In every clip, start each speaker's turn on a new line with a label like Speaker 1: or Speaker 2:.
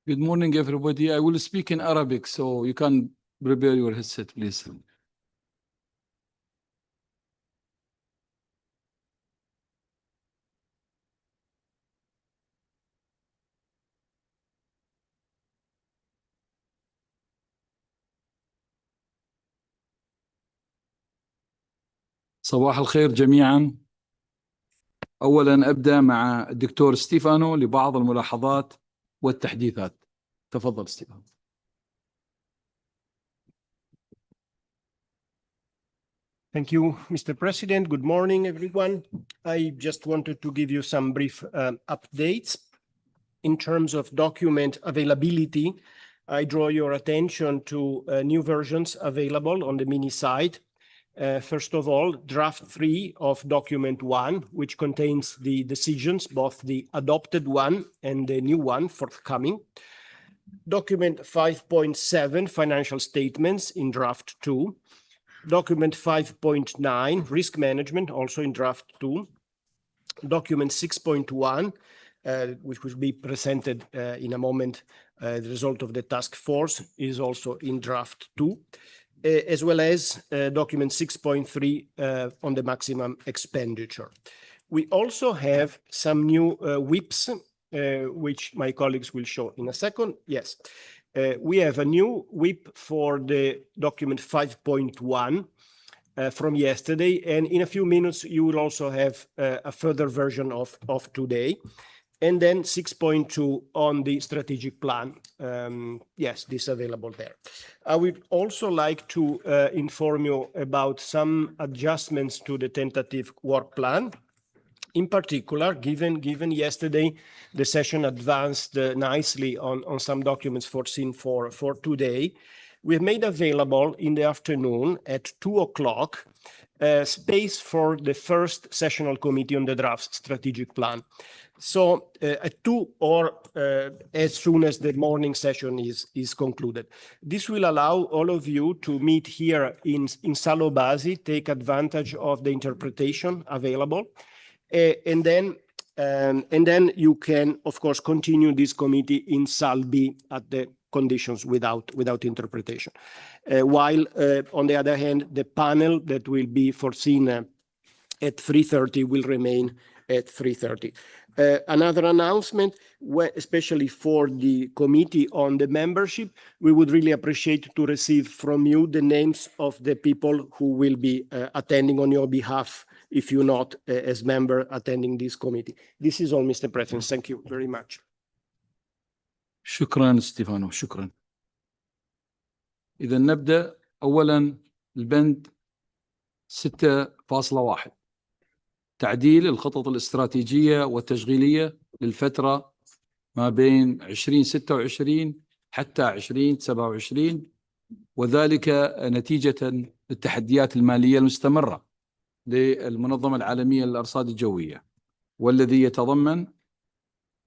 Speaker 1: Good morning, everybody. I will speak in Arabic, so you can prepare your headset, please. صباح الخير جميعا. أولا أبدأ مع الدكتور ستيفانو لبعض الملاحظات والتحديثات. تفضل ستيفانو.
Speaker 2: Thank you, Mr. President. Good morning, everyone. I just wanted to give you some brief updates. In terms of document availability, I draw your attention to new versions available on the mini site. First of all, draft 3 of document 1, which contains the decisions, both the adopted one and the new one forthcoming. Document 5.7, financial statements in draft 2. Document 5.9, risk management, also in draft 2. Document 6.1, which will be presented in a moment, the result of the task force is also in draft 2, as well as document 6.3 on the maximum expenditure. We also have some new WIPs, which my colleagues will show in a second. Yes. We have a new WIP for the document 5.1 from yesterday, and in a few minutes you will also have a further version of today, and then 6.2 on the strategic plan. Yes, this is available there. I would also like to inform you about some adjustments to the tentative work plan. In particular, given yesterday, the session advanced nicely on some documents foreseen for today. We've made available in the afternoon at 2 o'clock space for the first sessional committee on the draft strategic plan. So at 2 or as soon as the morning session is concluded. This will allow all of you to meet here in Salo Basi, take advantage of the interpretation available. And then you can, of course, continue this committee in Sal B at the conditions without interpretation. While, on the other hand, the panel that will be foreseen at 3:30 will remain at 3:30. Another announcement, especially for the committee on the membership, we would really appreciate to receive from you the names of the people who will be attending on your behalf, if you're not as member attending this committee. This is all, Mr. President. Thank you very much.
Speaker 1: شكرا ستيفانو، شكرا. إذا نبدأ أولا البند 6.1 تعديل الخطط الاستراتيجية والتشغيلية للفترة ما بين 2026 حتى 2027، وذلك نتيجة للتحديات المالية المستمرة للمنظمة العالمية للأرصاد الجوية، والذي يتضمن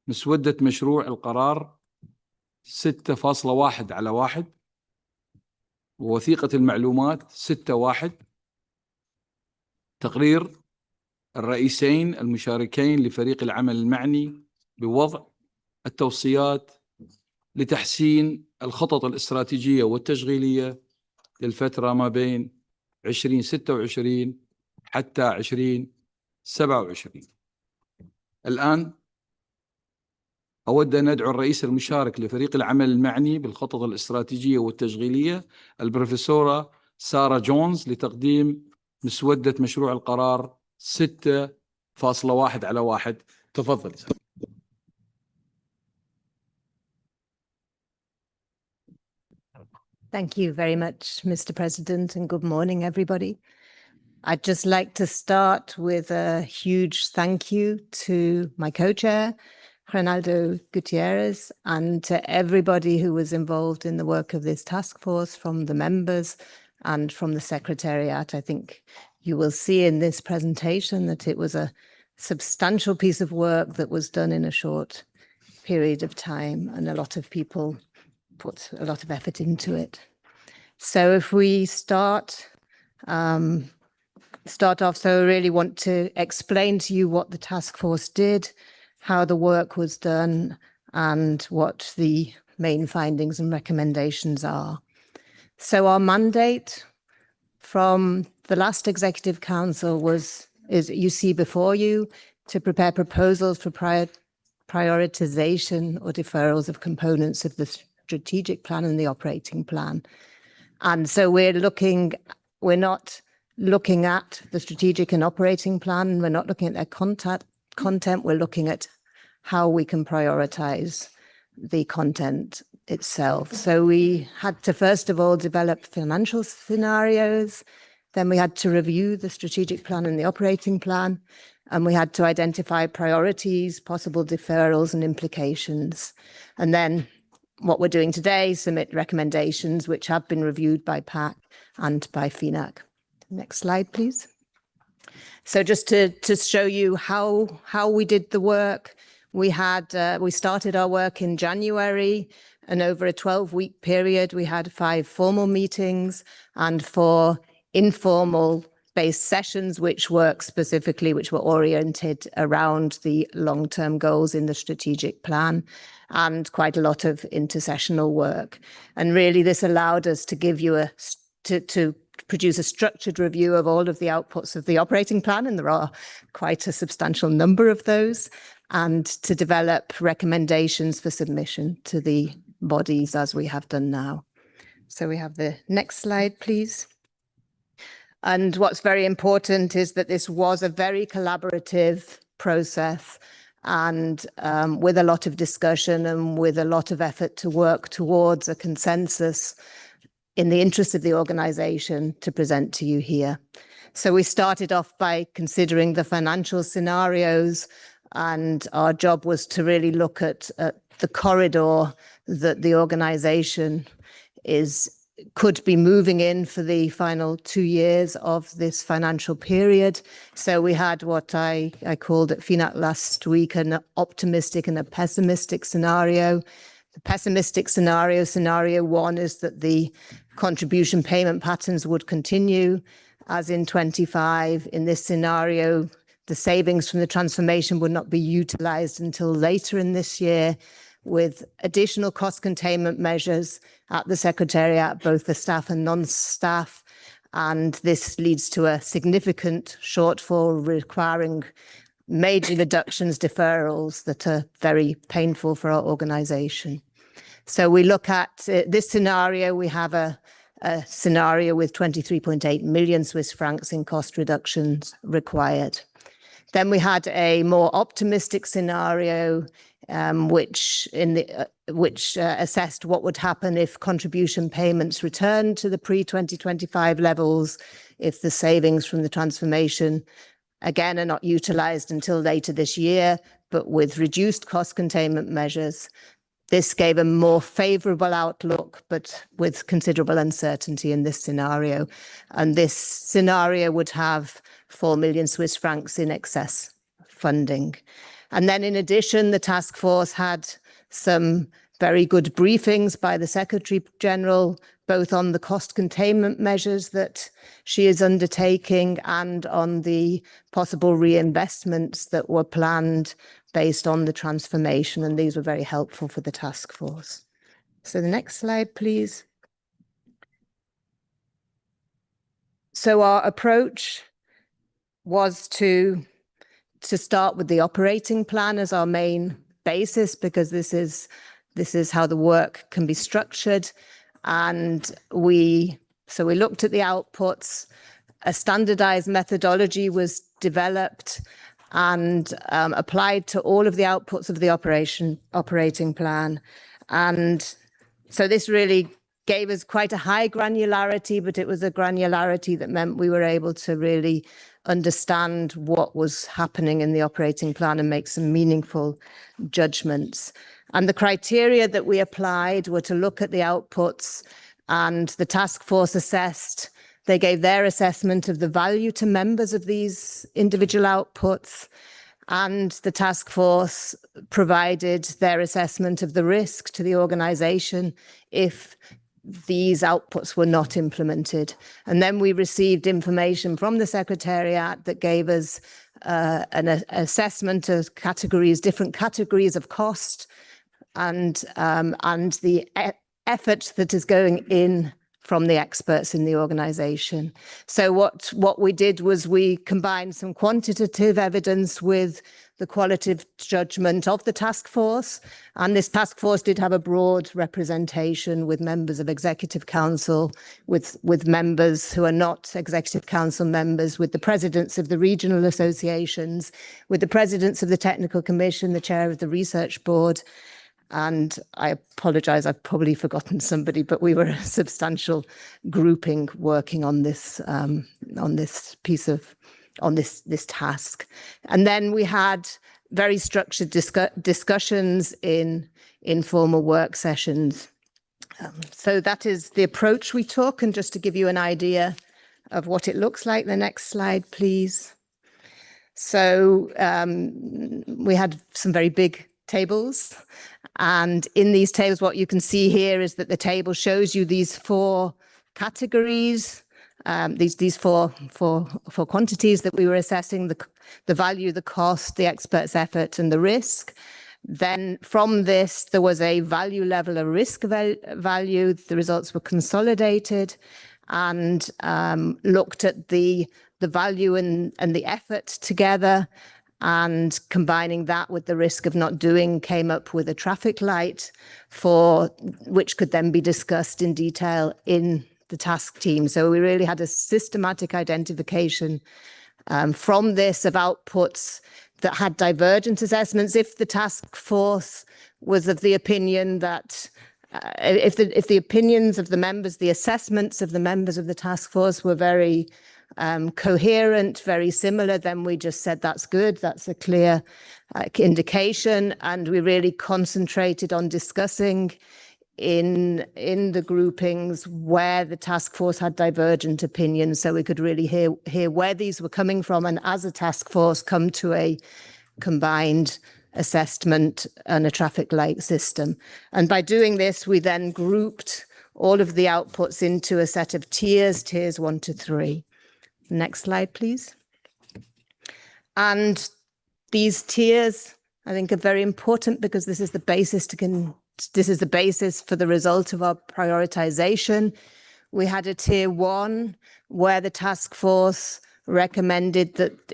Speaker 1: مسودة مشروع القرار 6.1/1، ووثيقة المعلومات 6.1، تقرير الرئيسين المشاركين لفريق العمل المعني بوضع التوصيات لتحسين الخطط الاستراتيجية والتشغيلية للفترة ما بين 2026 حتى 2027. الآن أود أن أدعو الرئيس المشارك لفريق العمل المعني بالخطط الاستراتيجية والتشغيلية البروفيسورة سارة جونز لتقديم مسودة مشروع القرار 6.1/1. تفضل.
Speaker 3: Thank you very much, Mr. President, and good morning, everybody. I'd just like to start with a huge thank you to my co-chair, Ronaldo Gutierrez, and to everybody who was involved in the work of this task force, from the members and from the Secretariat. I think you will see in this presentation that it was a substantial piece of work that was done in a short period of time, and a lot of people put a lot of effort into it. So if we start off, so I really want to explain to you what the task force did, how the work was done, and what the main findings and recommendations are. So our mandate from the last Executive Council is you see before you, to prepare proposals for prioritization or deferrals of components of the strategic plan and the operating plan. And so we're not looking at the strategic and operating plan. We're not looking at their content. We're looking at how we can prioritize the content itself. So we had to, first of all, develop financial scenarios. Then we had to review the strategic plan and the operating plan. And we had to identify priorities, possible deferrals and implications. And then what we're doing today, submit recommendations, which have been reviewed by PAC and by FINAC. Next slide, please. So just to show you how we did the work, we started our work in January, and over a 12-week period, we had 5 formal meetings and 4 informal based sessions, which were oriented around the long-term goals in the strategic plan, and quite a lot of intersessional work. And really this allowed us to give you to produce a structured review of all of the outputs of the operating plan, and there are quite a substantial number of those, and to develop recommendations for submission to the bodies as we have done now. So we have the next slide, please. And what's very important is that this was a very collaborative process, and with a lot of discussion and with a lot of effort to work towards a consensus in the interest of the organisation to present to you here. So we started off by considering the financial scenarios, and our job was to really look at the corridor that the organisation could be moving in for the final 2 years of this financial period. So we had what I called at FINAC last week an optimistic and a pessimistic scenario. The pessimistic scenario 1, is that the contribution payment patterns would continue as in 25. In this scenario, the savings from the transformation would not be utilised until later in this year, with additional cost containment measures at the Secretariat, both for staff and non-staff. And this leads to a significant shortfall requiring major reductions, deferrals that are very painful for our organisation. So we look at this scenario. We have a scenario with 23.8 million Swiss francs in cost reductions required. Then we had a more optimistic scenario, which assessed what would happen if contribution payments returned to the pre-2025 levels, if the savings from the transformation, again, are not utilised until later this year, but with reduced cost containment measures. This gave a more favourable outlook, but with considerable uncertainty in this scenario. And this scenario would have 4 million Swiss francs in excess funding. And then in addition, the task force had some very good briefings by the Secretary General, both on the cost containment measures that she is undertaking and on the possible reinvestments that were planned based on the transformation. And these were very helpful for the task force. So the next slide, please. So our approach was to start with the operating plan as our main basis, because this is how the work can be structured. And we looked at the outputs. A standardized methodology was developed and applied to all of the outputs of the operating plan. And so this really gave us quite a high granularity, but it was a granularity that meant we were able to really understand what was happening in the operating plan and make some meaningful judgments. And the criteria that we applied were to look at the outputs, and the task force assessed. They gave their assessment of the value to members of these individual outputs, and the task force provided their assessment of the risk to the organisation if these outputs were not implemented. And then we received information from the Secretariat that gave us an assessment of different categories of cost and the effort that is going in from the experts in the organization. So what we did was we combined some quantitative evidence with the qualitative judgment of the task force. And this task force did have a broad representation with members of Executive Council, with members who are not Executive Council members, with the presidents of the regional associations, with the presidents of the Technical Commission, the chair of the Research Board. And I apologize, I've probably forgotten somebody, but we were a substantial grouping working on this task. And then we had very structured discussions in informal work sessions. So that is the approach we took. And just to give you an idea of what it looks like, the next slide, please. So we had some very big tables. And in these tables, what you can see here is that the table shows you these four categories, these four quantities that we were assessing: the value, the cost, the expert's effort, and the risk. Then from this, there was a value level, a risk value. The results were consolidated and looked at the value and the effort together, and combining that with the risk of not doing, came up with a traffic light which could then be discussed in detail in the task team. So we really had a systematic identification from this of outputs that had divergent assessments. If the task force was of the opinion that if the opinions of the members, the assessments of the members of the task force were very coherent, very similar, then we just said that's good, that's a clear indication. And we really concentrated on discussing in the groupings where the task force had divergent opinions, so we could really hear where these were coming from, and as a task force come to a combined assessment and a traffic light system. And by doing this, we then grouped all of the outputs into a set of tiers 1 to 3. Next slide, please. And these tiers, I think, are very important because this is the basis for the result of our prioritization. We had a tier 1 where the task force recommended that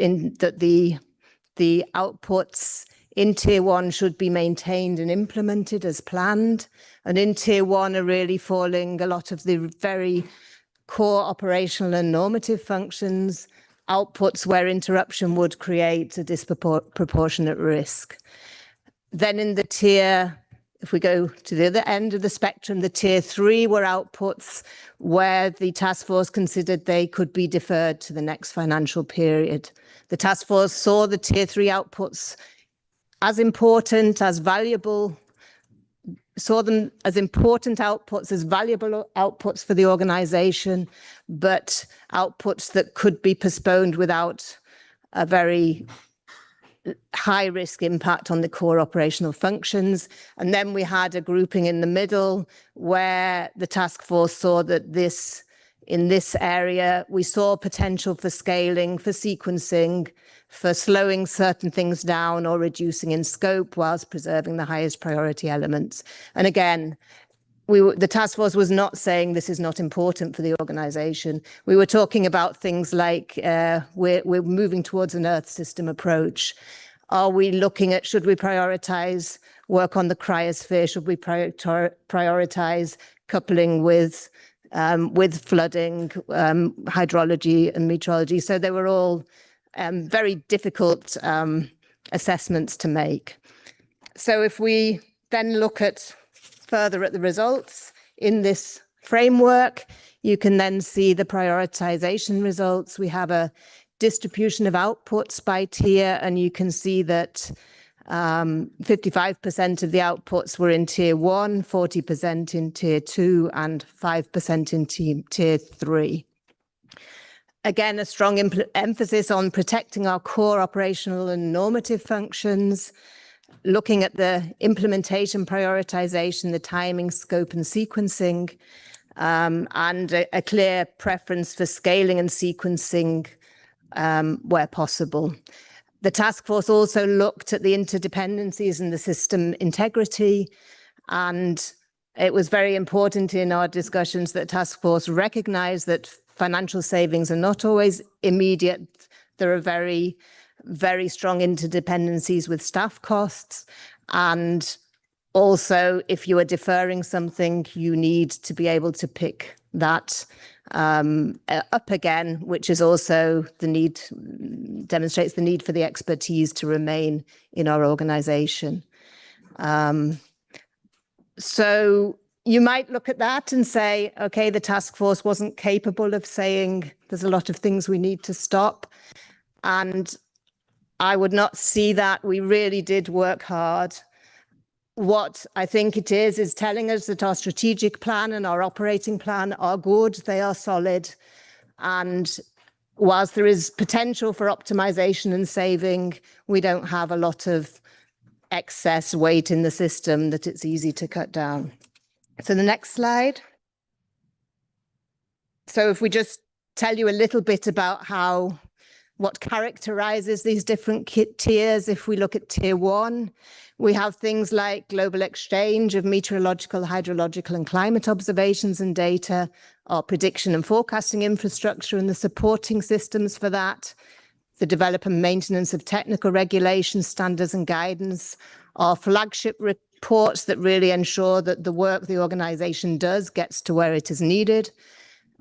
Speaker 3: the outputs in tier 1 should be maintained and implemented as planned. And in tier 1 are really falling a lot of the very core operational and normative functions, outputs where interruption would create a disproportionate risk. Then in the tier, if we go to the other end of the spectrum, the tier 3 were outputs where the task force considered they could be deferred to the next financial period. The task force saw the tier 3 outputs as important, as valuable, saw them as important outputs, as valuable outputs for the organization, but outputs that could be postponed without a very high risk impact on the core operational functions. And then we had a grouping in the middle where the task force saw that in this area, we saw potential for scaling, for sequencing, for slowing certain things down or reducing in scope whilst preserving the highest priority elements. And again, the task force was not saying this is not important for the organization. We were talking about things like we're moving towards an Earth system approach. Are we looking at, should we prioritize work on the cryosphere? Should we prioritize coupling with flooding, hydrology and meteorology? So they were all very difficult assessments to make. So if we then look further at the results in this framework, you can then see the prioritization results. We have a distribution of outputs by tier, and you can see that 55% of the outputs were in tier 1, 40% in tier 2, and 5% in tier 3. Again, a strong emphasis on protecting our core operational and normative functions, looking at the implementation, prioritization, the timing, scope, and sequencing, and a clear preference for scaling and sequencing where possible. The task force also looked at the interdependencies and the system integrity, and it was very important in our discussions that task force recognize that financial savings are not always immediate. There are very, very strong interdependencies with staff costs. And also, if you are deferring something, you need to be able to pick that up again, which is also the need, demonstrates the need for the expertise to remain in our organization. So you might look at that and say, okay, the task force wasn't capable of saying there's a lot of things we need to stop. And I would not see that. We really did work hard. What I think it is telling us that our strategic plan and our operating plan are good, they are solid. And whilst there is potential for optimization and saving, we don't have a lot of excess weight in the system that it's easy to cut down. So the next slide. So if we just tell you a little bit about what characterizes these different tiers. If we look at tier 1, we have things like global exchange of meteorological, hydrological, and climate observations and data, our prediction and forecasting infrastructure and the supporting systems for that, the development and maintenance of technical regulations, standards, and guidance, our flagship reports that really ensure that the work the organization does gets to where it is needed,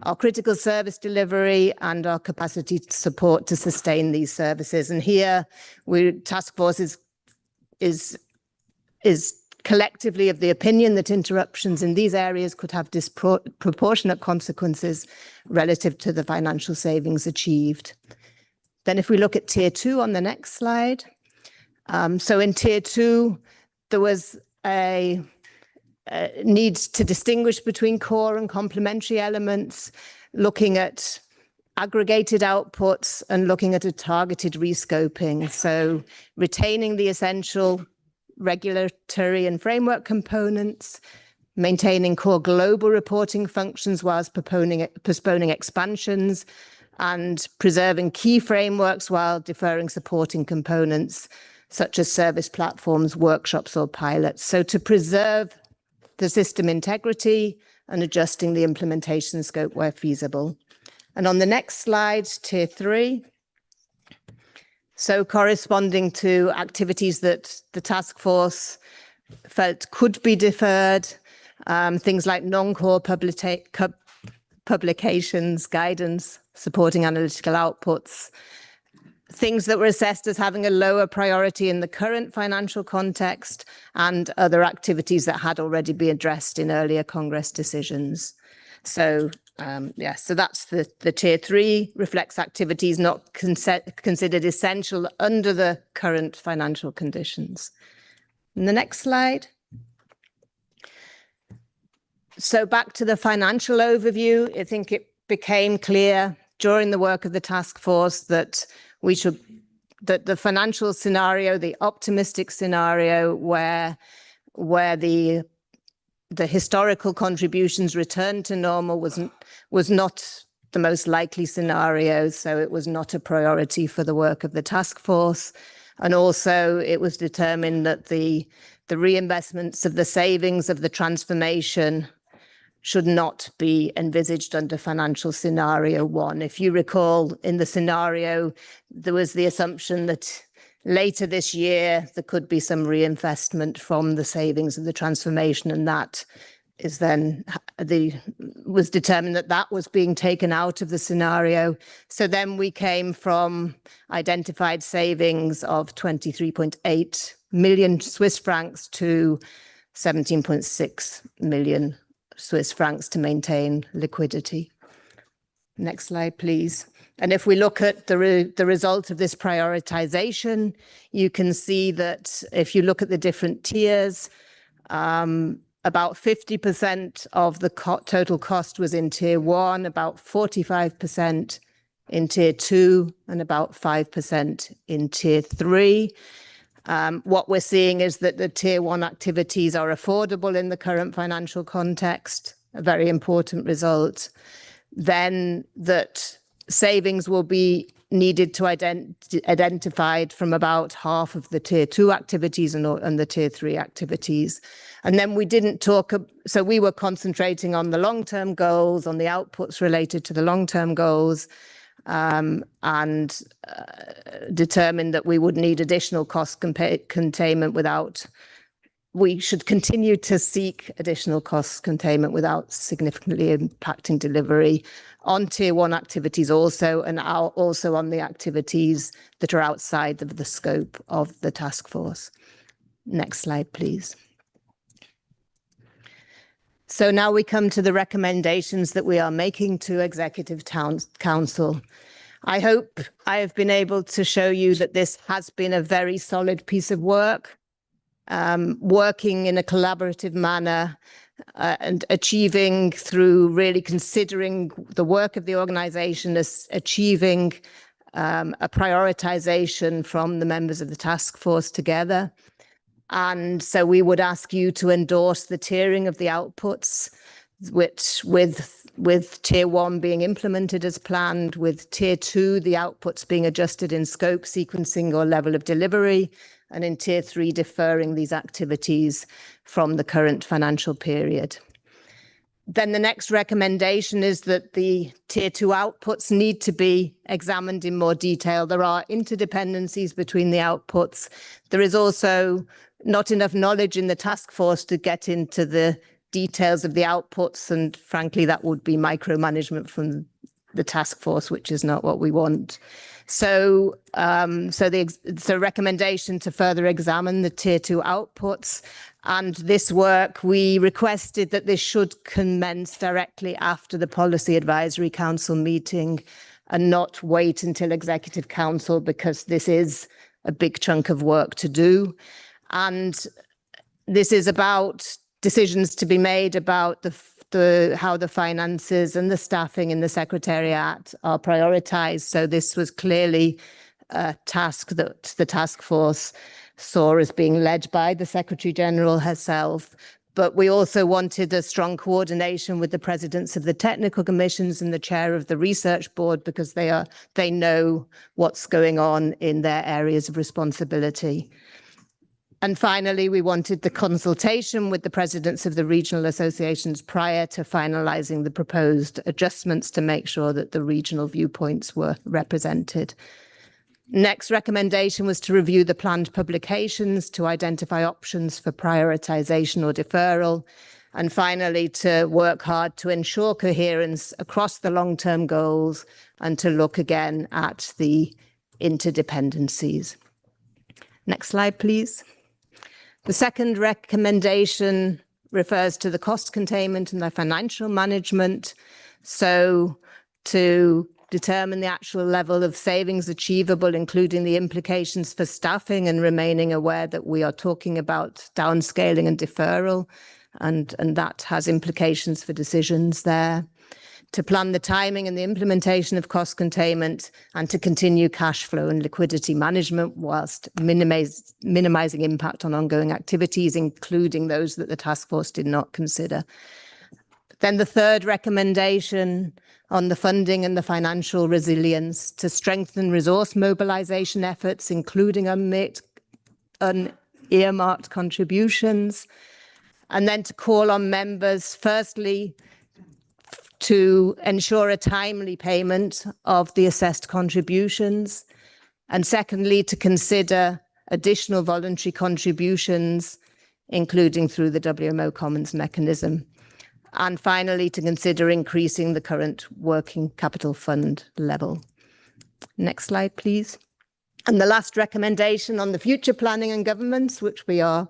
Speaker 3: our critical service delivery, and our capacity to support to sustain these services. And here, task force is collectively of the opinion that interruptions in these areas could have disproportionate consequences relative to the financial savings achieved. Then if we look at tier 2 on the next slide. So in tier 2, there was a need to distinguish between core and complementary elements, looking at aggregated outputs and looking at a targeted rescoping. So retaining the essential regulatory and framework components, maintaining core global reporting functions whilst postponing expansions, and preserving key frameworks while deferring supporting components such as service platforms, workshops, or pilots. So to preserve the system integrity and adjusting the implementation scope where feasible. And on the next slide, tier 3. So corresponding to activities that the task force felt could be deferred, things like non-core publications, guidance, supporting analytical outputs, things that were assessed as having a lower priority in the current financial context, and other activities that had already been addressed in earlier Congress decisions. So so that's the tier 3, reflects activities not considered essential under the current financial conditions. And the next slide. So back to the financial overview, I think it became clear during the work of the task force that the financial scenario, the optimistic scenario where the historical contributions returned to normal was not the most likely scenario, so it was not a priority for the work of the task force. And also it was determined that the reinvestments of the savings of the transformation should not be envisaged under financial scenario 1. If you recall, in the scenario, there was the assumption that later this year, there could be some reinvestment from the savings of the transformation, and that is then was determined that was being taken out of the scenario. So then we came from identified savings of 23.8 million Swiss francs to 17.6 million Swiss francs to maintain liquidity. Next slide, please. And if we look at the result of this prioritization, you can see that if you look at the different tiers, about 50% of the total cost was in tier 1, about 45% in tier 2, and about 5% in tier 3. What we're seeing is that the tier 1 activities are affordable in the current financial context, a very important result. Then that savings will be needed to identified from about half of the tier 2 activities and the tier 3 activities. And then we didn't talk, so we were concentrating on the long-term goals, on the outputs related to the long-term goals, and determined that we would need additional cost containment we should continue to seek additional cost containment without significantly impacting delivery on tier 1 activities also, and also on the activities that are outside of the scope of the task force. Next slide, please. So now we come to the recommendations that we are making to Executive Council. I hope I have been able to show you that this has been a very solid piece of work. Working in a collaborative manner and achieving through really considering the work of the organization as achieving a prioritization from the members of the task force together. And so we would ask you to endorse the tiering of the outputs, which with tier 1 being implemented as planned, with tier 2, the outputs being adjusted in scope, sequencing or level of delivery, and in tier 3, deferring these activities from the current financial period. Then the next recommendation is that the tier 2 outputs need to be examined in more detail. There are interdependencies between the outputs. There is also not enough knowledge in the task force to get into the details of the outputs, and frankly, that would be micromanagement from the task force, which is not what we want. So, the recommendation to further examine the tier 2 outputs, and this work, we requested that this should commence directly after the Policy Advisory Council meeting and not wait until Executive Council, because this is a big chunk of work to do. And this is about decisions to be made about how the finances and the staffing in the Secretariat are prioritized. So this was clearly a task that the task force saw as being led by the Secretary General herself. But we also wanted a strong coordination with the presidents of the technical commissions and the chair of the research board, because they know what's going on in their areas of responsibility. And finally, we wanted the consultation with the presidents of the regional associations prior to finalizing the proposed adjustments to make sure that the regional viewpoints were represented. Next recommendation was to review the planned publications to identify options for prioritization or deferral. And finally, to work hard to ensure coherence across the long-term goals and to look again at the interdependencies. Next slide, please. The second recommendation refers to the cost containment and the financial management. So to determine the actual level of savings achievable, including the implications for staffing, and remaining aware that we are talking about downscaling and deferral, and that has implications for decisions there. To plan the timing and the implementation of cost containment, and to continue cash flow and liquidity management whilst minimizing impact on ongoing activities, including those that the task force did not consider. Then the third recommendation on the funding and the financial resilience, to strengthen resource mobilization efforts, including unearmarked contributions, and then to call on members, firstly, to ensure a timely payment of the assessed contributions, and secondly, to consider additional voluntary contributions, including through the WMO Commons mechanism, and finally, to consider increasing the current working capital fund level. Next slide, please. And the last recommendation on the future planning and governance, which are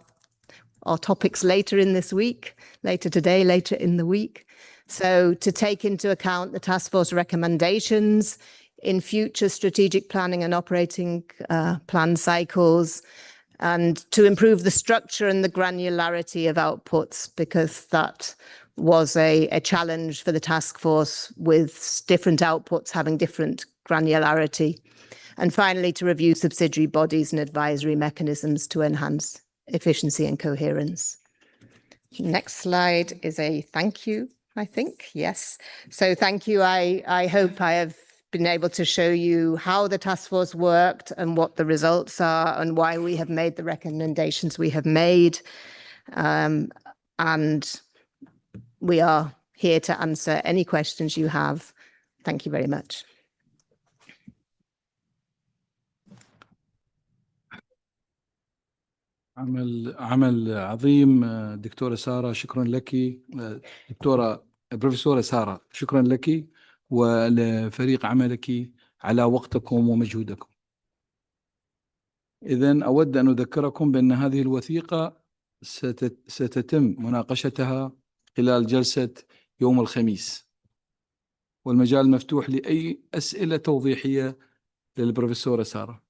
Speaker 3: topics later in this week, later today, later in the week. So to take into account the task force recommendations in future strategic planning and operating plan cycles, and to improve the structure and the granularity of outputs, because that was a challenge for the task force, with different outputs having different granularity. And finally, to review subsidiary bodies and advisory mechanisms to enhance efficiency and coherence. Next slide is a thank you, I think. Yes. So thank you. I hope I have been able to show you how the task force worked and what the results are and why we have made the recommendations we have made. And we are here to answer any questions you have. Thank you very much.
Speaker 1: عمل عظيم دكتورة سارة، شكرا لك. بروفيسورة سارة، شكرا لك ولفريق عملك على وقتكم ومجهودكم. إذن أود أن أذكركم بأن هذه الوثيقة ستتم مناقشتها خلال جلسة يوم الخميس، والمجال مفتوح لأي أسئلة توضيحية للبروفيسورة سارة.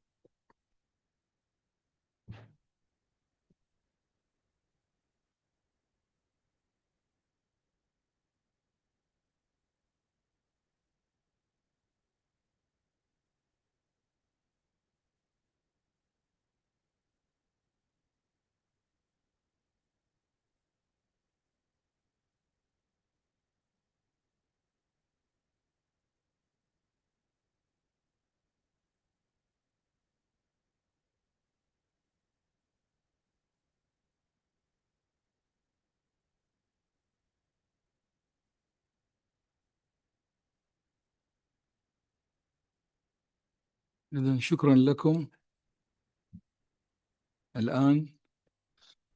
Speaker 1: إذن شكرا لكم. الآن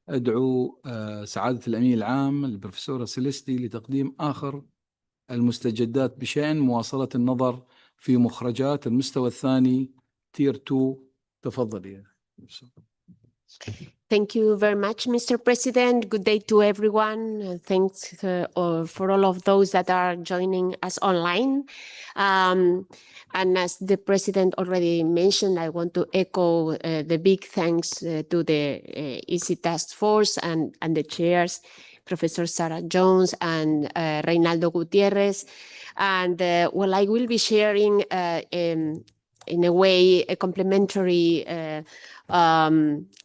Speaker 1: أدعو سعادة الأمين العام البروفيسورة سيليستي لتقديم آخر المستجدات بشأن مواصلة النظر في مخرجات المستوى الثاني Tier 2. تفضلي.
Speaker 4: Thank you very much, Mr. President. Good day to everyone. Thanks for all of those that are joining us online. And as the President already mentioned, I want to echo the big thanks to the EC Task Force and the chairs, Professor Sarah Jones and Reynaldo Gutierrez. And well, I will be sharing in a way a complementary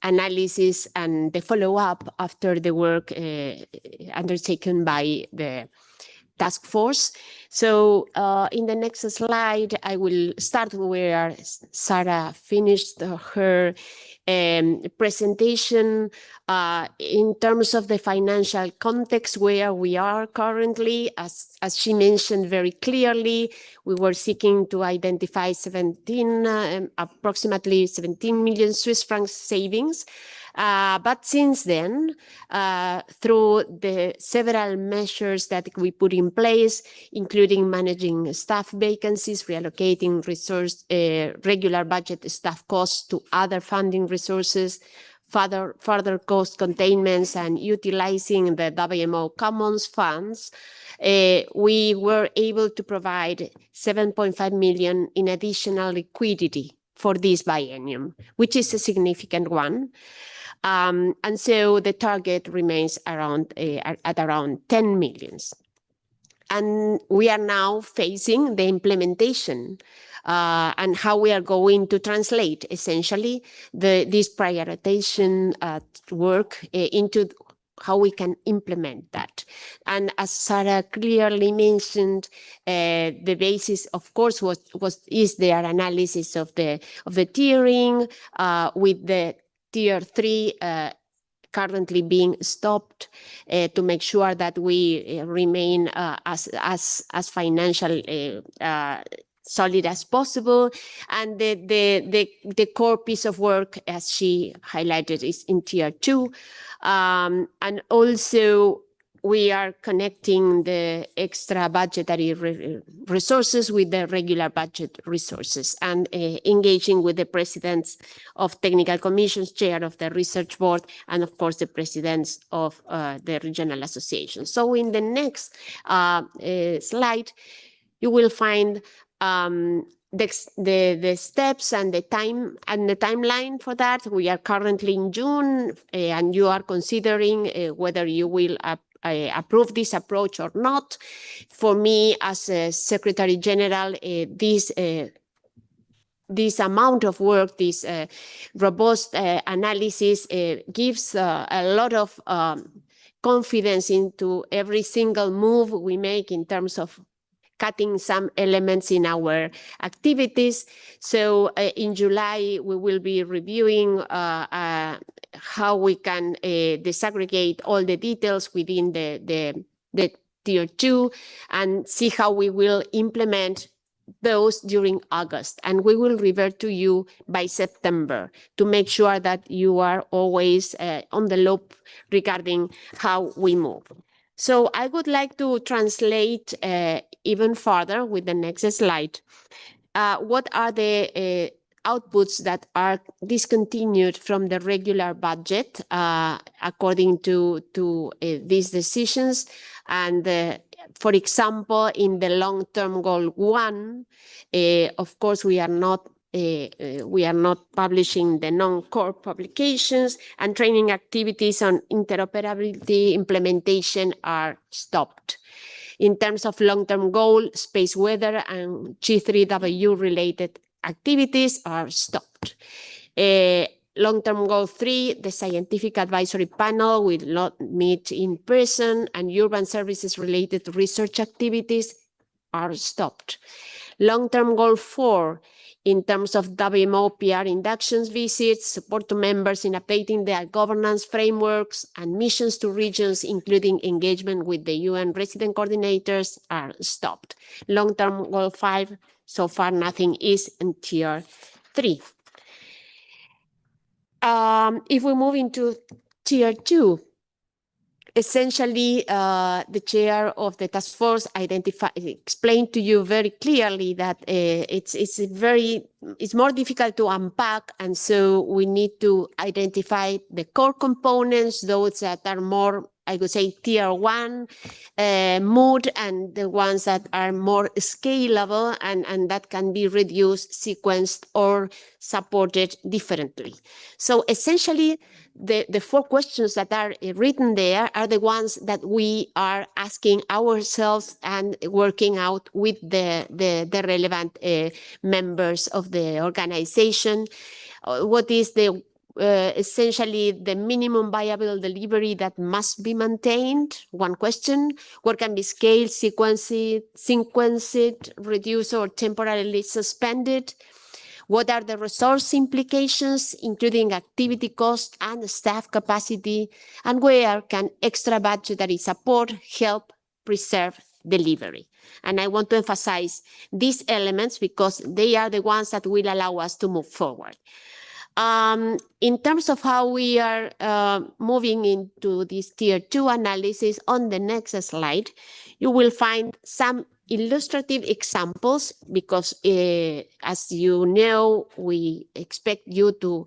Speaker 4: analysis and the follow-up after the work undertaken by the task force. So in the next slide, I will start where Sarah finished her presentation in terms of the financial context where we are currently. As she mentioned very clearly, we were seeking to identify approximately 17 million Swiss francs savings. But since then, through the several measures that we put in place, including managing staff vacancies, reallocating regular budget staff costs to other funding resources, further cost containments, and utilizing the WMO Commons funds, we were able to provide 7.5 million in additional liquidity for this biennium, which is a significant one. And so the target remains at around 10 million. And we are now facing the implementation and how we are going to translate essentially this prioritization work into how we can implement that. And as Sarah clearly mentioned, the basis, of course, is their analysis of the tiering with the Tier 3 currently being stopped to make sure that we remain as financially solid as possible. And the core piece of work, as she highlighted, is in Tier 2. And also, we are connecting the extra budgetary resources with the regular budget resources and engaging with the presidents of technical commissions, chair of the research board, and of course the presidents of the regional associations. So in the next slide, you will find the steps and the timeline for that. We are currently in June, and you are considering whether you will approve this approach or not. For me, as a Secretary General, this amount of work, this robust analysis gives a lot of confidence into every single move we make in terms of cutting some elements in our activities. So in July, we will be reviewing how we can disaggregate all the details within the tier 2 and see how we will implement those during August. And we will revert to you by September to make sure that you are always on the loop regarding how we move. So I would like to translate even further with the next slide. What are the outputs that are discontinued from the regular budget according to these decisions? And for example, in the long-term goal 1, of course, we are not publishing the non-core publications, and training activities on interoperability implementation are stopped. In terms of long-term goal, space weather and G3W related activities are stopped. Long-term goal 3, the scientific advisory panel will not meet in person, and urban services related research activities are stopped. Long-term goal 4, in terms of WMO PR inductions visits, support to members in updating their governance frameworks, and missions to regions, including engagement with the UN resident coordinators, are stopped. Long-term goal 5, so far nothing is in tier 3. If we move into tier 2, essentially, the chair of the task force explained to you very clearly that it's more difficult to unpack, and so we need to identify the core components, those that are more, I would say, tier 1 mood, and the ones that are more scalable and that can be reduced, sequenced, or supported differently. So essentially, the 4 questions that are written there are the ones that we are asking ourselves and working out with the relevant members of the organization. What is the essentially the minimum viable delivery that must be maintained? One question. What can be scaled, sequenced, reduced, or temporarily suspended? What are the resource implications, including activity cost and staff capacity? And where can extra budgetary support help preserve delivery? And I want to emphasize these elements because they are the ones that will allow us to move forward. In terms of how we are moving into this tier 2 analysis, on the next slide, you will find some illustrative examples because, as you know, we expect you to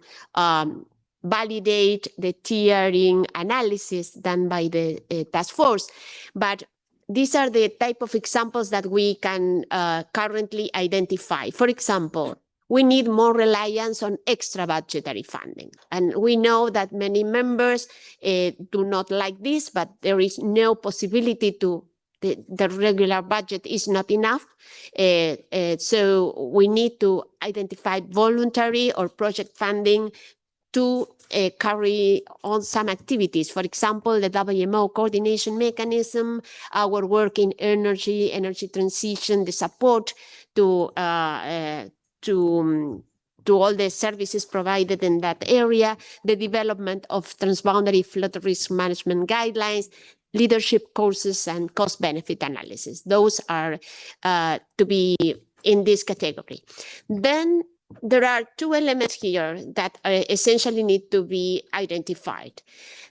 Speaker 4: validate the tiering analysis done by the task force. But these are the type of examples that we can currently identify. For example, we need more reliance on extra budgetary funding. And we know that many members do not like this, but there is no possibility to, the regular budget is not enough. So we need to identify voluntary or project funding to carry on some activities. For example, the WMO coordination mechanism, our work in energy transition, the support to all the services provided in that area, the development of transboundary flood risk management guidelines, leadership courses, and cost-benefit analysis. Those are to be in this category. Then there are 2 elements here that essentially need to be identified.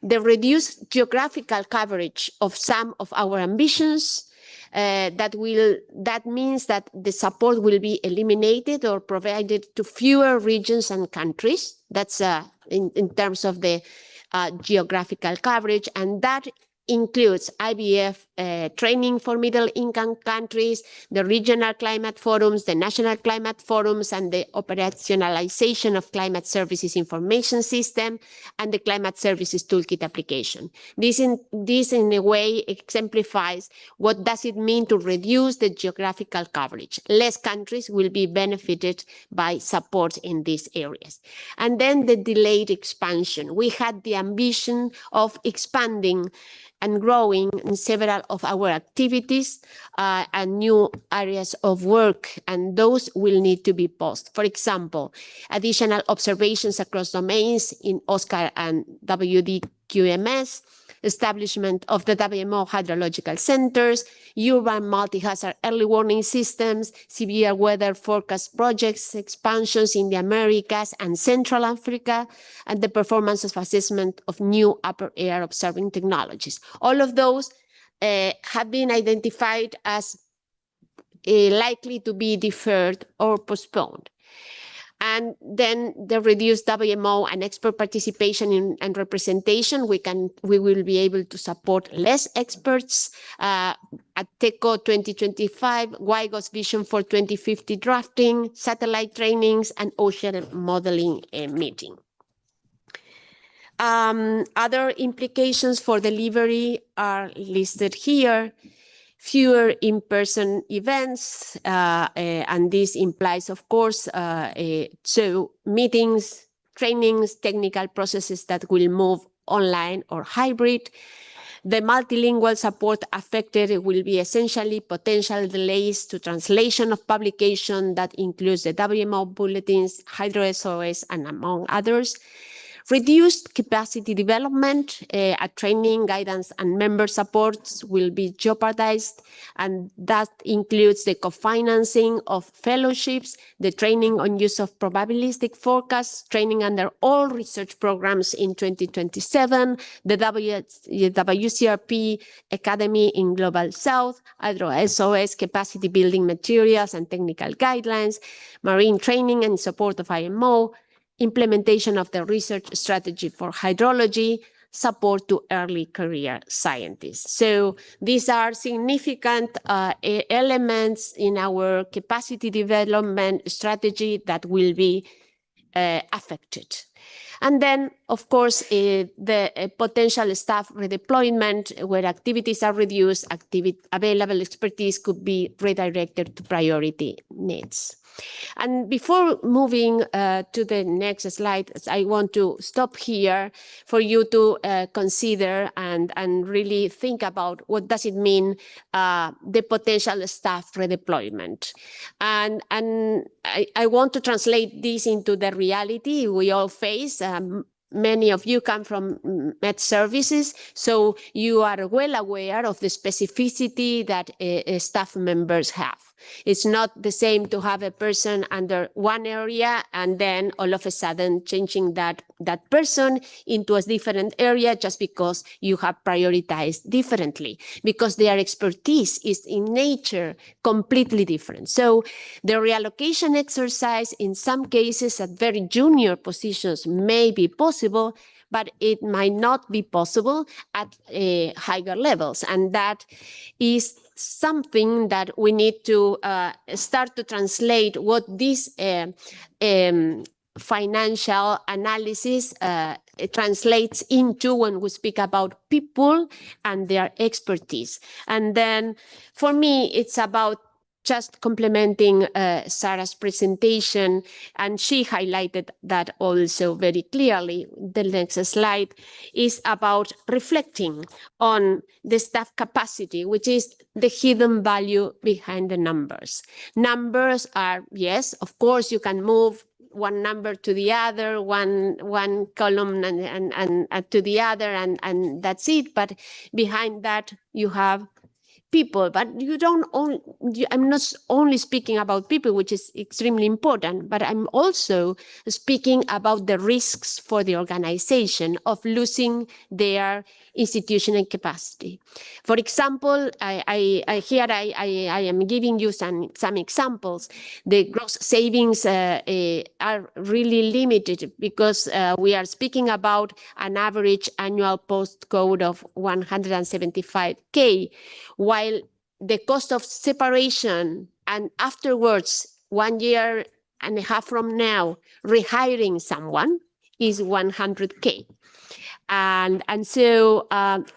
Speaker 4: The reduced geographical coverage of some of our ambitions, that means that the support will be eliminated or provided to fewer regions and countries. That's in terms of the geographical coverage, and that includes IBF training for middle-income countries, the regional climate forums, the national climate forums, and the operationalization of climate services information system and the climate services toolkit application. This in a way exemplifies what does it mean to reduce the geographical coverage. Less countries will be benefited by support in these areas. And then the delayed expansion. We had the ambition of expanding and growing in several of our activities and new areas of work, and those will need to be posted. For example, additional observations across domains in OSCAR and WDQMS, establishment of the WMO hydrological centers, urban multi-hazard early warning systems, severe weather forecast projects, expansions in the Americas and Central Africa, and the performance of assessment of new upper air observing technologies. All of those have been identified as likely to be deferred or postponed. And then the reduced WMO and expert participation and representation, we will be able to support less experts at TECO 2025, WIGO's Vision for 2050 drafting, satellite trainings, and ocean modeling meeting. Other implications for delivery are listed here. Fewer in-person events, and this implies, of course, so meetings, trainings, technical processes that will move online or hybrid. The multilingual support affected will be essentially potential delays to translation of publication that includes the WMO bulletins, HydroSOS, and among others. Reduced capacity development at training, guidance, and member supports will be jeopardized, and that includes the co-financing of fellowships, the training on use of probabilistic forecasts, training under all research programs in 2027, the WCRP Academy in Global South, HydroSOS capacity building materials and technical guidelines, marine training and support of IMO, implementation of the research strategy for hydrology, support to early career scientists. So these are significant elements in our capacity development strategy that will be affected. And then, of course, the potential staff redeployment, where activities are reduced, available expertise could be redirected to priority needs. And before moving to the next slide, I want to stop here for you to consider and really think about what does it mean, the potential staff redeployment. And I want to translate this into the reality we all face. Many of you come from med services, so you are well aware of the specificity that staff members have. It's not the same to have a person under one area and then all of a sudden changing that person into a different area just because you have prioritized differently, because their expertise is in nature completely different. So the reallocation exercise in some cases at very junior positions may be possible, but it might not be possible at higher levels. And that is something that we need to start to translate what this financial analysis translates into when we speak about people and their expertise. And then for me, it's about just complementing Sarah's presentation, and she highlighted that also very clearly. The next slide is about reflecting on the staff capacity, which is the hidden value behind the numbers. Numbers are, yes, of course, you can move one number to the other, one column and to the other, and that's it. But behind that, you have people, but I'm not only speaking about people, which is extremely important, but I'm also speaking about the risks for the organization of losing their institutional capacity. For example, I am giving you some examples. The gross savings are really limited because we are speaking about an average annual postcode of 175K, while the cost of separation and afterwards, 1.5 years from now, rehiring someone is 100K. And so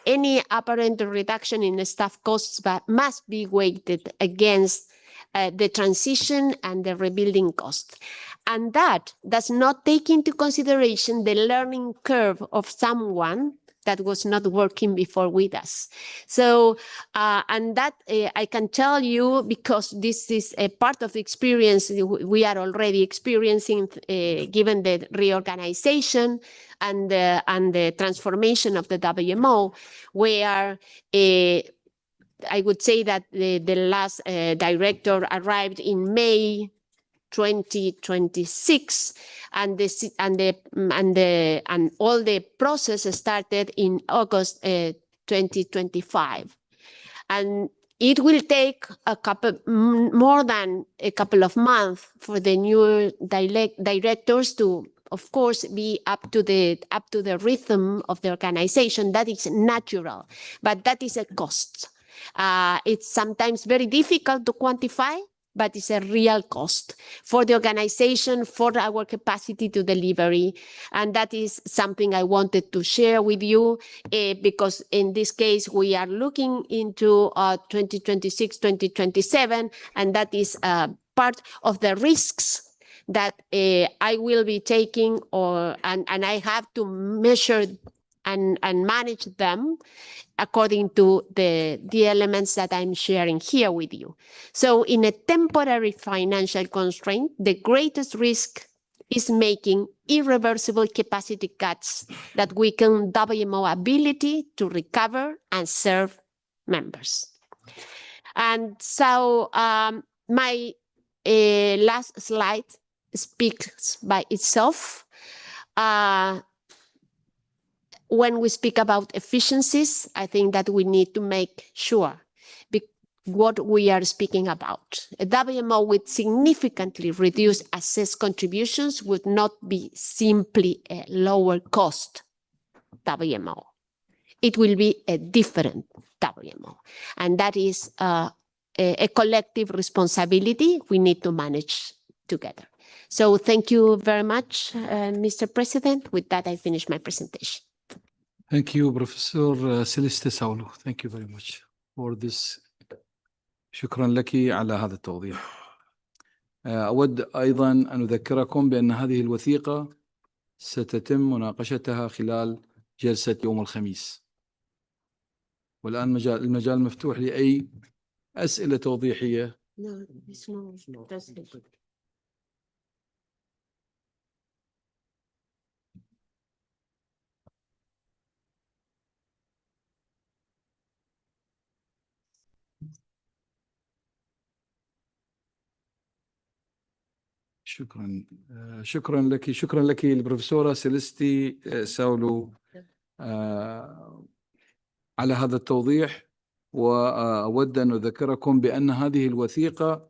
Speaker 4: any apparent reduction in the staff costs must be weighted against the transition and the rebuilding cost. And that does not take into consideration the learning curve of someone that was not working before with us. So, and that I can tell you, because this is a part of the experience we are already experiencing, given the reorganization and the transformation of the WMO, where I would say that the last director arrived in May 2026, and all the process started in August 2025, and it will take more than a couple of months for the new directors to, of course, be up to the rhythm of the organization. That is natural, but that is a cost. It's sometimes very difficult to quantify, but it's a real cost for the organization, for our capacity to delivery. And that is something I wanted to share with you, because in this case, we are looking into 2026, 2027, and that is part of the risks that I will be taking, and I have to measure and manage them according to the elements that I'm sharing here with you. So in a temporary financial constraint, the greatest risk is making irreversible capacity cuts that weaken WMO ability to recover and serve members. And so my last slide speaks by itself. When we speak about efficiencies, I think that we need to make sure what we are speaking about. A WMO with significantly reduced assessed contributions would not be simply a lower cost WMO. It will be a different WMO. And that is a collective responsibility we need to manage together. So thank you very much, Mr. President. With that, I finish my presentation.
Speaker 1: Thank you, Professor Celeste Saulu. Thank you very much for this. شكرا لك على هذا التوضيح. أود أيضا أن أذكركم بأن هذه الوثيقة ستتم مناقشتها خلال جلسة يوم الخميس. والآن المجال مفتوح لأي أسئلة توضيحية. شكرا لك البروفيسورة سيلستي ساولو على هذا التوضيح. وأود أن أذكركم بأن هذه الوثيقة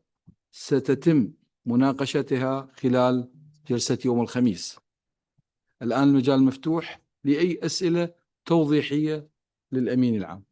Speaker 1: ستتم مناقشتها خلال جلسة يوم الخميس. الآن المجال مفتوح لأي أسئلة توضيحية للأمين العام.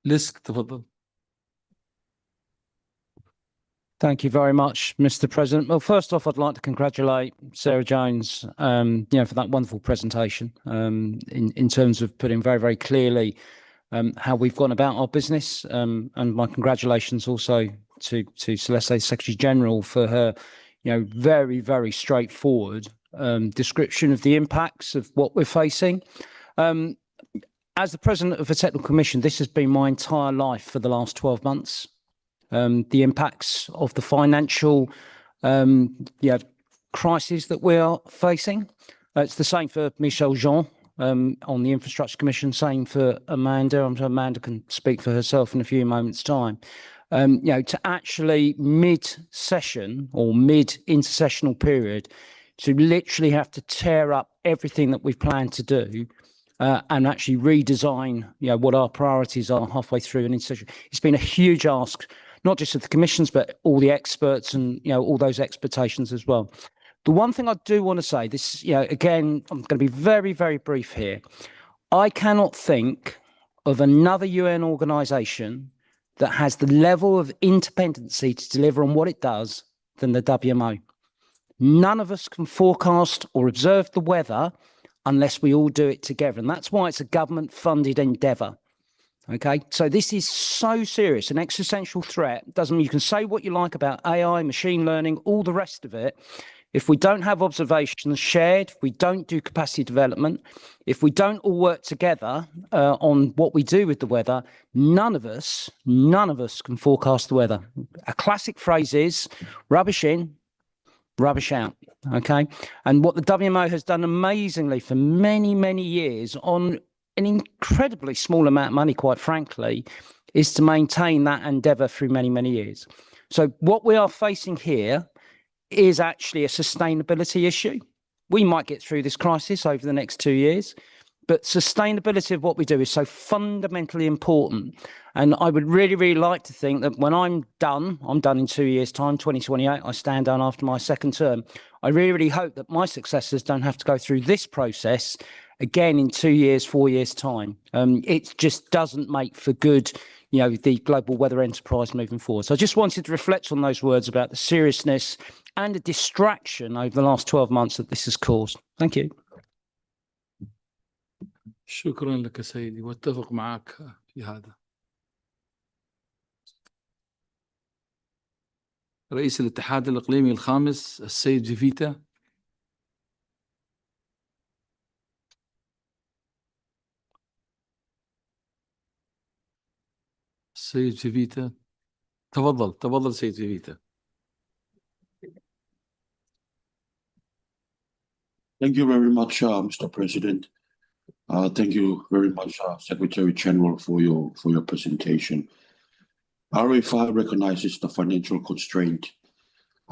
Speaker 1: لسك تفضل.
Speaker 5: Thank you very much, Mr. President. Well, first off, I'd like to congratulate Sarah Jones, for that wonderful presentation, in terms of putting very, very clearly how we've gone about our business, and my congratulations also to Celeste, Secretary General, for her, very, very straightforward description of the impacts of what we're facing. As the President of the Technical Commission, this has been my entire life for the last 12 months. The impacts of the financial crisis that we are facing. It's the same for Michel Jean on the Infrastructure Commission, same for Amanda. I'm sure Amanda can speak for herself in a few moments' time. To actually mid-session or mid-intersessional period, to literally have to tear up everything that we've planned to do and actually redesign what our priorities are halfway through an intersession. It's been a huge ask, not just of the commissions, but all the experts and all those expectations as well. The one thing I do want to say, this, again, I'm going to be very, very brief here. I cannot think of another UN organization that has the level of independency to deliver on what it does than the WMO. None of us can forecast or observe the weather unless we all do it together. And that's why it's a government-funded endeavor. Okay, so this is so serious, an existential threat. You can say what you like about AI, machine learning, all the rest of it. If we don't have observations shared, if we don't do capacity development, if we don't all work together on what we do with the weather, none of us can forecast the weather. A classic phrase is rubbish in, rubbish out. Okay, and what the WMO has done amazingly for many, many years on an incredibly small amount of money, quite frankly, is to maintain that endeavor through many, many years. So what we are facing here is actually a sustainability issue. We might get through this crisis over the next 2 years, but sustainability of what we do is so fundamentally important. And I would really, really like to think that when I'm done in 2 years' time, 2028, I stand down after my second term. I really, really hope that my successors don't have to go through this process again in 2 years, 4 years' time. It just doesn't make for good, the global weather enterprise moving forward. So I just wanted to reflect on those words about the seriousness and the distraction over the last 12 months that this has caused. Thank you.
Speaker 1: شكرا لك سيدي واتفق معك في هذا. رئيس الاتحاد الإقليمي الخامس السيد جيفيتا. السيد جيفيتا تفضل سيد جيفيتا.
Speaker 6: Thank you very much, Mr. President. Thank you very much, Secretary General, for your presentation. RA5 recognizes the financial constraint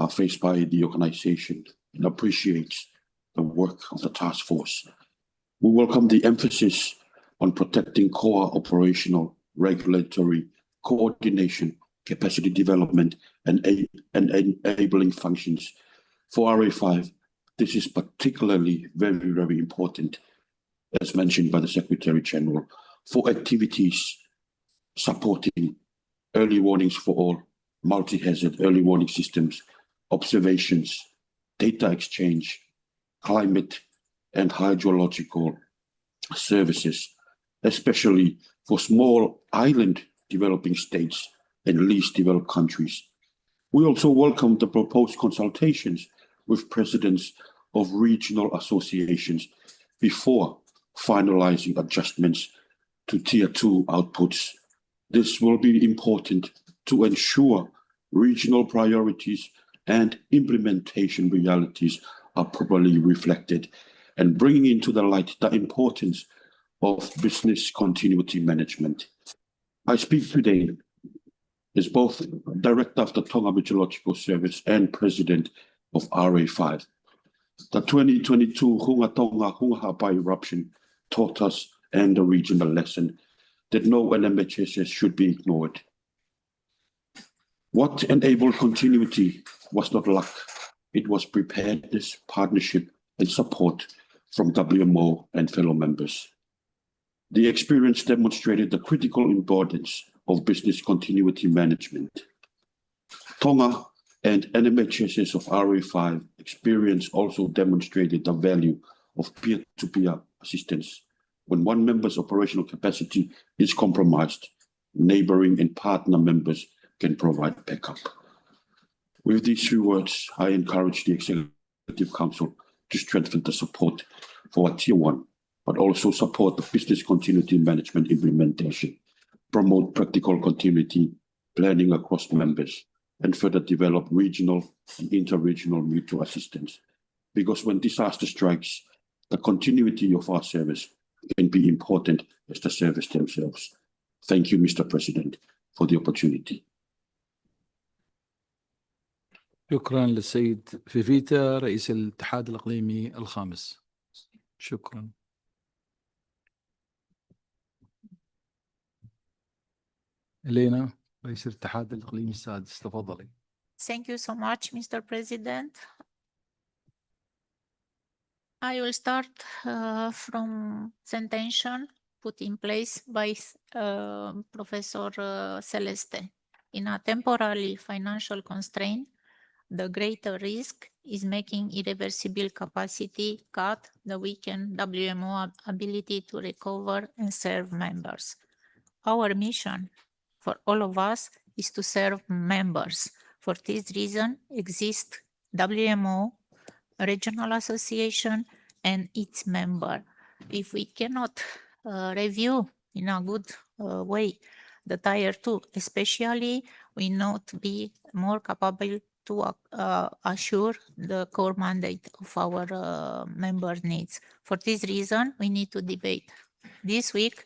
Speaker 6: faced by the organization and appreciates the work of the task force. We welcome the emphasis on protecting core operational, regulatory, coordination, capacity development, and enabling functions. For RA5, this is particularly very, very important, as mentioned by the Secretary General, for activities supporting early warnings for all, multi-hazard early warning systems, observations, data exchange, climate and hydrological services, especially for small island developing states and least developed countries. We also welcome the proposed consultations with presidents of regional associations before finalizing adjustments to Tier 2 outputs. This will be important to ensure regional priorities and implementation realities are properly reflected and bringing into the light the importance of business continuity management. I speak today as both Director of the Tonga Meteorological Service and President of RA5. The 2022 Hunga Tonga Hunga Hapa eruption taught us and the region a lesson that no NMHSS should be ignored. What enabled continuity was not luck. It was preparedness, partnership, and support from WMO and fellow members. The experience demonstrated the critical importance of business continuity management. Tonga and NMHSS of RA5 experience also demonstrated the value of peer-to-peer assistance. When one member's operational capacity is compromised, neighboring and partner members can provide backup. With these few words, I encourage the Executive Council to strengthen the support for Tier 1, but also support the business continuity management implementation, promote practical continuity planning across members, and further develop regional and inter-regional mutual assistance. Because when disaster strikes, the continuity of our service can be important as the service themselves. Thank you, Mr. President, for the opportunity.
Speaker 1: شكرا للسيد فيفيتا رئيس الاتحاد الإقليمي الخامس. شكرا. إلينا رئيس الاتحاد الإقليمي السادس تفضلي.
Speaker 7: Thank you so much, Mr. President. I will start from intention put in place by Professor Celeste. In a temporary financial constraint, the greater risk is making irreversible capacity cut, the weakened WMO ability to recover and serve members. Our mission for all of us is to serve members. For this reason, exist WMO, regional association, and its member. If we cannot review in a good way the tier 2, especially, we not be more capable to assure the core mandate of our member needs. For this reason, we need to debate this week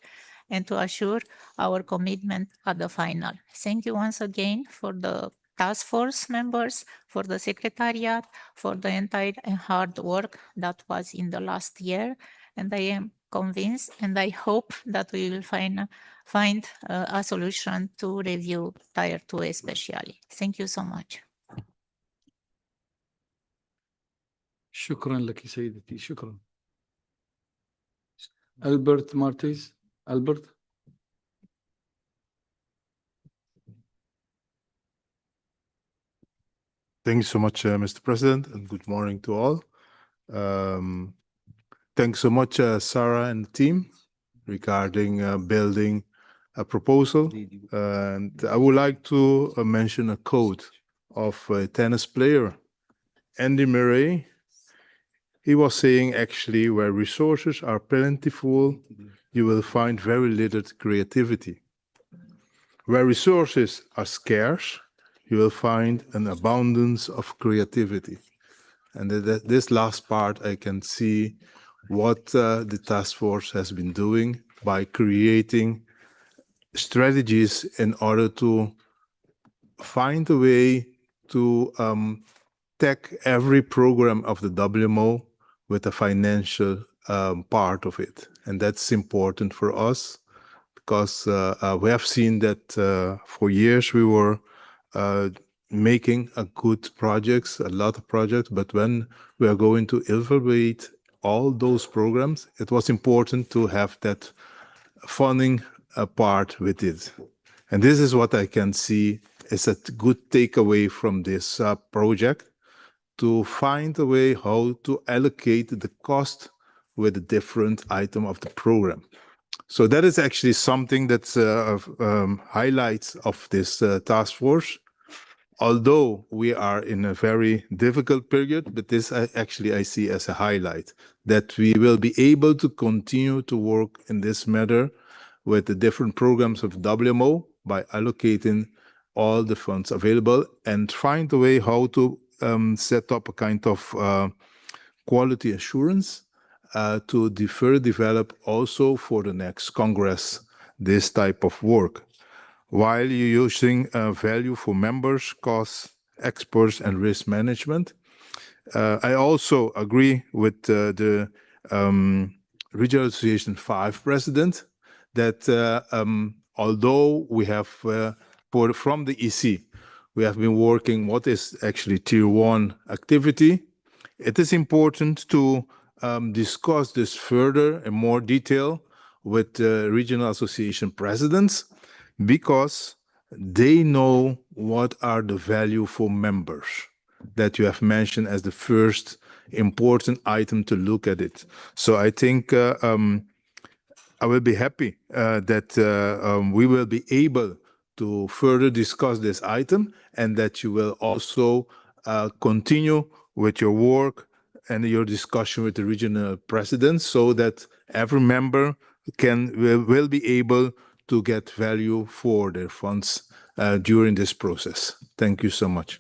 Speaker 7: and to assure our commitment at the final. Thank you once again for the task force members, for the secretariat, for the entire and hard work that was in the last year. And I am convinced and I hope that we will find a solution to review tier 2 especially. Thank you so much.
Speaker 1: شكرا لك سيدتي، شكرا. ألبرت مارتيز. ألبرت.
Speaker 8: Thank you so much, Mr. President, and good morning to all. Thanks so much, Sarah and the team, regarding building a proposal. And I would like to mention a quote of a tennis player, Andy Murray. He was saying, actually, where resources are plentiful, you will find very little creativity. Where resources are scarce, you will find an abundance of creativity. And this last part, I can see what the task force has been doing by creating strategies in order to find a way to tag every program of the WMO with a financial part of it. And that's important for us because we have seen that for years we were making a good projects, a lot of projects, but when we are going to evaluate all those programs, it was important to have that funding part with it. And this is what I can see is a good takeaway from this project, to find a way how to allocate the cost with a different item of the program. So that is actually something that's highlights of this task force. Although we are in a very difficult period, but this actually I see as a highlight, that we will be able to continue to work in this matter with the different programs of WMO by allocating all the funds available and find a way how to set up a kind of quality assurance to further develop also for the next Congress this type of work. While you're using value for members, costs, experts, and risk management. I also agree with the Regional Association 5 president that although we have, from the EC, we have been working what is actually tier 1 activity, it is important to discuss this further in more detail with the Regional Association presidents, because they know what are the value for members that you have mentioned as the first important item to look at it. So I think I will be happy that we will be able to further discuss this item and that you will also continue with your work and your discussion with the regional presidents so that every member will be able to get value for their funds during this process. Thank you so much.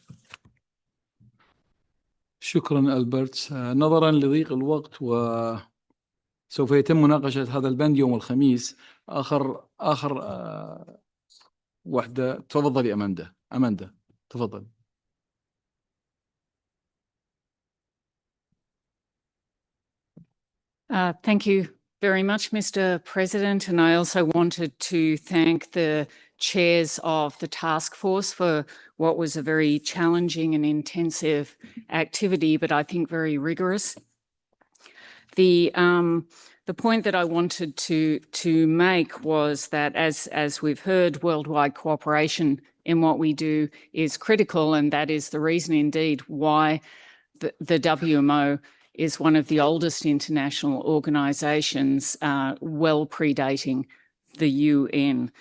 Speaker 1: شكرا ألبرت. نظرا لضيق الوقت وسوف يتم مناقشة هذا البند يوم الخميس. آخر واحدة. تفضلي أماندا تفضل.
Speaker 9: Thank you very much, Mr. President. And I also wanted to thank the chairs of the task force for what was a very challenging and intensive activity, but I think very rigorous. The point that I wanted to make was that as we've heard, worldwide cooperation in what we do is critical, and that is the reason indeed why the WMO is one of the oldest international organisations, well predating the UN.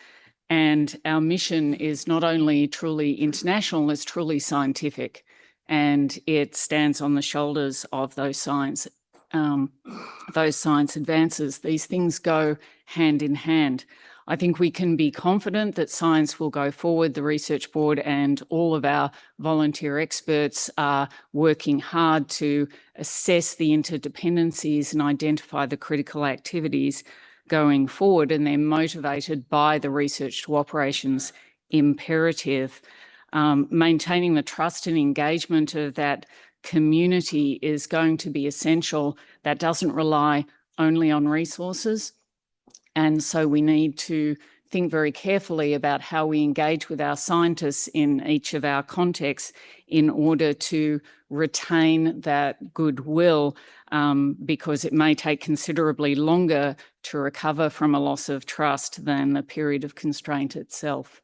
Speaker 9: And our mission is not only truly international, it's truly scientific, and it stands on the shoulders of those science advances. These things go hand in hand. I think we can be confident that science will go forward. The Research Board and all of our volunteer experts are working hard to assess the interdependencies and identify the critical activities going forward, and they're motivated by the research to operations imperative. Maintaining the trust and engagement of that community is going to be essential. That doesn't rely only on resources. And so we need to think very carefully about how we engage with our scientists in each of our contexts in order to retain that goodwill, because it may take considerably longer to recover from a loss of trust than the period of constraint itself.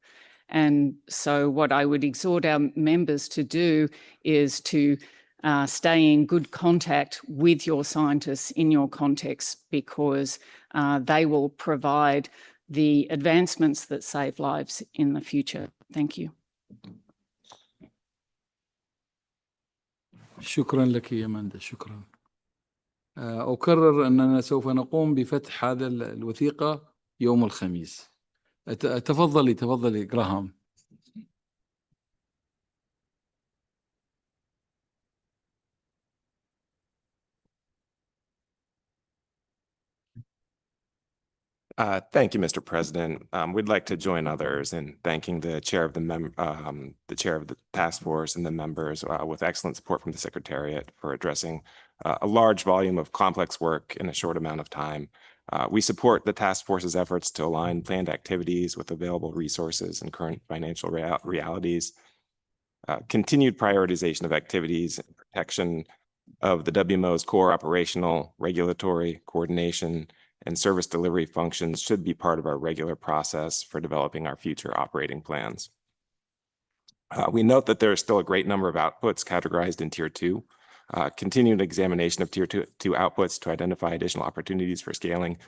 Speaker 9: And so what I would exhort our members to do is to stay in good contact with your scientists in your context, because they will provide the advancements that save lives in the future. Thank you.
Speaker 1: شكرا لك يا ماندا، شكرا. أكرر أننا سوف نقوم بفتح هذا الوثيقة يوم الخميس. تفضلي جراهام.
Speaker 10: Thank you, Mr. President. We'd like to join others in thanking the chair of the task force and the members with excellent support from the Secretariat for addressing a large volume of complex work in a short amount of time. We support the task force's efforts to align planned activities with available resources and current financial realities. Continued prioritization of activities and protection of the WMO's core operational, regulatory, coordination, and service delivery functions should be part of our regular process for developing our future operating plans. We note that there is still a great number of outputs categorized in Tier 2. Continued examination of Tier 2 outputs to identify additional opportunities for scaling,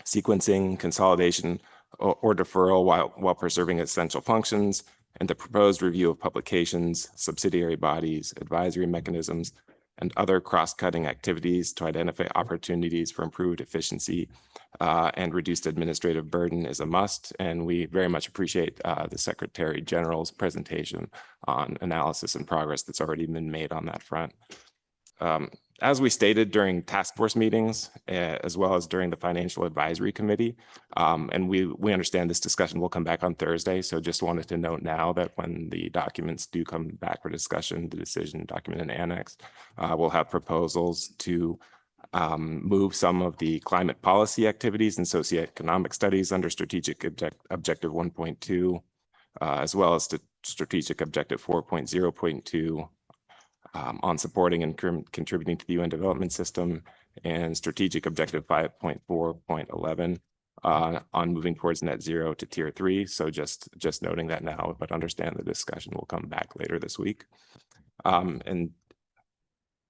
Speaker 10: sequencing, consolidation, or deferral while preserving essential functions, and the proposed review of publications, subsidiary bodies, advisory mechanisms, and other cross-cutting activities to identify opportunities for improved efficiency and reduced administrative burden is a must. And we very much appreciate the Secretary General's presentation on analysis and progress that's already been made on that front. As we stated during task force meetings, as well as during the Financial Advisory Committee, and we understand this discussion will come back on Thursday, so just wanted to note now that when the documents do come back for discussion, the decision document and annex, we'll have proposals to move some of the climate policy activities and socioeconomic studies under strategic objective 1.2, as well as to strategic objective 4.0.2, on supporting and contributing to the UN development system, and strategic objective 5.4.11 on moving towards net zero to Tier 3. So just noting that now, but understand the discussion will come back later this week. And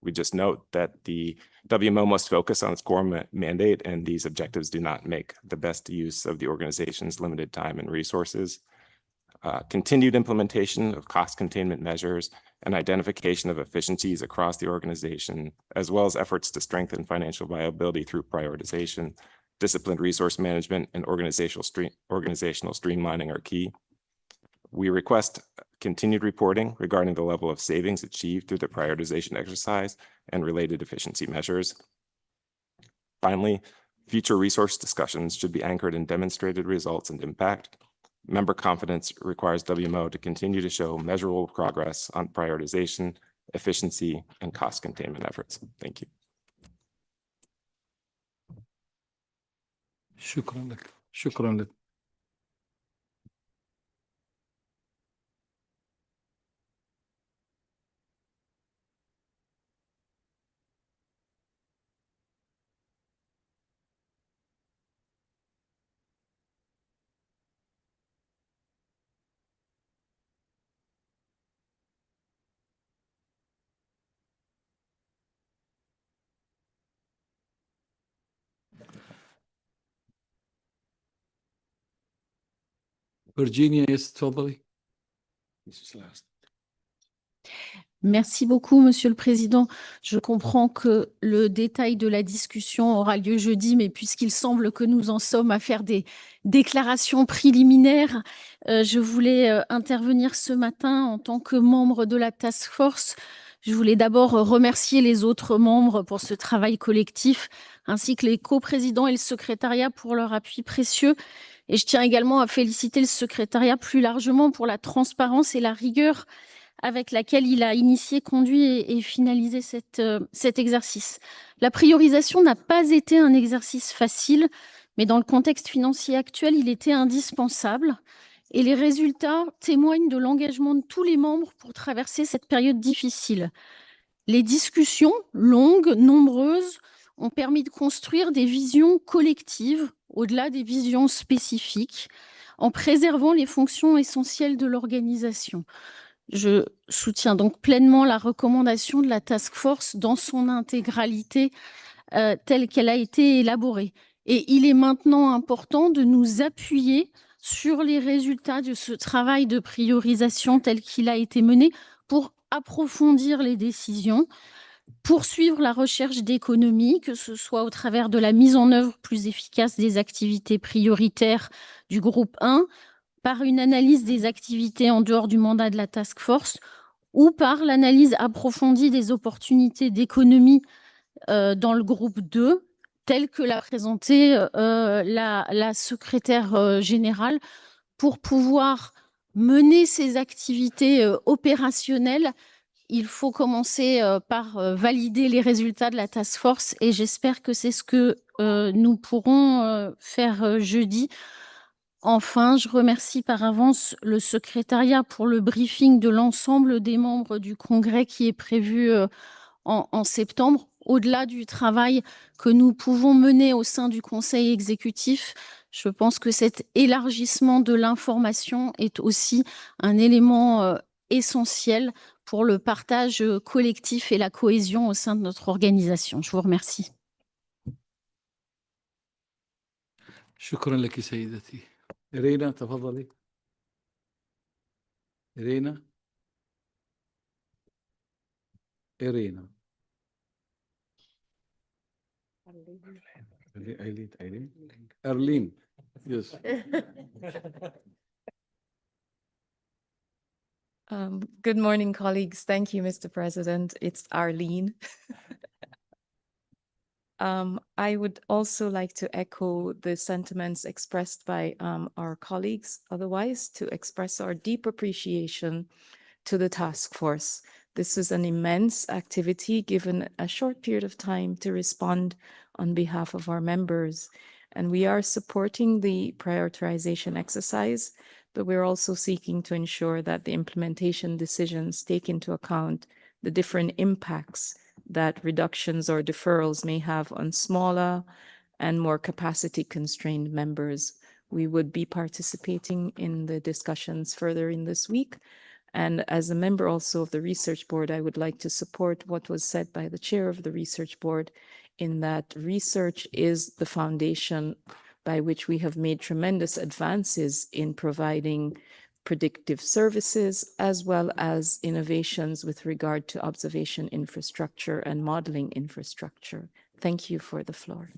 Speaker 10: we just note that the WMO must focus on its core mandate, and these objectives do not make the best use of the organization's limited time and resources. Continued implementation of cost containment measures and identification of efficiencies across the organization, as well as efforts to strengthen financial viability through prioritization, disciplined resource management, and organizational streamlining are key. We request continued reporting regarding the level of savings achieved through the prioritization exercise and related efficiency measures. Finally, future resource discussions should be anchored in demonstrated results and impact. Member confidence requires WMO to continue to show measurable progress on prioritization, efficiency, and cost containment efforts. Thank you.
Speaker 1: شكرا لك، شكرا لك. فيرجينيا يس تفضلي.
Speaker 11: Merci beaucoup, Monsieur le Président. Je comprends que le détail de la discussion aura lieu jeudi, mais puisqu'il semble que nous en sommes à faire des déclarations préliminaires, je voulais intervenir ce matin en tant que membre de la task force. Je voulais d'abord remercier les autres membres pour ce travail collectif, ainsi que les coprésidents et le secrétariat pour leur appui précieux. Et je tiens également à féliciter le secrétariat plus largement pour la transparence et la rigueur avec laquelle il a initié, conduit et finalisé cet exercice. La priorisation n'a pas été un exercice facile, mais dans le contexte financier actuel, il était indispensable. Et les résultats témoignent de l'engagement de tous les membres pour traverser cette période difficile. Les discussions, longues, nombreuses, ont permis de construire des visions collectives, au-delà des visions spécifiques, en préservant les fonctions essentielles de l'organisation. Je soutiens donc pleinement la recommandation de la task force dans son intégralité telle qu'elle a été élaborée. Et il est maintenant important de nous appuyer sur les résultats de ce travail de priorisation tel qu'il a été mené pour approfondir les décisions, poursuivre la recherche d'économies, que ce soit au travers de la mise en œuvre plus efficace des activités prioritaires du groupe 1, par une analyse des activités en dehors du mandat de la task force ou par l'analyse approfondie des opportunités d'économie dans le groupe 2, tel que l'a présenté la secrétaire générale, pour pouvoir mener ces activités opérationnelles. Il faut commencer par valider les résultats de la task force et j'espère que c'est ce que nous pourrons faire jeudi. Enfin, je remercie par avance le secrétariat pour le briefing de l'ensemble des membres du congrès qui est prévu en septembre. Au-delà du travail que nous pouvons mener au sein du conseil exécutif, je pense que cet élargissement de l'information est aussi un élément essentiel pour le partage collectif et la cohésion au sein de notre organisation. Je vous remercie.
Speaker 1: شكرا لك سيدتي. إرينا تفضلي. إرينا. إرينا. أرلين. Yes.
Speaker 12: Good morning, colleagues. Thank you, Mr. President. It's Arlene. I would also like to echo the sentiments expressed by our colleagues, otherwise, to express our deep appreciation to the task force. This is an immense activity given a short period of time to respond on behalf of our members. And we are supporting the prioritization exercise, but we're also seeking to ensure that the implementation decisions take into account the different impacts that reductions or deferrals may have on smaller and more capacity-constrained members. We would be participating in the discussions further in this week. And as a member also of the research board, I would like to support what was said by the chair of the research board in that research is the foundation by which we have made tremendous advances in providing predictive services, as well as innovations with regard to observation infrastructure and modeling infrastructure. Thank you for the floor.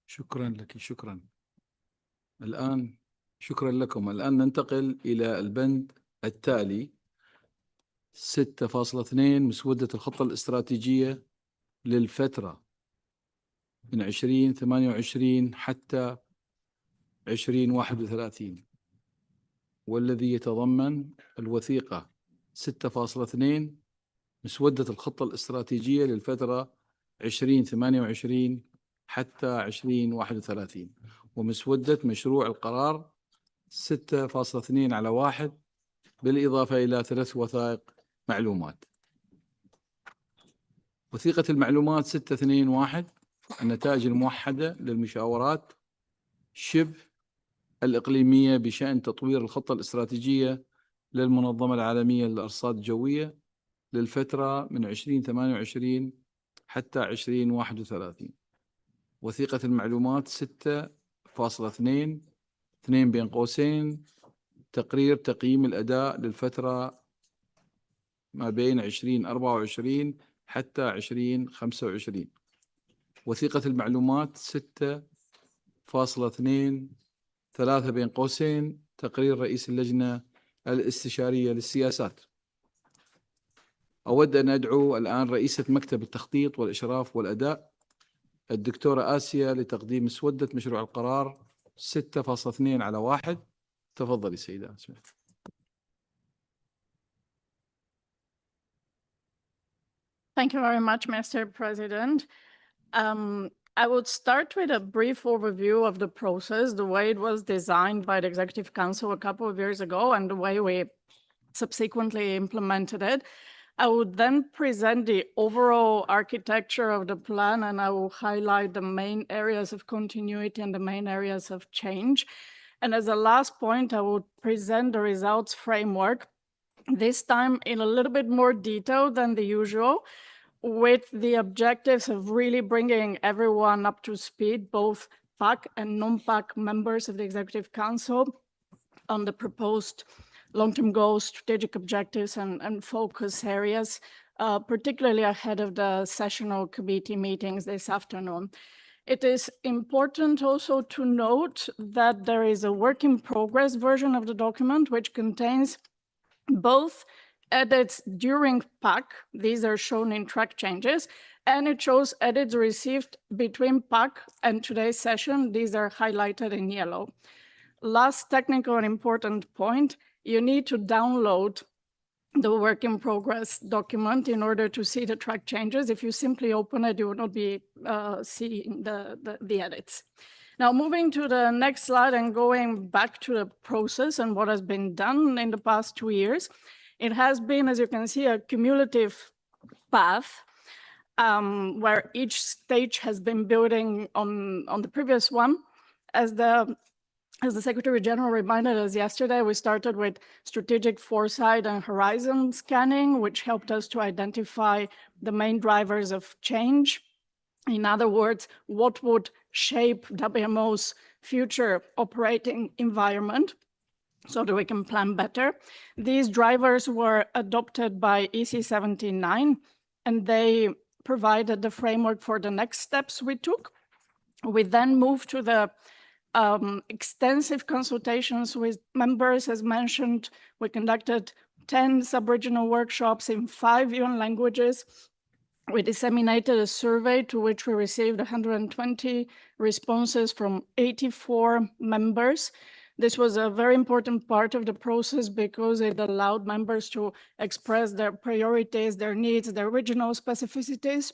Speaker 1: شكرا لك. شكرا. الآن شكرا لكم. الآن ننتقل إلى البند التالي 6.2 مسودة الخطة الاستراتيجية للفترة من 2028 حتى 2031، والذي يتضمن الوثيقة 6.2 مسودة الخطة الاستراتيجية للفترة 2028 حتى 2031، ومسودة مشروع القرار 6.2/1 بالإضافة إلى 3 وثائق معلومات. وثيقة المعلومات 6.2/1 النتائج الموحدة للمشاورات شبه الإقليمية بشأن تطوير الخطة الاستراتيجية للمنظمة العالمية للأرصاد الجوية للفترة من 2028 حتى 2031. وثيقة المعلومات 6.2 2 بين قوسين تقرير تقييم الأداء للفترة ما بين 2024 حتى 2025. وثيقة المعلومات 6.2. 3 بين قوسين تقرير رئيس اللجنة الاستشارية للسياسات. أود أن أدعو الآن رئيسة مكتب التخطيط والإشراف والأداء الدكتورة آسيا لتقديم مسودة مشروع القرار 6.2/1. تفضلي سيدة آسيا.
Speaker 13: Thank you very much, Mr. President. I would start with a brief overview of the process, the way it was designed by the Executive Council a couple of years ago and the way we subsequently implemented it. I would then present the overall architecture of the plan, and I will highlight the main areas of continuity and the main areas of change. And as a last point, I would present the results framework, this time in a little bit more detail than the usual, with the objectives of really bringing everyone up to speed, both PAC and non-PAC members of the Executive Council, on the proposed long-term goals, strategic objectives, and focus areas, particularly ahead of the sessional committee meetings this afternoon. It is important also to note that there is a work in progress version of the document, which contains both edits during PAC, these are shown in track changes, and it shows edits received between PAC and today's session, these are highlighted in yellow. Last technical and important point, you need to download the work in progress document in order to see the track changes. If you simply open it, you will not be seeing the edits. Now, moving to the next slide and going back to the process and what has been done in the past 2 years, it has been, as you can see, a cumulative path where each stage has been building on the previous one. As the Secretary General reminded us yesterday, we started with strategic foresight and horizon scanning, which helped us to identify the main drivers of change. In other words, what would shape WMO's future operating environment so that we can plan better. These drivers were adopted by EC 79, and they provided the framework for the next steps we took. We then moved to the extensive consultations with members. As mentioned, we conducted 10 sub-regional workshops in 5 UN languages. We disseminated a survey to which we received 120 responses from 84 members. This was a very important part of the process because it allowed members to express their priorities, their needs, their regional specificities.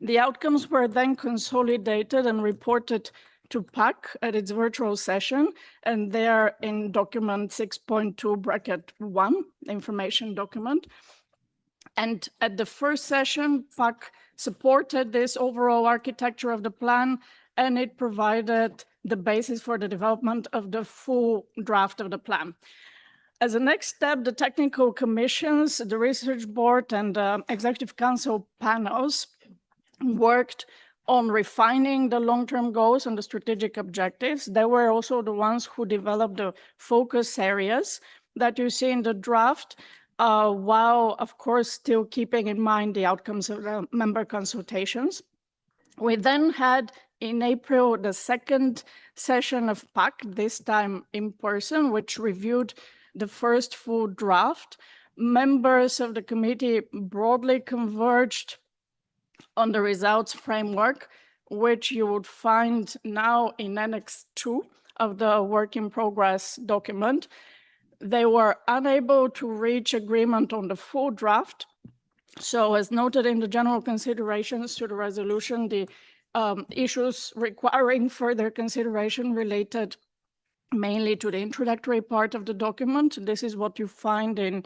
Speaker 13: The outcomes were then consolidated and reported to PAC at its virtual session, and they are in document 6.2(1), information document. And at the first session, PAC supported this overall architecture of the plan, and it provided the basis for the development of the full draft of the plan. As a next step, the technical commissions, the research board, and the executive council panels worked on refining the long-term goals and the strategic objectives. They were also the ones who developed the focus areas that you see in the draft, while, of course, still keeping in mind the outcomes of the member consultations. We then had, in April, the second session of PAC, this time in person, which reviewed the first full draft. Members of the committee broadly converged on the results framework, which you would find now in Annex 2 of the work in progress document. They were unable to reach agreement on the full draft. So as noted in the general considerations to the resolution, the issues requiring further consideration related mainly to the introductory part of the document. This is what you find in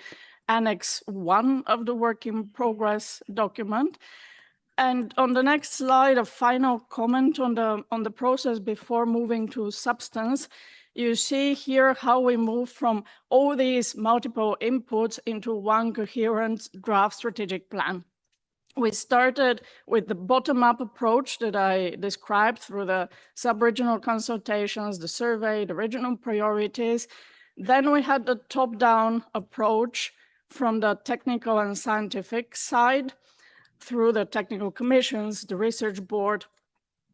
Speaker 13: Annex 1 of the work in progress document. And on the next slide, a final comment on the process before moving to substance. You see here how we move from all these multiple inputs into one coherent draft strategic plan. We started with the bottom-up approach that I described through the sub-regional consultations, the survey, the regional priorities. Then we had the top-down approach from the technical and scientific side through the technical commissions, the research board,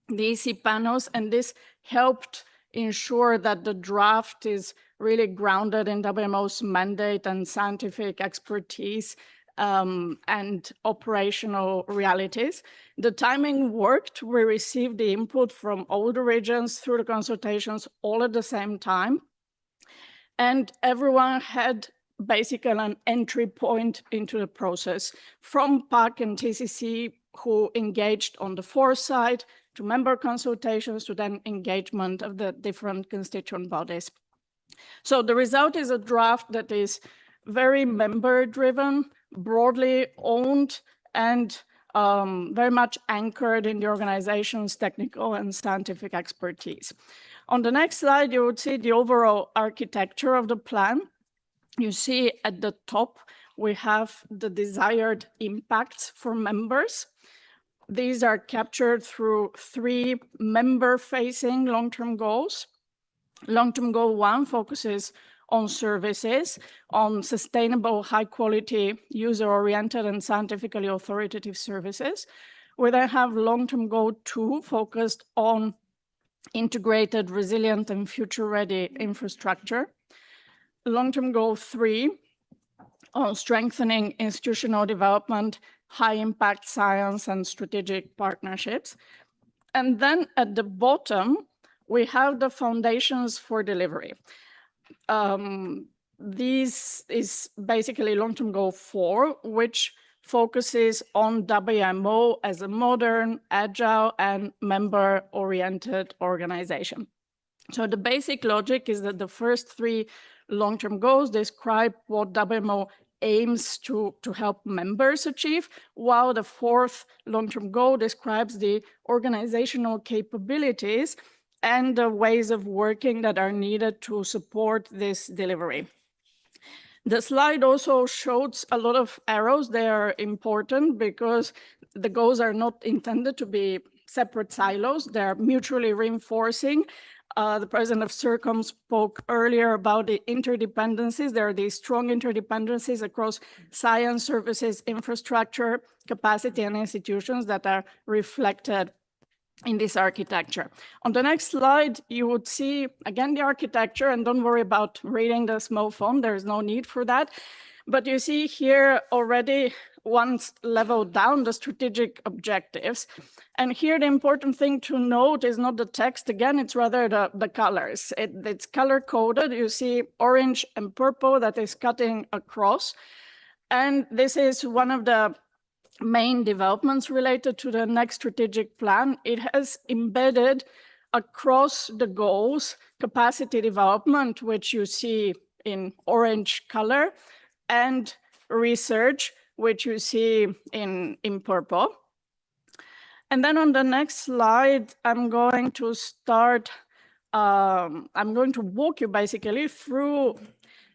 Speaker 13: the EC panels, and this helped ensure that the draft is really grounded in WMO's mandate and scientific expertise and operational realities. The timing worked. We received the input from all the regions through the consultations all at the same time. And everyone had basically an entry point into the process, from PAC and TCC, who engaged on the foresight, to member consultations, to then engagement of the different constituent bodies. So the result is a draft that is very member-driven, broadly owned, and very much anchored in the organization's technical and scientific expertise. On the next slide, you would see the overall architecture of the plan. You see at the top, we have the desired impacts for members. These are captured through 3 member-facing long-term goals. Long-term goal 1 focuses on services, on sustainable, high-quality, user-oriented, and scientifically authoritative services. We then have long-term goal 2 focused on integrated, resilient, and future-ready infrastructure. Long-term goal 3 on strengthening institutional development, high-impact science, and strategic partnerships. And then at the bottom, we have the foundations for delivery. This is basically long-term goal 4, which focuses on WMO as a modern, agile, and member-oriented organization. So the basic logic is that the first 3 long-term goals describe what WMO aims to help members achieve, while the 4th long-term goal describes the organizational capabilities and the ways of working that are needed to support this delivery. The slide also shows a lot of arrows. They are important because the goals are not intended to be separate silos. They're mutually reinforcing. The president of CIRCOM spoke earlier about the interdependencies. There are these strong interdependencies across science, services, infrastructure, capacity, and institutions that are reflected in this architecture. On the next slide, you would see, again, the architecture, and don't worry about reading the small font. There's no need for that. But you see here already, once level down, the strategic objectives. And here, the important thing to note is not the text. Again, it's rather the colors. It's color-coded. You see orange and purple that is cutting across. And this is one of the main developments related to the next strategic plan. It has embedded across the goals capacity development, which you see in orange color, and research, which you see in purple. And then on the next slide, I'm going to walk you basically through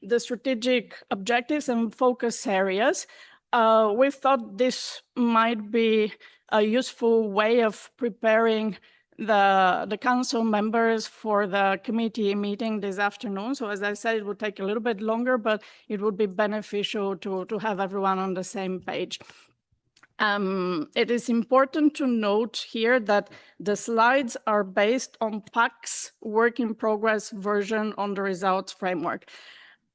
Speaker 13: the strategic objectives and focus areas. We thought this might be a useful way of preparing the council members for the committee meeting this afternoon. So as I said, it would take a little bit longer, but it would be beneficial to have everyone on the same page. It is important to note here that the slides are based on PAC's work in progress version on the results framework.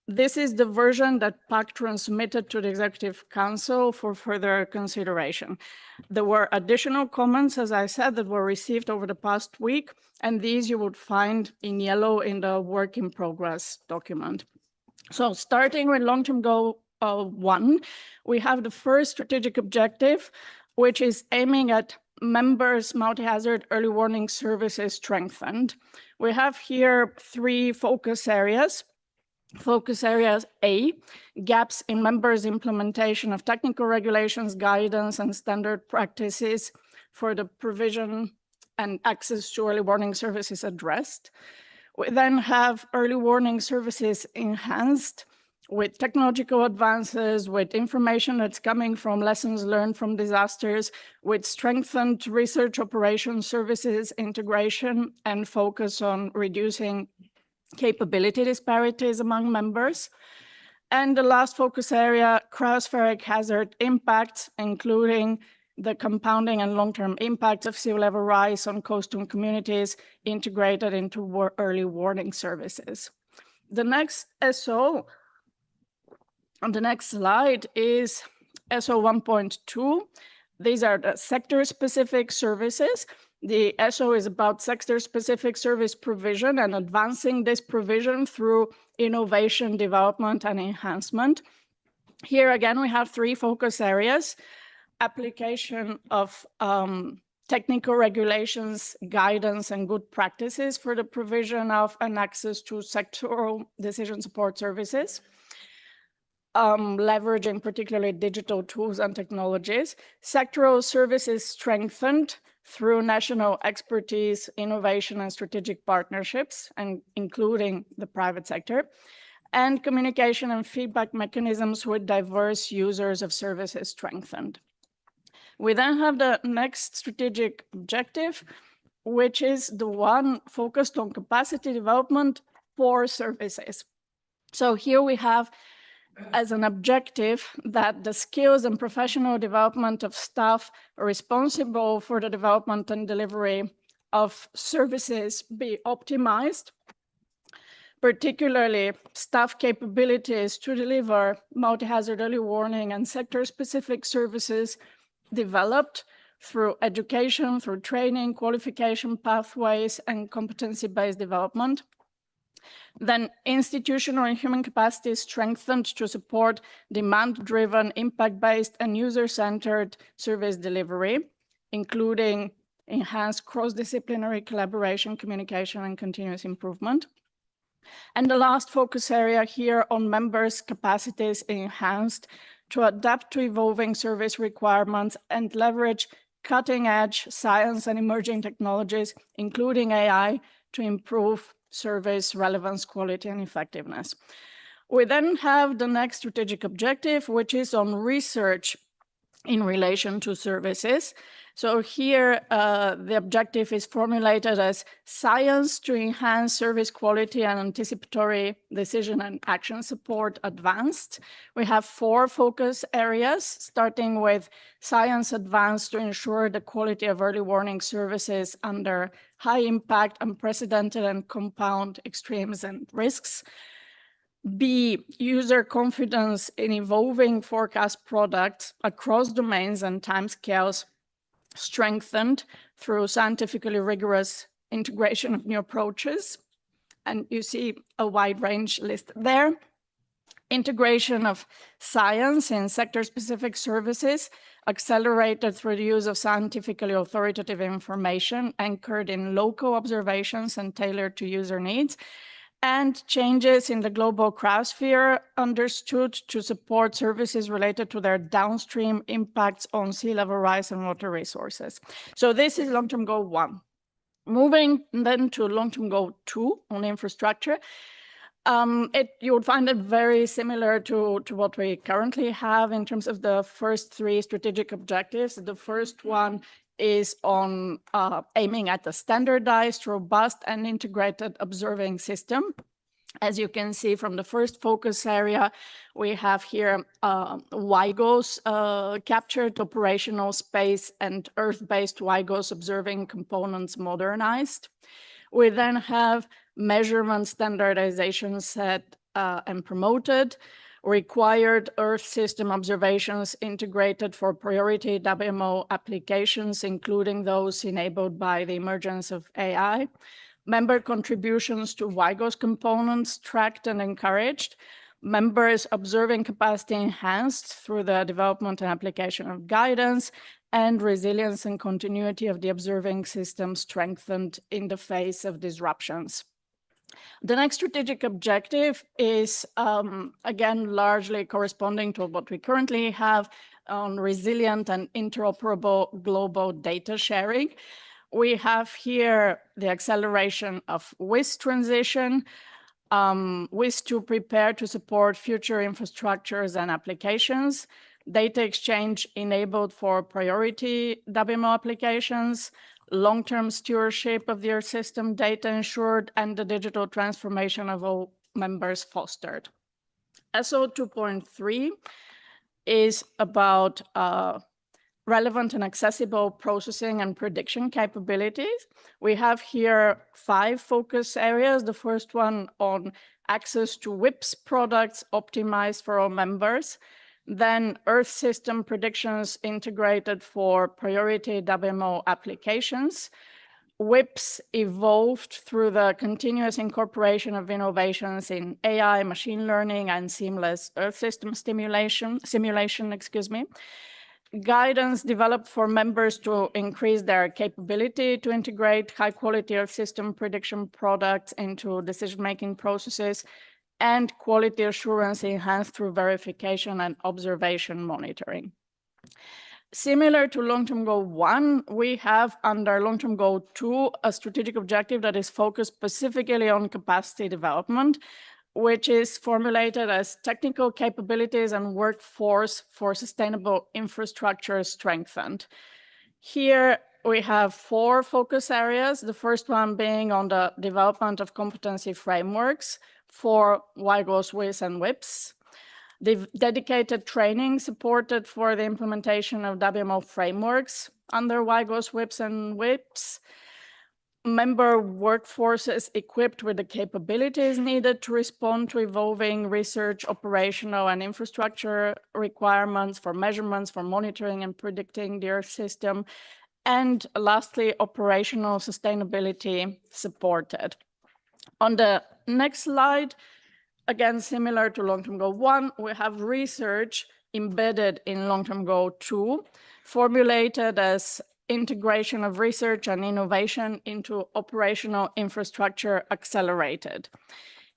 Speaker 13: This is the version that PAC transmitted to the Executive Council for further consideration. There were additional comments, as I said, that were received over the past week, and these you would find in yellow in the work in progress document. So starting with long-term goal 1, we have the first strategic objective, which is aiming at members' multi-hazard early warning services strengthened. We have here 3 focus areas. Focus areas A, gaps in members' implementation of technical regulations, guidance, and standard practices for the provision and access to early warning services addressed. We then have early warning services enhanced, with technological advances, with information that's coming from lessons learned from disasters, with strengthened research operations services integration and focus on reducing capability disparities among members. And the last focus area, cryospheric hazard impacts, including the compounding and long-term impact of sea level rise on coastal communities integrated into early warning services. The next SO on the next slide is SO 1.2. These are the sector-specific services. The SO is about sector-specific service provision and advancing this provision through innovation, development, and enhancement. Here again, we have three focus areas: application of technical regulations, guidance, and good practices for the provision of and access to sectoral decision support services. Leveraging particularly digital tools and technologies. Sectoral services strengthened through national expertise, innovation, and strategic partnerships, and including the private sector. And communication and feedback mechanisms with diverse users of services strengthened. We then have the next strategic objective, which is the one focused on capacity development for services. So here we have as an objective that the skills and professional development of staff responsible for the development and delivery of services be optimized, particularly staff capabilities to deliver multi-hazard early warning and sector-specific services developed through education, through training, qualification pathways, and competency-based development. Then institutional and human capacity is strengthened to support demand-driven, impact-based, and user-centered service delivery, including enhanced cross-disciplinary collaboration, communication, and continuous improvement. And the last focus area here on members' capacities enhanced to adapt to evolving service requirements and leverage cutting-edge science and emerging technologies, including AI, to improve service relevance, quality, and effectiveness. We then have the next strategic objective, which is on research in relation to services. So here, the objective is formulated as science to enhance service quality and anticipatory decision and action support advanced. We have 4 focus areas, starting with science advanced to ensure the quality of early warning services under high impact, unprecedented, and compound extremes and risks. B, user confidence in evolving forecast products across domains and timescales strengthened through scientifically rigorous integration of new approaches. And you see a wide range listed there. Integration of science in sector-specific services accelerated through the use of scientifically authoritative information anchored in local observations and tailored to user needs. And changes in the global cryosphere understood to support services related to their downstream impacts on sea level rise and water resources. So this is long-term goal 1. Moving then to long-term goal 2 on infrastructure. You would find it very similar to what we currently have in terms of the first 3 strategic objectives. The first one is on aiming at a standardized, robust, and integrated observing system. As you can see from the first focus area, we have here WIGOs captured, operational space, and Earth-based WIGOs observing components modernized. We then have measurement standardization set and promoted, required Earth system observations integrated for priority WMO applications, including those enabled by the emergence of AI. Member contributions to WIGOS components tracked and encouraged. Members observing capacity enhanced through the development and application of guidance, and resilience and continuity of the observing system strengthened in the face of disruptions. The next strategic objective is, again, largely corresponding to what we currently have on resilient and interoperable global data sharing. We have here the acceleration of WIS transition, with to prepare to support future infrastructures and applications, data exchange enabled for priority WMO applications, long-term stewardship of the Earth system data ensured, and the digital transformation of all members fostered. SO 2.3 is about relevant and accessible processing and prediction capabilities. We have here 5 focus areas. The first one on access to WIPS products optimized for all members. Then Earth system predictions integrated for priority WMO applications. WIPS evolved through the continuous incorporation of innovations in AI, machine learning, and seamless Earth system simulation, Guidance developed for members to increase their capability to integrate high-quality Earth system prediction products into decision-making processes, and quality assurance enhanced through verification and observation monitoring. Similar to long-term goal 1, we have under long-term goal 2 a strategic objective that is focused specifically on capacity development, which is formulated as technical capabilities and workforce for sustainable infrastructure strengthened. Here we have 4 focus areas, the first one being on the development of competency frameworks for WIGOS, WIS, and WIPS. The dedicated training supported for the implementation of WMO frameworks under WIGOS, WIPS, and WIPS. Member workforces equipped with the capabilities needed to respond to evolving research, operational, and infrastructure requirements for measurements, for monitoring and predicting the Earth system. And lastly, operational sustainability supported. On the next slide, again, similar to long-term goal 1, we have research embedded in long-term goal 2, formulated as integration of research and innovation into operational infrastructure accelerated.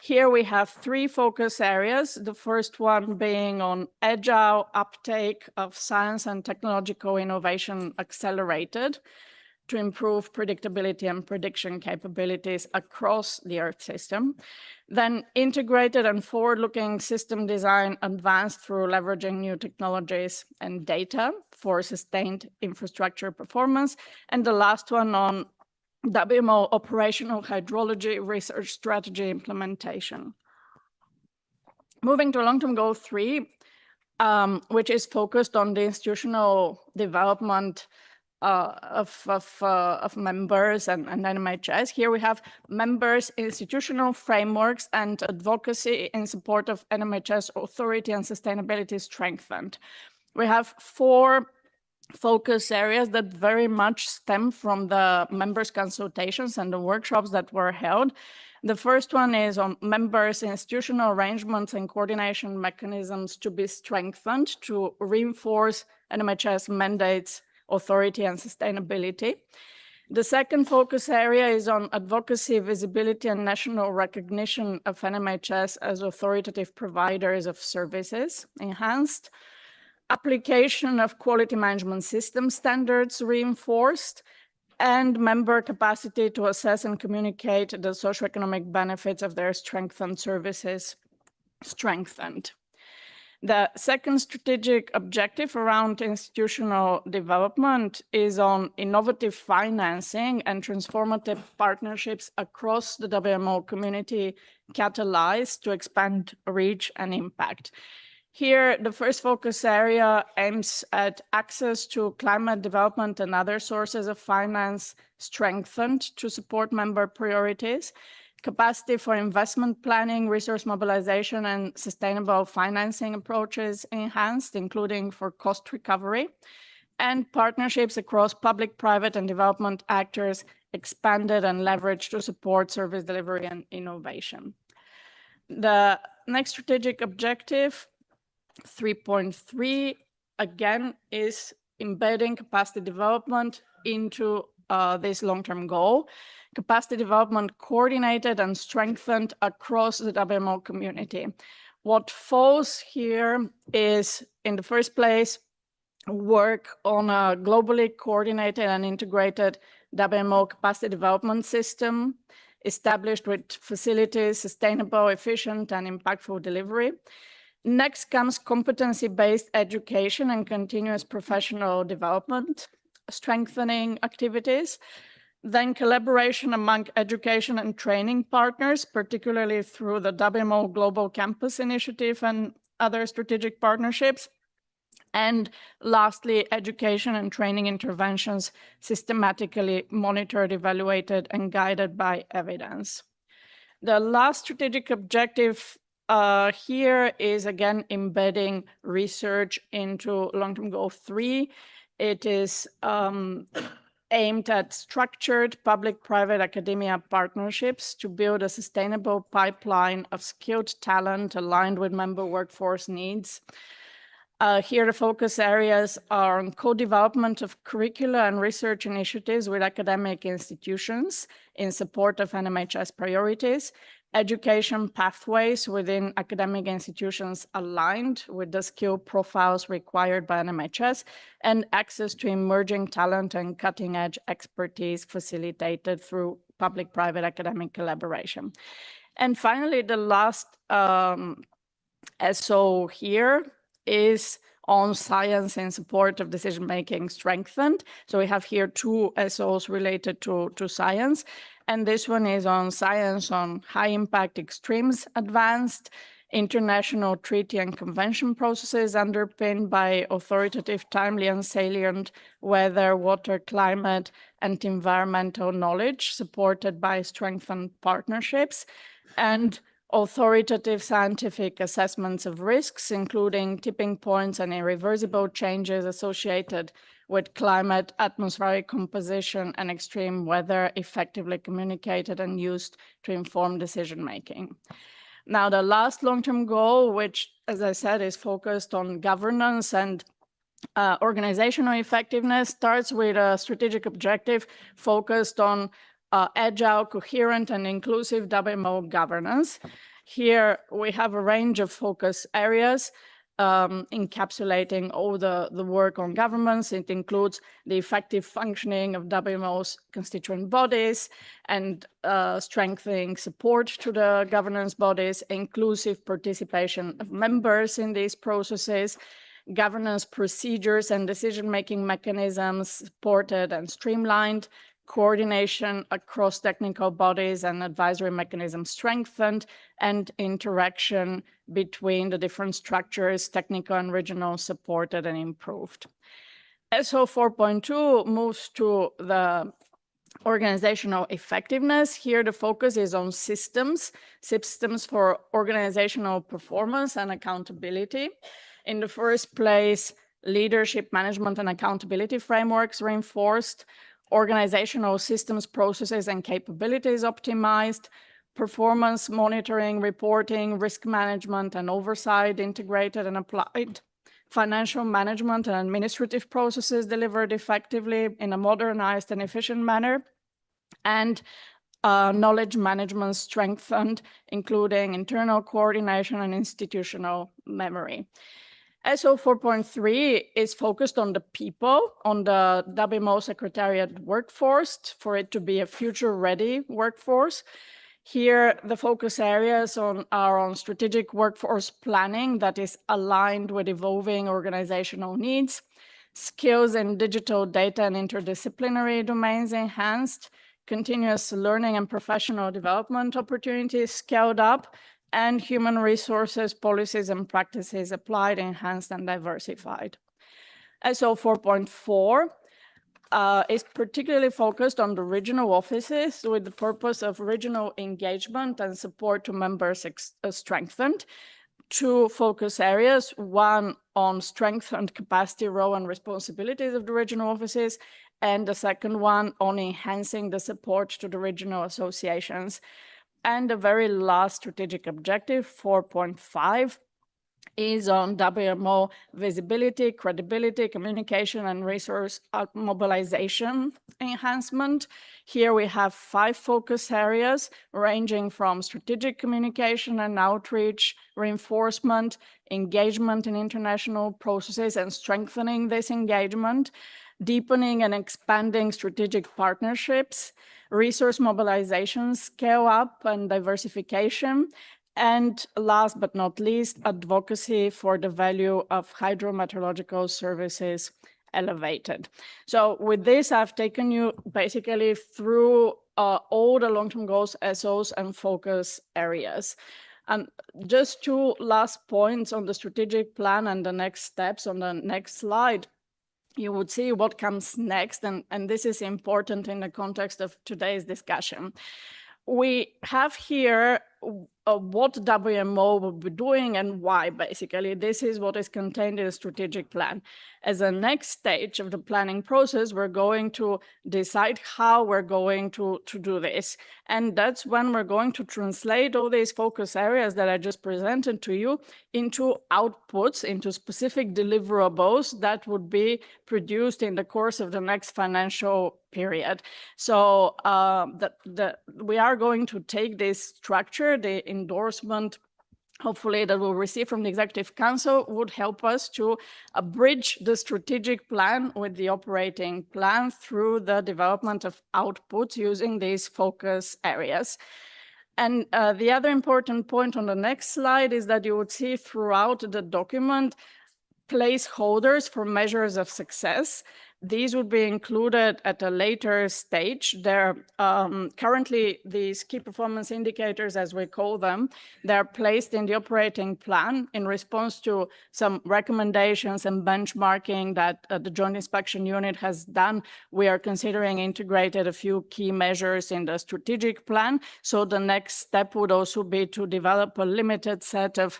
Speaker 13: Here we have 3 focus areas, the first one being on agile uptake of science and technological innovation accelerated to improve predictability and prediction capabilities across the Earth system. Then integrated and forward-looking system design advanced through leveraging new technologies and data for sustained infrastructure performance. And the last one on WMO operational hydrology research strategy implementation. Moving to long-term goal 3, which is focused on the institutional development of members and NMHS. Here we have members, institutional frameworks, and advocacy in support of NMHS authority and sustainability strengthened. We have 4 focus areas that very much stem from the members' consultations and the workshops that were held. The first one is on members' institutional arrangements and coordination mechanisms to be strengthened to reinforce NMHS mandates, authority, and sustainability. The second focus area is on advocacy, visibility, and national recognition of NMHS as authoritative providers of services, enhanced. Application of quality management system standards reinforced, and member capacity to assess and communicate the socioeconomic benefits of their strengthened services strengthened. The second strategic objective around institutional development is on innovative financing and transformative partnerships across the WMO community catalyzed to expand reach and impact. Here, the first focus area aims at access to climate development and other sources of finance strengthened to support member priorities, capacity for investment planning, resource mobilization, and sustainable financing approaches enhanced, including for cost recovery, and partnerships across public, private, and development actors expanded and leveraged to support service delivery and innovation. The next strategic objective, 3.3, again, is embedding capacity development into this long-term goal. Capacity development coordinated and strengthened across the WMO community. What falls here is, in the first place, work on a globally coordinated and integrated WMO capacity development system, established with facilities, sustainable, efficient, and impactful delivery. Next comes competency-based education and continuous professional development, strengthening activities. Then collaboration among education and training partners, particularly through the WMO Global Campus Initiative and other strategic partnerships. And lastly, education and training interventions systematically monitored, evaluated, and guided by evidence. The last strategic objective here is again embedding research into long-term goal 3. It is aimed at structured public-private academia partnerships to build a sustainable pipeline of skilled talent aligned with member workforce needs. Here, the focus areas are on co-development of curricula and research initiatives with academic institutions in support of NMHS priorities, education pathways within academic institutions aligned with the skill profiles required by NMHS, and access to emerging talent and cutting-edge expertise facilitated through public-private academic collaboration. And finally, the last SO here is on science in support of decision-making strengthened. So we have here 2 SOs related to science. And this one is on science on high-impact extremes advanced, international treaty and convention processes underpinned by authoritative, timely, and salient weather, water, climate, and environmental knowledge supported by strengthened partnerships, and authoritative scientific assessments of risks, including tipping points and irreversible changes associated with climate, atmospheric composition, and extreme weather, effectively communicated and used to inform decision-making. Now, the last long-term goal, which, as I said, is focused on governance and organizational effectiveness, starts with a strategic objective focused on agile, coherent, and inclusive WMO governance. Here, we have a range of focus areas encapsulating all the work on governance. It includes the effective functioning of WMO's constituent bodies and strengthening support to the governance bodies, inclusive participation of members in these processes, governance procedures and decision-making mechanisms supported and streamlined, coordination across technical bodies and advisory mechanisms strengthened, and interaction between the different structures, technical and regional, supported and improved. SO 4.2 moves to the organizational effectiveness. Here, the focus is on systems for organizational performance and accountability. In the first place, leadership, management, and accountability frameworks reinforced, organizational systems, processes, and capabilities optimized, performance monitoring, reporting, risk management, and oversight integrated and applied, financial management and administrative processes delivered effectively in a modernized and efficient manner, and knowledge management strengthened, including internal coordination and institutional memory. SO 4.3 is focused on the people, on the WMO Secretariat workforce, for it to be a future-ready workforce. Here, the focus areas are on strategic workforce planning that is aligned with evolving organizational needs, skills in digital data and interdisciplinary domains enhanced, continuous learning and professional development opportunities scaled up, and human resources, policies, and practices applied, enhanced, and diversified. SO 4.4 is particularly focused on the regional offices with the purpose of regional engagement and support to members strengthened. 2 focus areas, one on strengthened capacity, role, and responsibilities of the regional offices, and the second one on enhancing the support to the regional associations. And the very last strategic objective, 4.5, is on WMO visibility, credibility, communication, and resource mobilization enhancement. Here we have 5 focus areas ranging from strategic communication and outreach, reinforcement, engagement in international processes, and strengthening this engagement, deepening and expanding strategic partnerships, resource mobilization, scale up and diversification, and last but not least, advocacy for the value of hydrometeorological services elevated. So with this, I've taken you basically through all the long-term goals, SOs, and focus areas. And just two last points on the strategic plan and the next steps on the next slide. You would see what comes next, and this is important in the context of today's discussion. We have here what WMO will be doing and why, basically. This is what is contained in the strategic plan. As a next stage of the planning process, we're going to decide how we're going to do this. And that's when we're going to translate all these focus areas that I just presented to you into outputs, into specific deliverables that would be produced in the course of the next financial period. So we are going to take this structure, the endorsement, hopefully that we'll receive from the Executive Council, would help us to bridge the strategic plan with the operating plan through the development of outputs using these focus areas. And the other important point on the next slide is that you would see throughout the document placeholders for measures of success. These would be included at a later stage. They're currently these key performance indicators, as we call them, they're placed in the operating plan in response to some recommendations and benchmarking that the Joint Inspection Unit has done. We are considering integrated a few key measures in the strategic plan. So the next step would also be to develop a limited set of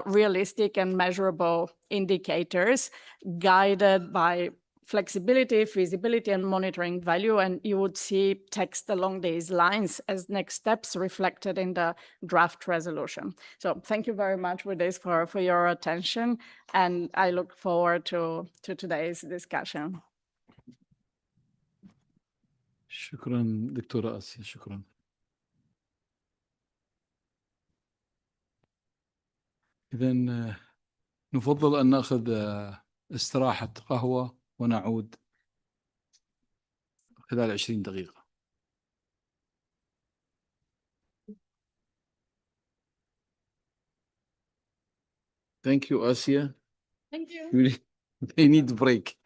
Speaker 13: realistic and measurable indicators guided by flexibility, feasibility, and monitoring value. And you would see text along these lines as next steps reflected in the draft resolution. So thank you very much with this for your attention. And I look forward to today's discussion.
Speaker 1: شكرا دكتورة آسيا، شكرا. إذن نفضل أن نأخذ استراحة قهوة ونعود خلال 20 دقيقة. Thank you, Asia.
Speaker 13: Thank you.
Speaker 1: They need a break.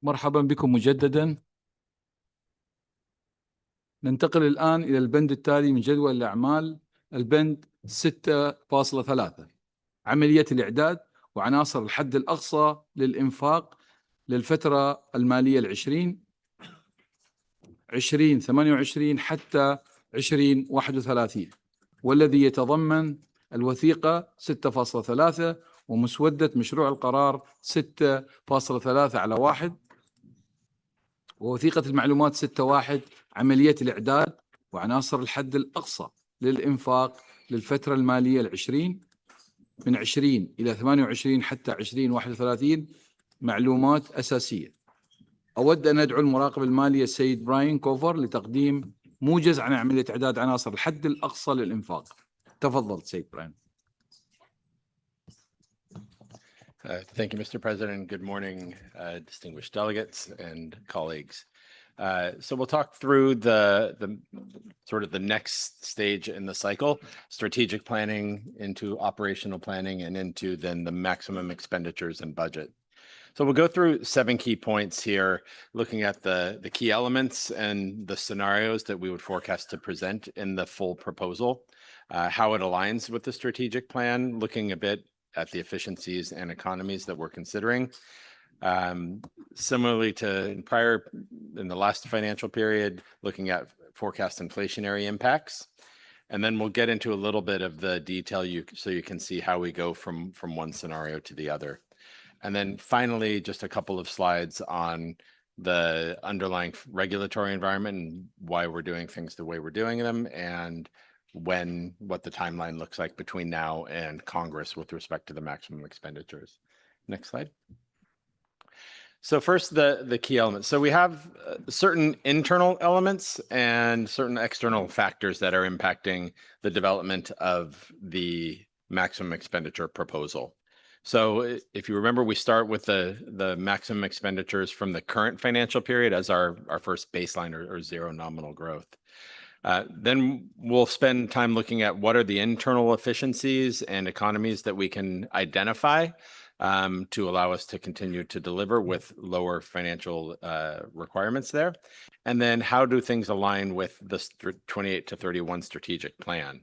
Speaker 1: مرحبا بكم مجددا. ننتقل الآن إلى البند التالي من جدول الأعمال، البند 6.3 عملية الإعداد وعناصر الحد الأقصى للإنفاق للفترة المالية 2028 حتى 2031، والذي يتضمن الوثيقة 6.3 ومسودة مشروع القرار 6.3/1 ووثيقة المعلومات 6.1 عملية الإعداد وعناصر الحد الأقصى للإنفاق للفترة المالية 20 إلى 28 حتى 2031 معلومات أساسية. أود أن أدعو المراقب المالي السيد براين كوفر لتقديم موجز عن عملية إعداد عناصر الحد الأقصى للإنفاق. تفضل سيد براين.
Speaker 14: Thank you, Mr. President. Good morning, distinguished delegates and colleagues. So we'll talk through the sort of the next stage in the cycle, strategic planning into operational planning and into then the maximum expenditures and budget. So we'll go through 7 key points here, looking at the key elements and the scenarios that we would forecast to present in the full proposal, how it aligns with the strategic plan, looking a bit at the efficiencies and economies that we're considering. Similarly to in the last financial period, looking at forecast inflationary impacts. And then we'll get into a little bit of the detail so you can see how we go from one scenario to the other. And then finally, just a couple of slides on the underlying regulatory environment and why we're doing things the way we're doing them, and what the timeline looks like between now and Congress with respect to the maximum expenditures. Next slide. So first, the key elements. So we have certain internal elements and certain external factors that are impacting the development of the maximum expenditure proposal. So if you remember, we start with the maximum expenditures from the current financial period as our first baseline or zero nominal growth. Then we'll spend time looking at what are the internal efficiencies and economies that we can identify to allow us to continue to deliver with lower financial requirements there. And then how do things align with the 28 to 31 strategic plan?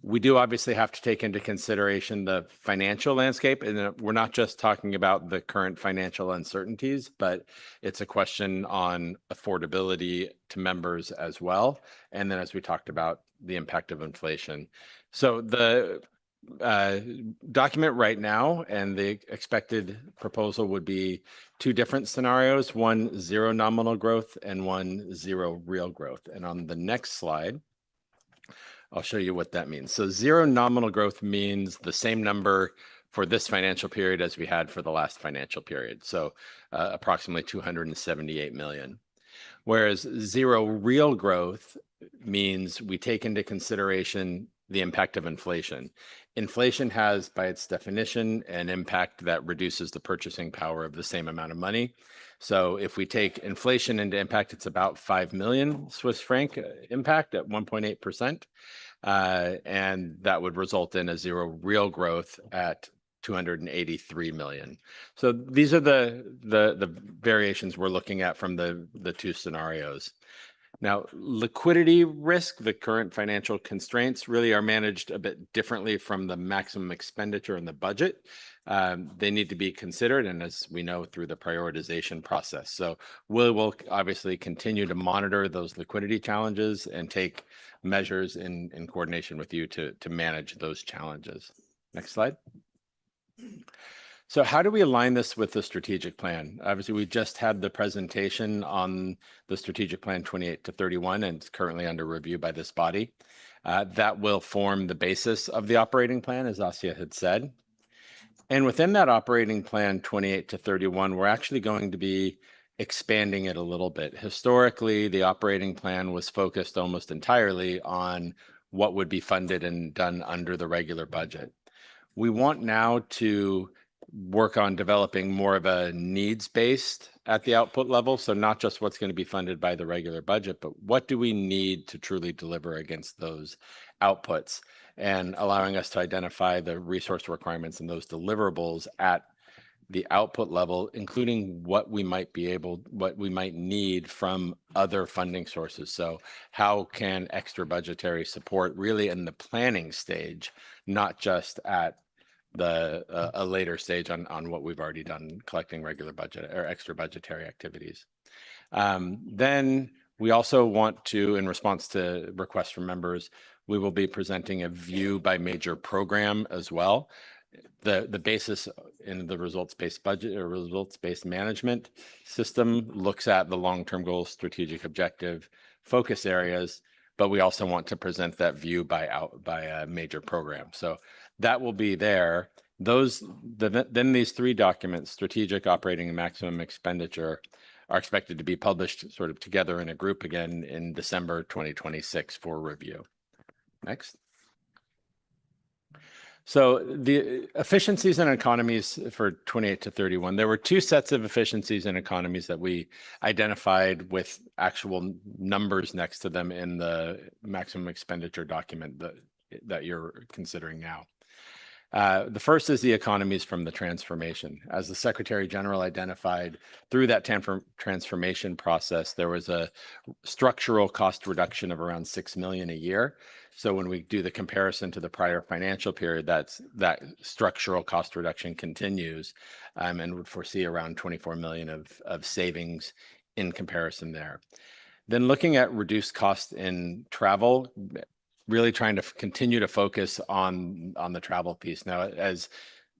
Speaker 14: We do obviously have to take into consideration the financial landscape, and we're not just talking about the current financial uncertainties, but it's a question on affordability to members as well. And then as we talked about, the impact of inflation. So the document right now and the expected proposal would be 2 different scenarios, one 0 nominal growth and one 0 real growth. And on the next slide, I'll show you what that means. So 0 nominal growth means the same number for this financial period as we had for the last financial period. So approximately 278 million. Whereas 0 real growth means we take into consideration the impact of inflation. Inflation has, by its definition, an impact that reduces the purchasing power of the same amount of money. So if we take inflation into impact, it's about 5 million Swiss franc impact at 1.8%. And that would result in a 0 real growth at 283 million. So these are the variations we're looking at from the 2 scenarios. Now, liquidity risk, the current financial constraints really are managed a bit differently from the maximum expenditure in the budget. They need to be considered, and as we know, through the prioritization process. So we'll obviously continue to monitor those liquidity challenges and take measures in coordination with you to manage those challenges. Next slide. So how do we align this with the strategic plan? Obviously, we just had the presentation on the strategic plan 28 to 31, and it's currently under review by this body. That will form the basis of the operating plan, as Asya had said. And within that operating plan 28 to 31, we're actually going to be expanding it a little bit. Historically, the operating plan was focused almost entirely on what would be funded and done under the regular budget. We want now to work on developing more of a needs-based at the output level. So not just what's going to be funded by the regular budget, but what do we need to truly deliver against those outputs, and allowing us to identify the resource requirements and those deliverables at the output level, including what we might need from other funding sources. So how can extra budgetary support really in the planning stage, not just at a later stage on what we've already done, collecting regular budget or extra budgetary activities. Then we also want to, in response to requests from members, we will be presenting a view by major program as well. The basis in the results-based budget or results-based management system looks at the long-term goals, strategic objective, focus areas, but we also want to present that view by a major program. So that will be there. Then these three documents, strategic, operating, and maximum expenditure, are expected to be published sort of together in a group again in December 2026 for review. Next. So the efficiencies and economies for 28 to 31, there were two sets of efficiencies and economies that we identified with actual numbers next to them in the maximum expenditure document that you're considering now. The first is the economies from the transformation. As the Secretary General identified through that transformation process, there was a structural cost reduction of around 6 million a year. So when we do the comparison to the prior financial period, that structural cost reduction continues and would foresee around 24 million of savings in comparison there. Then looking at reduced costs in travel, really trying to continue to focus on the travel piece. Now, as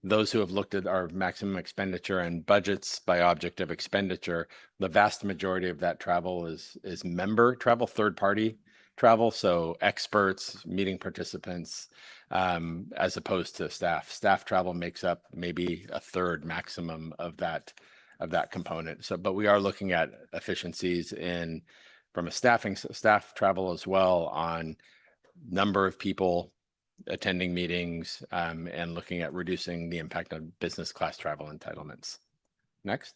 Speaker 14: those who have looked at our maximum expenditure and budgets by object of expenditure, the vast majority of that travel is member travel, third-party travel, so experts, meeting participants, as opposed to staff. Staff travel makes up maybe a third maximum of that component. So, but we are looking at efficiencies from a staff travel as well on number of people attending meetings and looking at reducing the impact on business class travel entitlements. Next.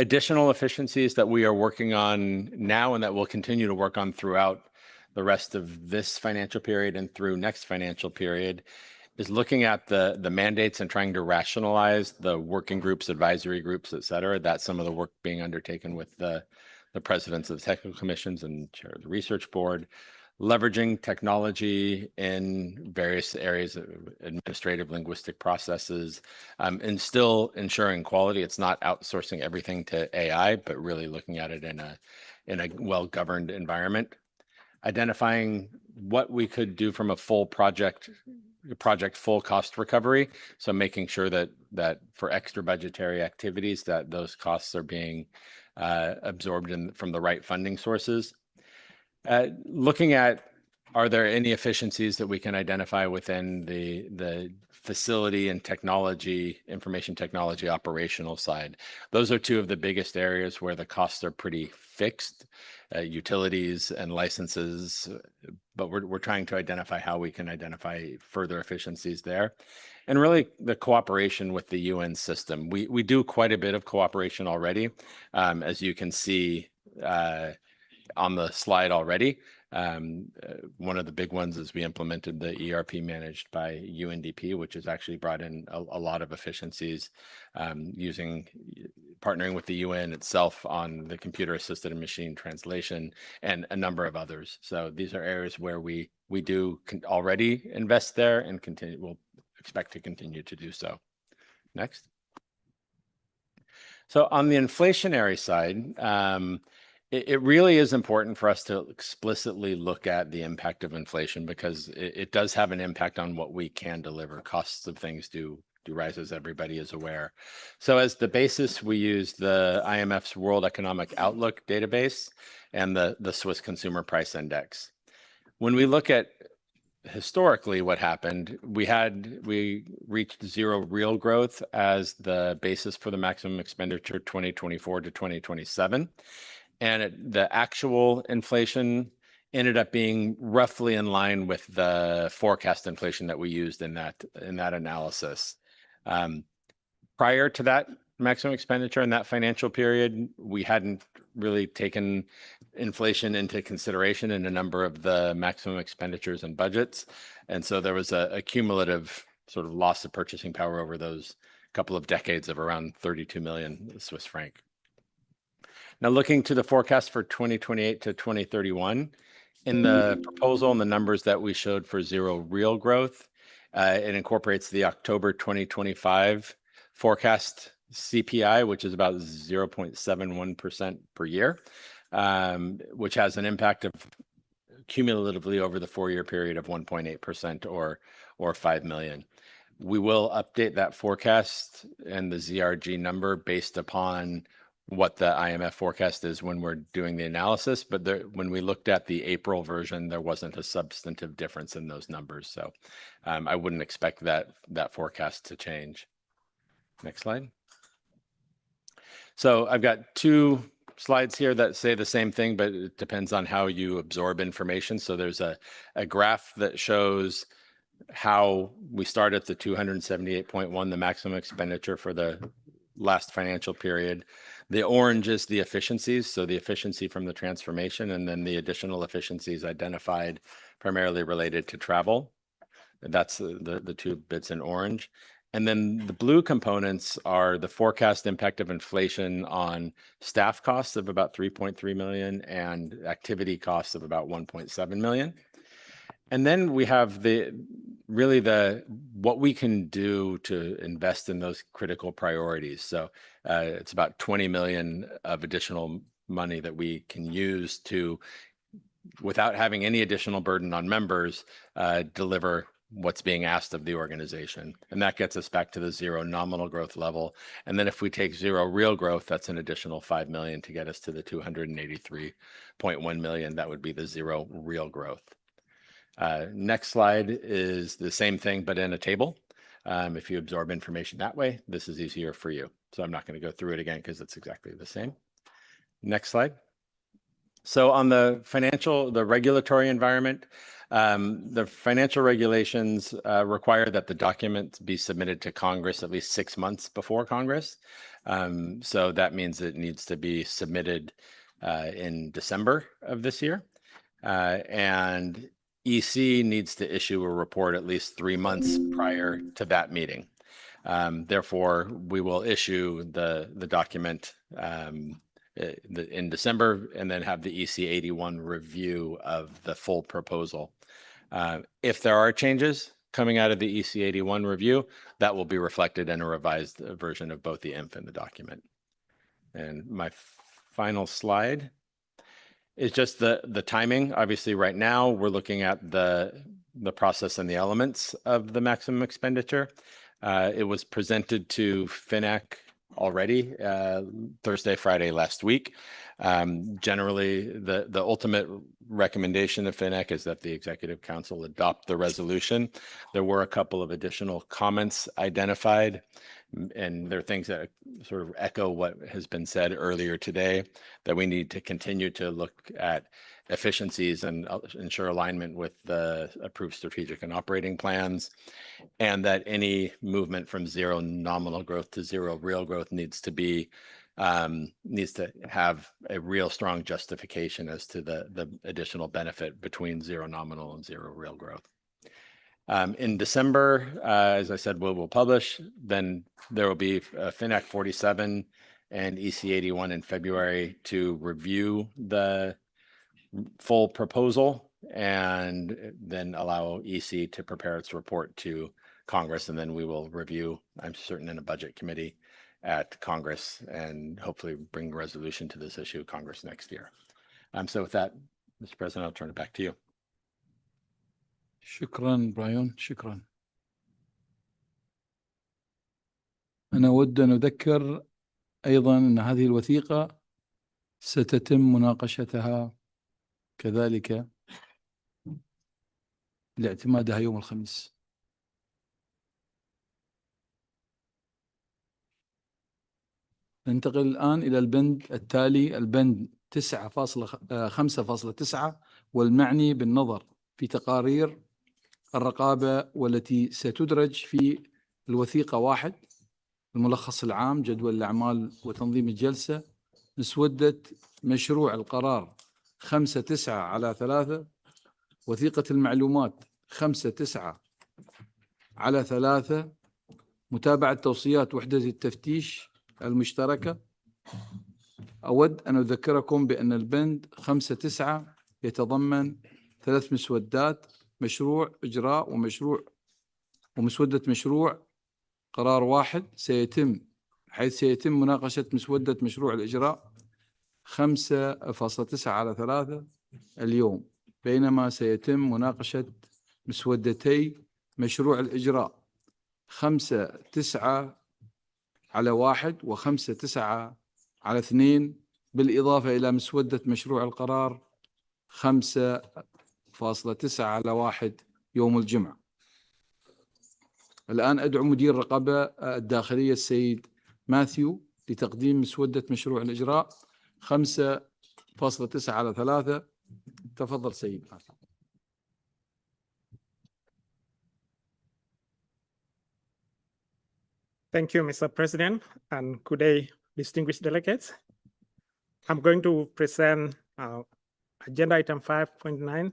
Speaker 14: Additional efficiencies that we are working on now and that we'll continue to work on throughout the rest of this financial period and through next financial period is looking at the mandates and trying to rationalize the working groups, advisory groups, et cetera. That's some of the work being undertaken with the presidents of the technical commissions and chair of the research board. Leveraging technology in various areas of administrative linguistic processes and still ensuring quality. It's not outsourcing everything to AI, but really looking at it in a well-governed environment. Identifying what we could do from a full project full cost recovery. So making sure that for extra budgetary activities that those costs are being absorbed from the right funding sources. Looking at, are there any efficiencies that we can identify within the facility and technology, information technology operational side? Those are two of the biggest areas where the costs are pretty fixed, utilities and licenses, but we're trying to identify how we can identify further efficiencies there. And really the cooperation with the UN system. We do quite a bit of cooperation already, as you can see on the slide already. One of the big ones is we implemented the ERP managed by UNDP, which has actually brought in a lot of efficiencies partnering with the UN itself on the computer assisted and machine translation and a number of others. So these are areas where we do already invest there and we'll expect to continue to do so. Next. So on the inflationary side, it really is important for us to explicitly look at the impact of inflation because it does have an impact on what we can deliver. Costs of things do rise, as everybody is aware. So as the basis, we use the IMF's World Economic Outlook database and the Swiss Consumer Price Index. When we look at historically what happened, we reached zero real growth as the basis for the maximum expenditure 2024 to 2027. And the actual inflation ended up being roughly in line with the forecast inflation that we used in that analysis. Prior to that maximum expenditure in that financial period, we hadn't really taken inflation into consideration in a number of the maximum expenditures and budgets. And so there was a cumulative sort of loss of purchasing power over those couple of decades of around 32 million Swiss franc. Now, looking to the forecast for 2028 to 2031, in the proposal and the numbers that we showed for zero real growth, it incorporates the October 2025 forecast CPI, which is about 0.71% per year, which has an impact of cumulatively over the 4-year period of 1.8% or 5 million. We will update that forecast and the ZRG number based upon what the IMF forecast is when we're doing the analysis. But when we looked at the April version, there wasn't a substantive difference in those numbers. So I wouldn't expect that forecast to change. Next slide. So I've got 2 slides here that say the same thing, but it depends on how you absorb information. So there's a graph that shows how we start at the 278.1, the maximum expenditure for the last financial period. The orange is the efficiencies, so the efficiency from the transformation, and then the additional efficiencies identified primarily related to travel. That's the 2 bits in orange. And then the blue components are the forecast impact of inflation on staff costs of about 3.3 million and activity costs of about 1.7 million. And then we have what we can do to invest in those critical priorities. So it's about 20 million of additional money that we can use to, without having any additional burden on members, deliver what's being asked of the organization. And that gets us back to the zero nominal growth level. And then if we take zero real growth, that's an additional 5 million to get us to the 283.1 million. That would be the zero real growth. Next slide is the same thing, but in a table. If you absorb information that way, this is easier for you. So I'm not going to go through it again because it's exactly the same. Next slide. So on the regulatory environment, the financial regulations require that the document be submitted to Congress at least 6 months before Congress. So that means it needs to be submitted in December of this year. And EC needs to issue a report at least 3 months prior to that meeting. Therefore, we will issue the document in December and then have the EC 81 review of the full proposal. If there are changes coming out of the EC 81 review, that will be reflected in a revised version of both the INF and the document. And my final slide is just the timing. Obviously, right now, we're looking at the process and the elements of the maximum expenditure. It was presented to FINAC already Thursday, Friday last week. Generally, the ultimate recommendation of FINAC is that the Executive Council adopt the resolution. There were a couple of additional comments identified, and there are things that sort of echo what has been said earlier today, that we need to continue to look at efficiencies and ensure alignment with the approved strategic and operating plans, and that any movement from zero nominal growth to zero real growth needs to have a real strong justification as to the additional benefit between zero nominal and zero real growth. In December, as I said, we'll publish. Then there will be FINAC 47 and EC 81 in February to review the full proposal and then allow EC to prepare its report to Congress. And then we will review, I'm certain, in a budget committee at Congress and hopefully bring resolution to this issue of Congress next year. So with that, Mr. President, I'll turn it back to you.
Speaker 1: شكرا برايون، شكرا. أنا أود أن أذكر أيضا أن هذه الوثيقة ستتم مناقشتها كذلك لاعتمادها يوم الخميس. ننتقل الآن إلى البند التالي، البند 5.9 والمعني بالنظر في تقارير الرقابة والتي ستدرج في الوثيقة 1 الملخص العام، جدول الأعمال وتنظيم الجلسة، مسودة مشروع القرار 5/9/3، وثيقة المعلومات 5/9/3، متابعة توصيات وحدة التفتيش المشتركة. أود أن أذكركم بأن البند 5.9 يتضمن 3 مسودات: مشروع إجراء ومسودة مشروع قرار واحد سيتم مناقشة مسودة مشروع الإجراء 5.9/3 اليوم، بينما سيتم مناقشة مسودتي مشروع الإجراء 5.9/1 و5.9/2 بالإضافة إلى مسودة مشروع القرار 5.9/1 يوم الجمعة. الآن أدعو مدير الرقابة الداخلية السيد ماثيو لتقديم مسودة مشروع الإجراء 5.9/3. تفضل سيد ماثيو.
Speaker 15: Thank you, Mr. President, and good day, distinguished delegates. I'm going to present agenda item 5.9,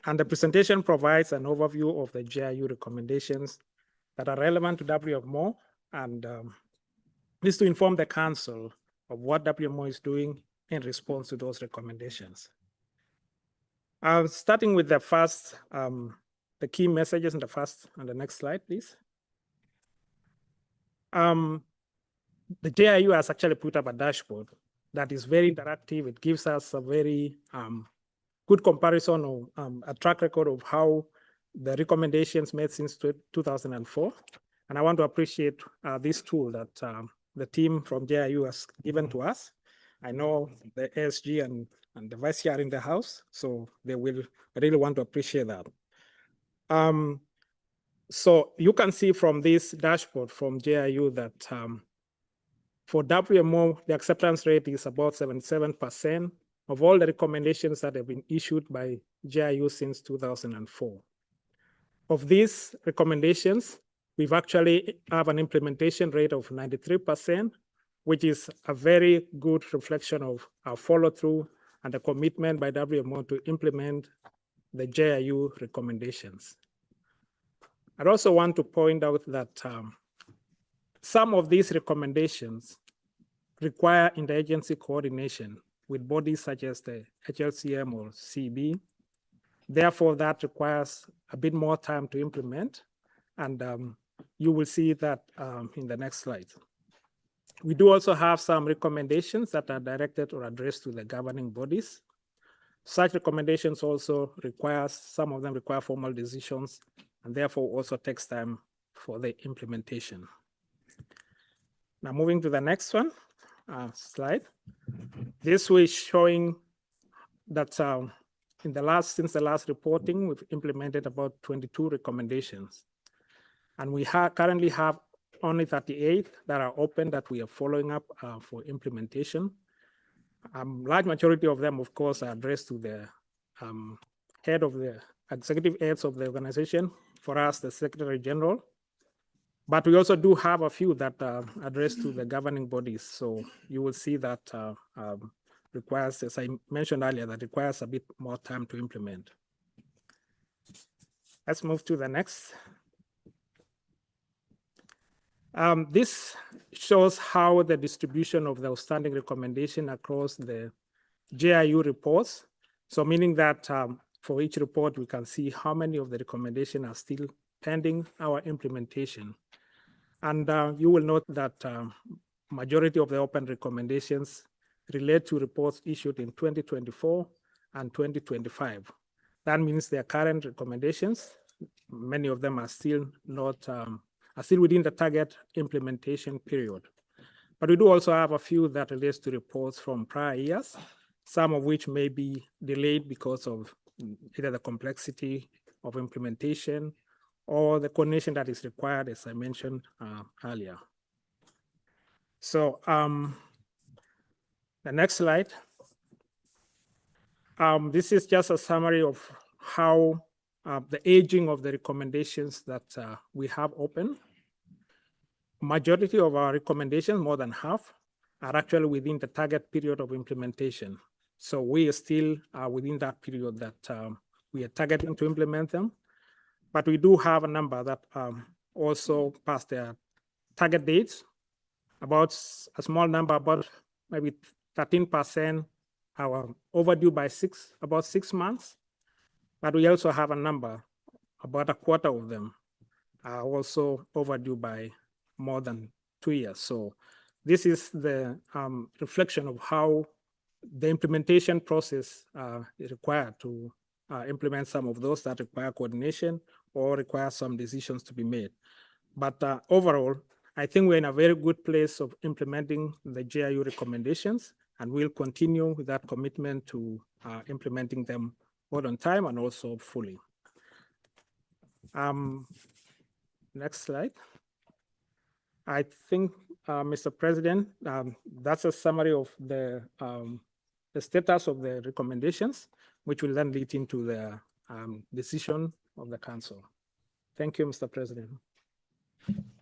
Speaker 15: and the presentation provides an overview of the GIU recommendations that are relevant to WMO, and this to inform the Council of what WMO is doing in response to those recommendations. Starting with the first, the key messages in the first, on the next slide, please. The GIU has actually put up a dashboard that is very interactive. It gives us a very good comparison of a track record of how the recommendations made since 2004. And I want to appreciate this tool that the team from GIU has given to us. I know the ASG and the Vice Chair in the House, so they will really want to appreciate that. So you can see from this dashboard from GIU that for WMO, the acceptance rate is about 77% of all the recommendations that have been issued by GIU since 2004. Of these recommendations, we've actually have an implementation rate of 93%, which is a very good reflection of our follow-through and the commitment by WMO to implement the GIU recommendations. I'd also want to point out that some of these recommendations require interagency coordination with bodies such as the HLCM or CB. Therefore, that requires a bit more time to implement, and you will see that in the next slide. We do also have some recommendations that are directed or addressed to the governing bodies. Such recommendations also some of them require formal decisions, and therefore also takes time for the implementation. Now moving to the next one, slide. This was showing that since the last reporting, we've implemented about 22 recommendations. And we currently have only 38 that are open that we are following up for implementation. Large majority of them, of course, are addressed to the head of the executive heads of the organization, for us, the Secretary General. But we also do have a few that are addressed to the governing bodies. So you will see that requires, as I mentioned earlier, that requires a bit more time to implement. Let's move to the next. This shows how the distribution of the outstanding recommendation across the GIU reports. So meaning that for each report, we can see how many of the recommendations are still pending our implementation. And you will note that majority of the open recommendations relate to reports issued in 2024 and 2025. That means their current recommendations, many of them are still not, are still within the target implementation period. But we do also have a few that relates to reports from prior years, some of which may be delayed because of either the complexity of implementation or the coordination that is required, as I mentioned earlier. So the next slide. This is just a summary of how the aging of the recommendations that we have open. Majority of our recommendations, more than half, are actually within the target period of implementation. So we are still within that period that we are targeting to implement them. But we do have a number that also passed their target dates. About a small number, about maybe 13% are overdue by about 6 months. But we also have a number, about a quarter of them are also overdue by more than 2 years. So this is the reflection of how the implementation process is required to implement some of those that require coordination or require some decisions to be made. But overall, I think we're in a very good place of implementing the JIU recommendations, and we'll continue with that commitment to implementing them both on time and also fully. Next slide. I think, Mr. President, that's a summary of the status of the recommendations, which will then lead into the decision of the Council. Thank you, Mr. President.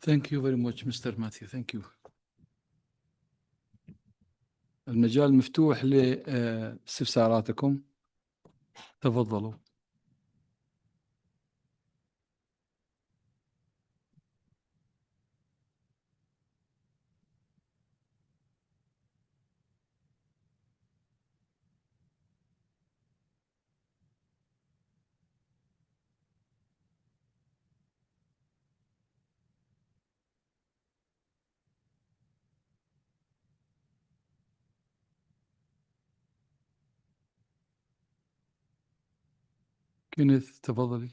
Speaker 1: Thank you very much, Mr. Matthew. Thank you. المجال مفتوح لاستفساراتكم. تفضلوا. كينيث تفضلي.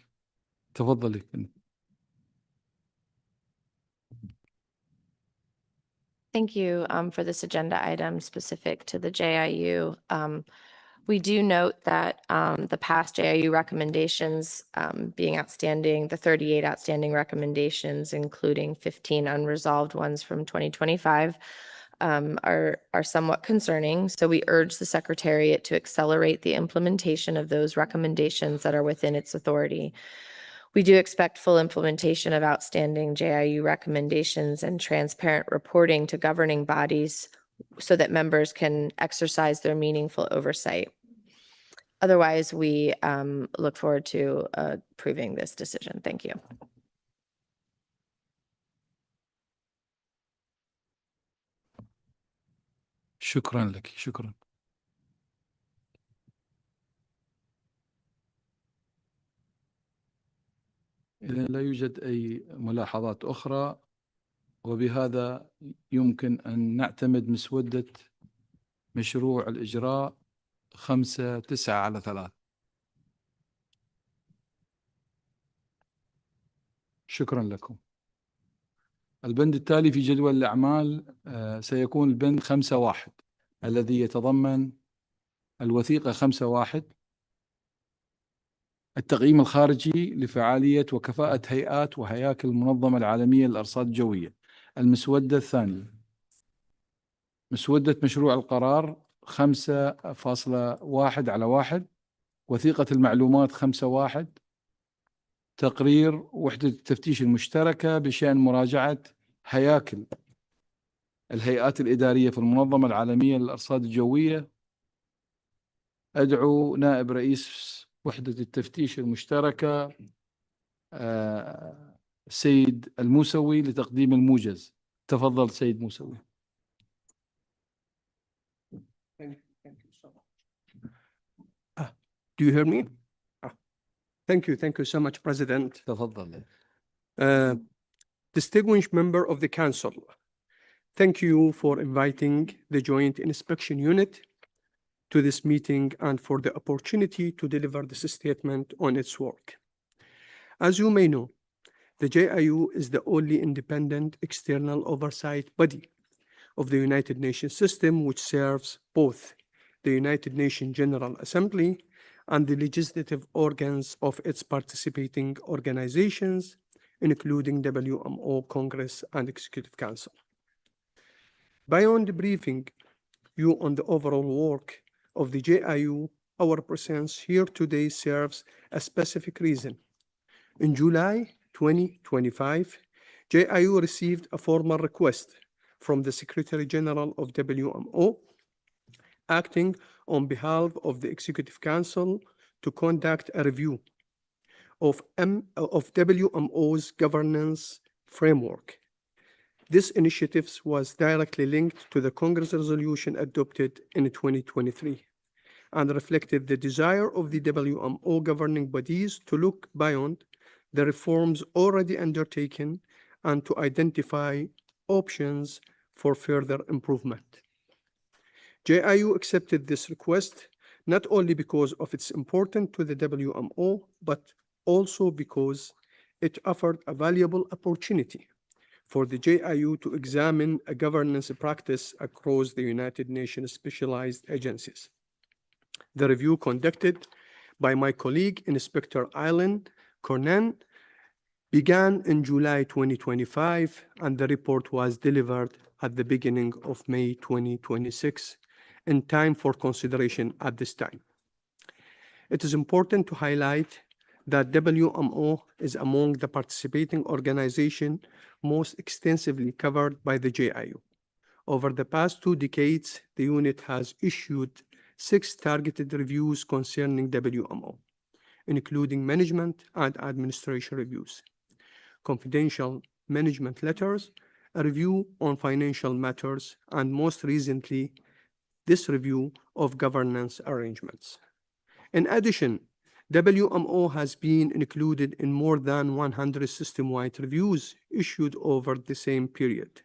Speaker 1: تفضلي كينيث.
Speaker 16: Thank you for this agenda item specific to the JIU. We do note that the past JIU recommendations being outstanding, the 38 outstanding recommendations, including 15 unresolved ones from 2025, are somewhat concerning. So we urge the Secretariat to accelerate the implementation of those recommendations that are within its authority. We do expect full implementation of outstanding JIU recommendations and transparent reporting to governing bodies so that members can exercise their meaningful oversight. Otherwise, we look forward to approving this decision. Thank you.
Speaker 1: شكرا لك. شكرا. إذا لا يوجد أي ملاحظات أخرى، وبهذا يمكن أن نعتمد مسودة مشروع الإجراء 5-9/3. شكرا لكم. البند التالي في جدول الأعمال سيكون البند 5.1 الذي يتضمن الوثيقة 5.1 التقييم الخارجي لفعالية وكفاءة هيئات وهياكل المنظمة العالمية للأرصاد الجوية. المسودة الثانية مسودة مشروع القرار 5.1/1 وثيقة المعلومات 5.1 تقرير وحدة التفتيش المشتركة بشأن مراجعة هياكل الهيئات الإدارية في المنظمة العالمية للأرصاد الجوية. أدعو نائب رئيس وحدة التفتيش المشتركة سيد الموسوي لتقديم الموجز. تفضل سيد موسوي.
Speaker 17: Thank you so much. Do you hear me? Thank you so much, President.
Speaker 1: تفضل.
Speaker 17: Distinguished member of the Council, thank you for inviting the Joint Inspection Unit to this meeting and for the opportunity to deliver this statement on its work. As you may know, the JIU is the only independent external oversight body of the United Nations system, which serves both the United Nations General Assembly and the legislative organs of its participating organizations, including WMO, Congress, and Executive Council. Beyond briefing you on the overall work of the JIU, our presence here today serves a specific reason. In July 2025, JIU received a formal request from the Secretary General of WMO, acting on behalf of the Executive Council, to conduct a review of WMO's governance framework. This initiative was directly linked to the Congress resolution adopted in 2023 and reflected the desire of the WMO governing bodies to look beyond the reforms already undertaken and to identify options for further improvement. JIU accepted this request not only because of its importance to the WMO, but also because it offered a valuable opportunity for the JIU to examine a governance practice across the United Nations specialized agencies. The review conducted by my colleague, Inspector Alan Cornan, began in July 2025, and the report was delivered at the beginning of May 2026, in time for consideration at this time. It is important to highlight that WMO is among the participating organizations most extensively covered by the JIU. Over the past 2 decades, the unit has issued 6 targeted reviews concerning WMO, including management and administration reviews, confidential management letters, a review on financial matters, and most recently, this review of governance arrangements. In addition, WMO has been included in more than 100 system-wide reviews issued over the same period.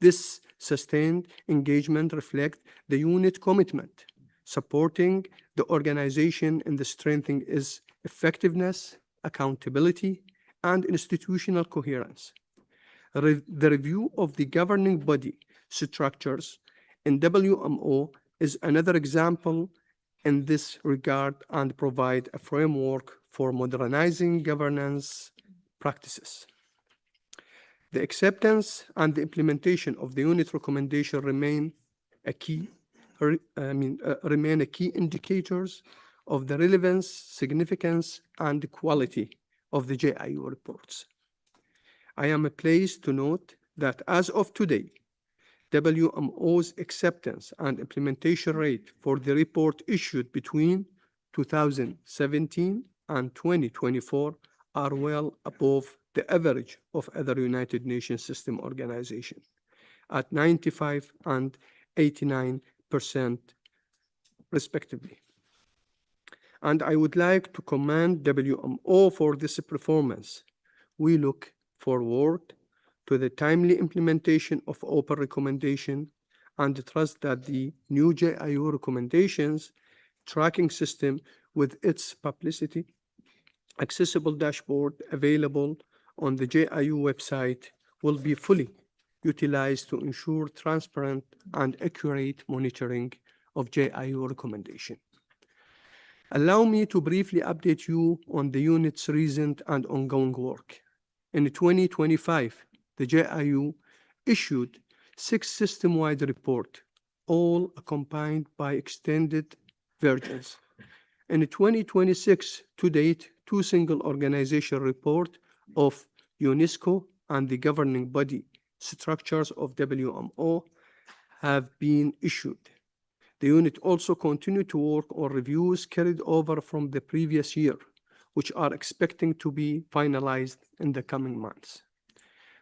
Speaker 17: This sustained engagement reflects the unit commitment, supporting the organization in the strengthening its effectiveness, accountability, and institutional coherence. The review of the governing body structures in WMO is another example in this regard and provide a framework for modernizing governance practices. The acceptance and the implementation of the unit recommendation remain key indicators of the relevance, significance, and quality of the JIU reports. I am pleased to note that as of today, WMO's acceptance and implementation rate for the report issued between 2017 and 2024 are well above the average of other United Nations system organizations at 95 and 89% respectively. And I would like to commend WMO for this performance. We look forward to the timely implementation of open recommendation and trust that the new JIU recommendations tracking system with its publicity, accessible dashboard available on the JIU website will be fully utilized to ensure transparent and accurate monitoring of JIU recommendation. Allow me to briefly update you on the unit's recent and ongoing work. In 2025, the JIU issued 6 system-wide reports, all accompanied by extended versions. In 2026, to date, 2 single organization reports of UNESCO and the governing body structures of WMO have been issued. The unit also continued to work on reviews carried over from the previous year, which are expecting to be finalized in the coming months.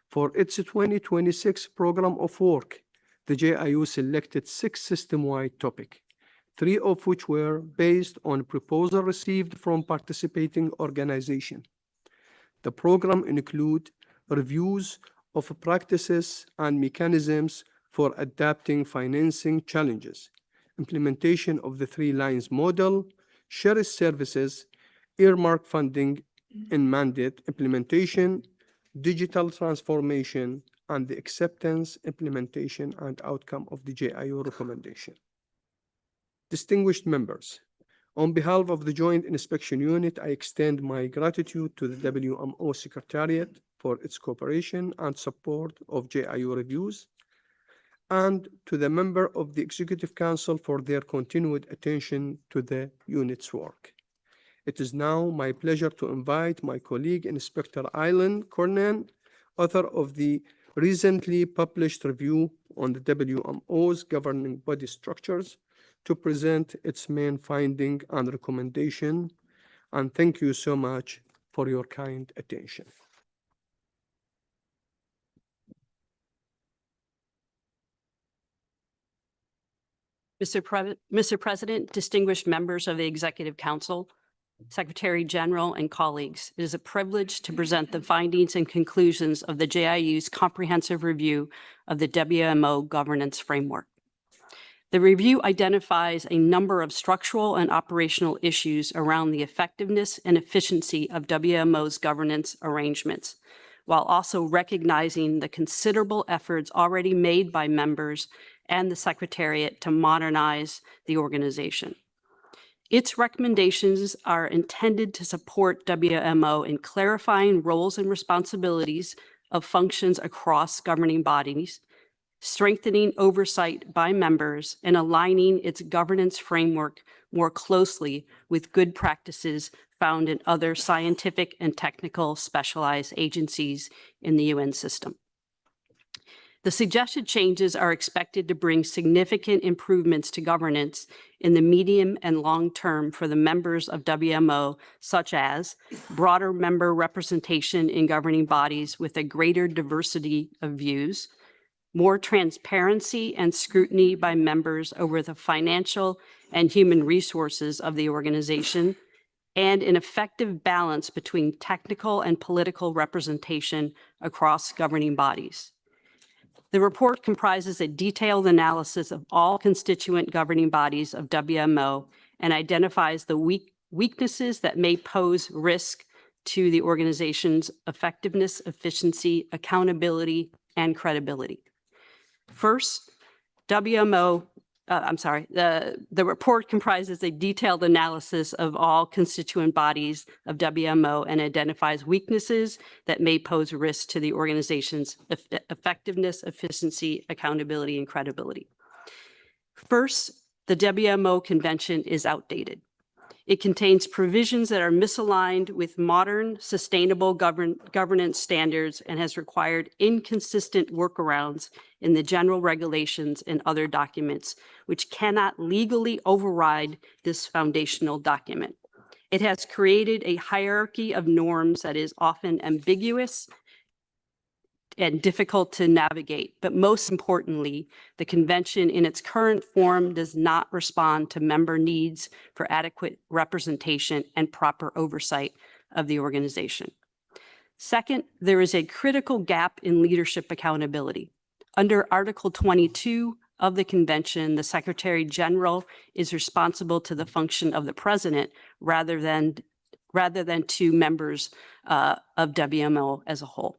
Speaker 17: For its 2026 program of work, the JIU selected 6 system-wide topics, 3 of which were based on proposals received from participating organizations. The program includes reviews of practices and mechanisms for adapting financing challenges, implementation of the 3 lines model, shared services, earmark funding and mandate implementation, digital transformation, and the acceptance, implementation, and outcome of the JIU recommendation. Distinguished members, on behalf of the Joint Inspection Unit, I extend my gratitude to the WMO Secretariat for its cooperation and support of JIU reviews, and to the member of the Executive Council for their continued attention to the unit's work. It is now my pleasure to invite my colleague, Inspector Alan Cornan, author of the recently published review on the WMO's governing body structures, to present its main finding and recommendation. And thank you so much for your kind attention.
Speaker 18: Mr. President, distinguished members of the Executive Council, Secretary General, and colleagues, it is a privilege to present the findings and conclusions of the JIU's comprehensive review of the WMO governance framework. The review identifies a number of structural and operational issues around the effectiveness and efficiency of WMO's governance arrangements, while also recognizing the considerable efforts already made by members and the Secretariat to modernize the organization. Its recommendations are intended to support WMO in clarifying roles and responsibilities of functions across governing bodies, strengthening oversight by members, and aligning its governance framework more closely with good practices found in other scientific and technical specialized agencies in the UN system. The suggested changes are expected to bring significant improvements to governance in the medium and long term for the members of WMO, such as broader member representation in governing bodies with a greater diversity of views, more transparency and scrutiny by members over the financial and human resources of the organization, and an effective balance between technical and political representation across governing bodies. The report comprises a detailed analysis of all constituent governing bodies of WMO and identifies the weaknesses that may pose risk to the organization's effectiveness, efficiency, accountability, and credibility. First, the report comprises a detailed analysis of all constituent bodies of WMO and identifies weaknesses that may pose risk to the organization's effectiveness, efficiency, accountability, and credibility. First, the WMO convention is outdated. It contains provisions that are misaligned with modern, sustainable governance standards and has required inconsistent workarounds in the general regulations and other documents, which cannot legally override this foundational document. It has created a hierarchy of norms that is often ambiguous and difficult to navigate. But most importantly, the convention in its current form does not respond to member needs for adequate representation and proper oversight of the organization. Second, there is a critical gap in leadership accountability. Under Article 22 of the convention, the Secretary General is responsible to the function of the President rather than to members of WMO as a whole.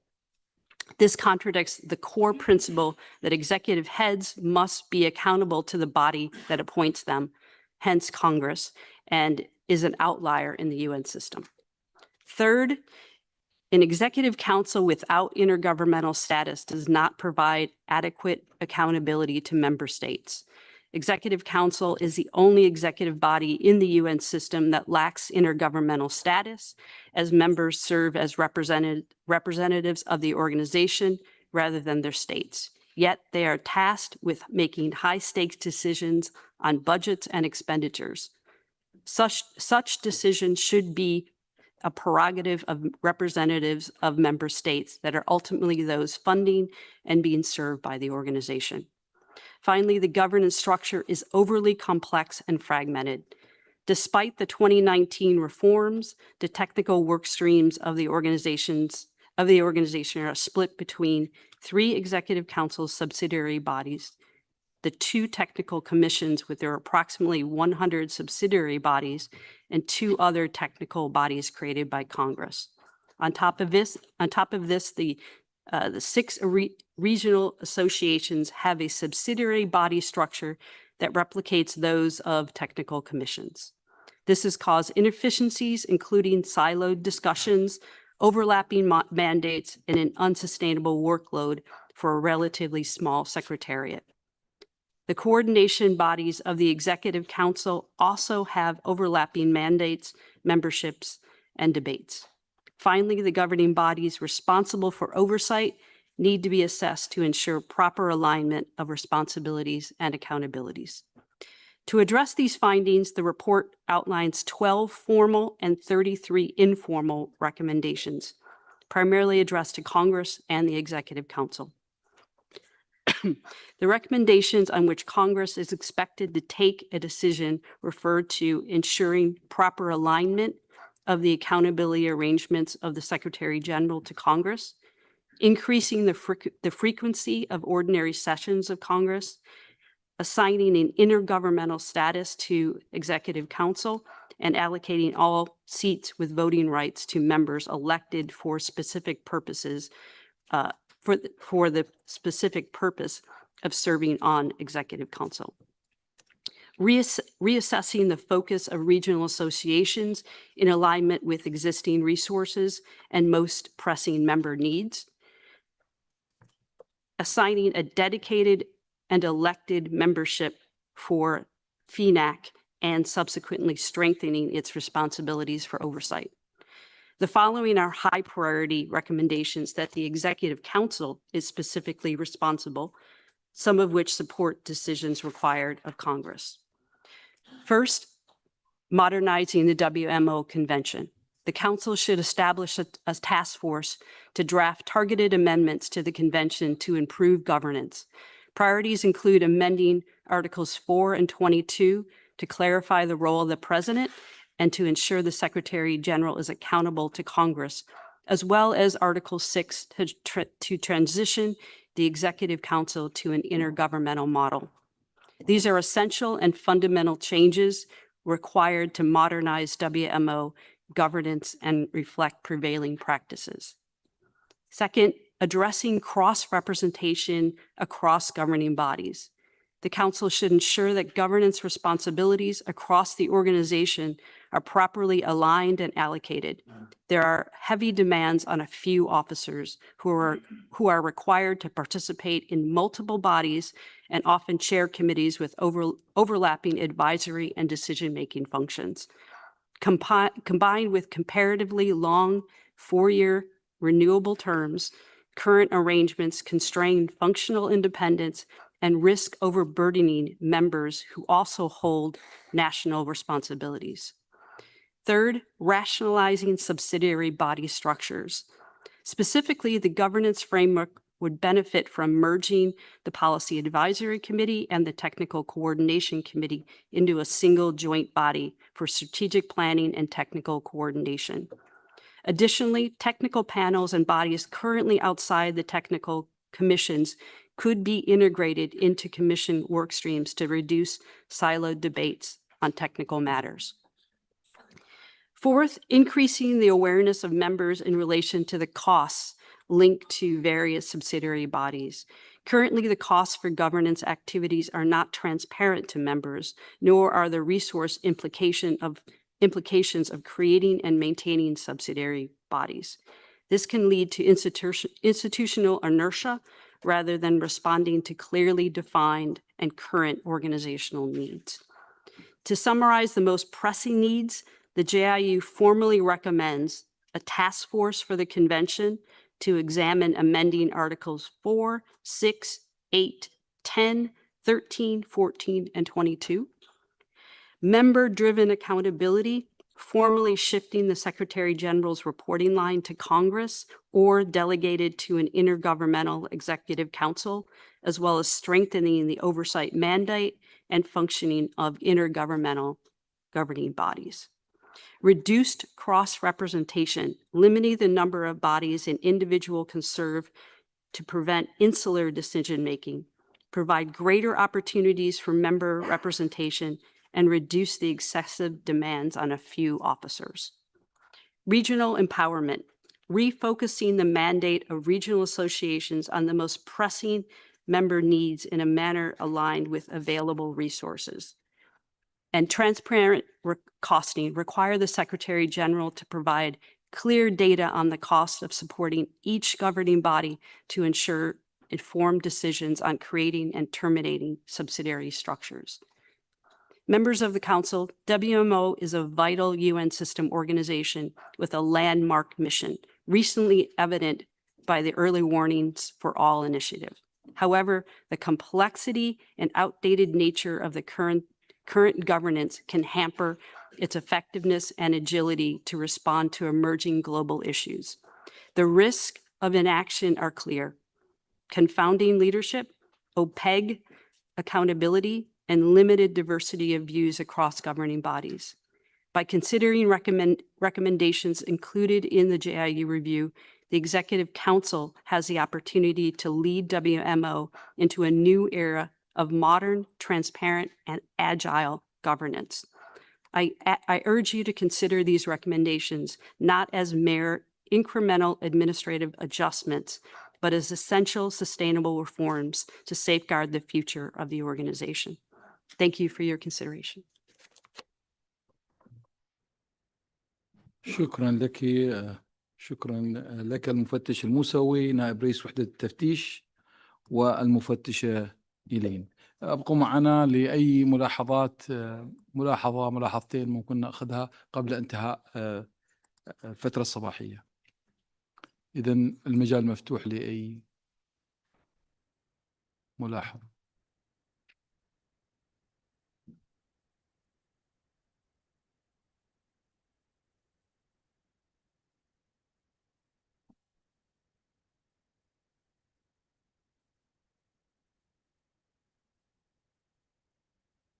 Speaker 18: This contradicts the core principle that executive heads must be accountable to the body that appoints them, hence Congress, and is an outlier in the UN system. Third, an executive council without intergovernmental status does not provide adequate accountability to member states. Executive Council is the only executive body in the UN system that lacks intergovernmental status, as members serve as representatives of the organization rather than their states. Yet they are tasked with making high-stakes decisions on budgets and expenditures. Such decisions should be a prerogative of representatives of member states that are ultimately those funding and being served by the organization. Finally, the governance structure is overly complex and fragmented. Despite the 2019 reforms, the technical work streams of the organization are split between 3 executive council subsidiary bodies, the 2 technical commissions with their approximately 100 subsidiary bodies, and 2 other technical bodies created by Congress. On top of this, the 6 regional associations have a subsidiary body structure that replicates those of technical commissions. This has caused inefficiencies, including siloed discussions, overlapping mandates, and an unsustainable workload for a relatively small secretariat. The coordination bodies of the Executive Council also have overlapping mandates, memberships, and debates. Finally, the governing bodies responsible for oversight need to be assessed to ensure proper alignment of responsibilities and accountabilities. To address these findings, the report outlines 12 formal and 33 informal recommendations, primarily addressed to Congress and the Executive Council. The recommendations on which Congress is expected to take a decision refer to ensuring proper alignment of the accountability arrangements of the Secretary General to Congress, increasing the frequency of ordinary sessions of Congress, assigning an intergovernmental status to Executive Council, and allocating all seats with voting rights to members elected for specific purposes, for the specific purpose of serving on Executive Council. Reassessing the focus of regional associations in alignment with existing resources and most pressing member needs. Assigning a dedicated and elected membership for FENAC and subsequently strengthening its responsibilities for oversight. The following are high priority recommendations that the Executive Council is specifically responsible, some of which support decisions required of Congress. First, modernizing the WMO Convention. The Council should establish a task force to draft targeted amendments to the Convention to improve governance. Priorities include amending Articles 4 and 22 to clarify the role of the President and to ensure the Secretary General is accountable to Congress, as well as Article 6 to transition the Executive Council to an intergovernmental model. These are essential and fundamental changes required to modernize WMO governance and reflect prevailing practices. Second, addressing cross-representation across governing bodies. The Council should ensure that governance responsibilities across the organization are properly aligned and allocated. There are heavy demands on a few officers who are required to participate in multiple bodies and often chair committees with overlapping advisory and decision-making functions. Combined with comparatively long 4-year renewable terms, current arrangements constrain functional independence and risk overburdening members who also hold national responsibilities. Third, rationalizing subsidiary body structures. Specifically, the governance framework would benefit from merging the Policy Advisory Committee and the Technical Coordination Committee into a single joint body for strategic planning and technical coordination. Additionally, technical panels and bodies currently outside the technical commissions could be integrated into commission work streams to reduce siloed debates on technical matters. Fourth, increasing the awareness of members in relation to the costs linked to various subsidiary bodies. Currently, the costs for governance activities are not transparent to members, nor are the resource implications of creating and maintaining subsidiary bodies. This can lead to institutional inertia rather than responding to clearly defined and current organizational needs. To summarize the most pressing needs, the JIU formally recommends a task force for the convention to examine amending Articles 4, 6, 8, 10, 13, 14, and 22. Member-driven accountability, formally shifting the Secretary General's reporting line to Congress or delegated to an intergovernmental executive council, as well as strengthening the oversight mandate and functioning of intergovernmental governing bodies. Reduced cross-representation, limiting the number of bodies an individual can serve to prevent insular decision-making, provide greater opportunities for member representation, and reduce the excessive demands on a few officers. Regional empowerment, refocusing the mandate of regional associations on the most pressing member needs in a manner aligned with available resources. And transparent costing, require the Secretary General to provide clear data on the cost of supporting each governing body to ensure informed decisions on creating and terminating subsidiary structures. Members of the Council, WMO is a vital UN system organization with a landmark mission, recently evident by the Early Warnings for All initiative. However, the complexity and outdated nature of the current governance can hamper its effectiveness and agility to respond to emerging global issues. The risks of inaction are clear: confounding leadership, opaque accountability, and limited diversity of views across governing bodies. By considering recommendations included in the JIU review, the Executive Council has the opportunity to lead WMO into a new era of modern, transparent, and agile governance. I urge you to consider these recommendations not as mere incremental administrative adjustments, but as essential sustainable reforms to safeguard the future of the organization. Thank you for your consideration.
Speaker 1: شكرا لك شكرا لك المفتش الموسوي نائب رئيس وحدة التفتيش والمفتشة إيلين. أبقوا معنا لأي ملاحظات ملاحظتين ممكن نأخذها قبل انتهاء الفترة الصباحية. إذن المجال مفتوح لأي ملاحظة.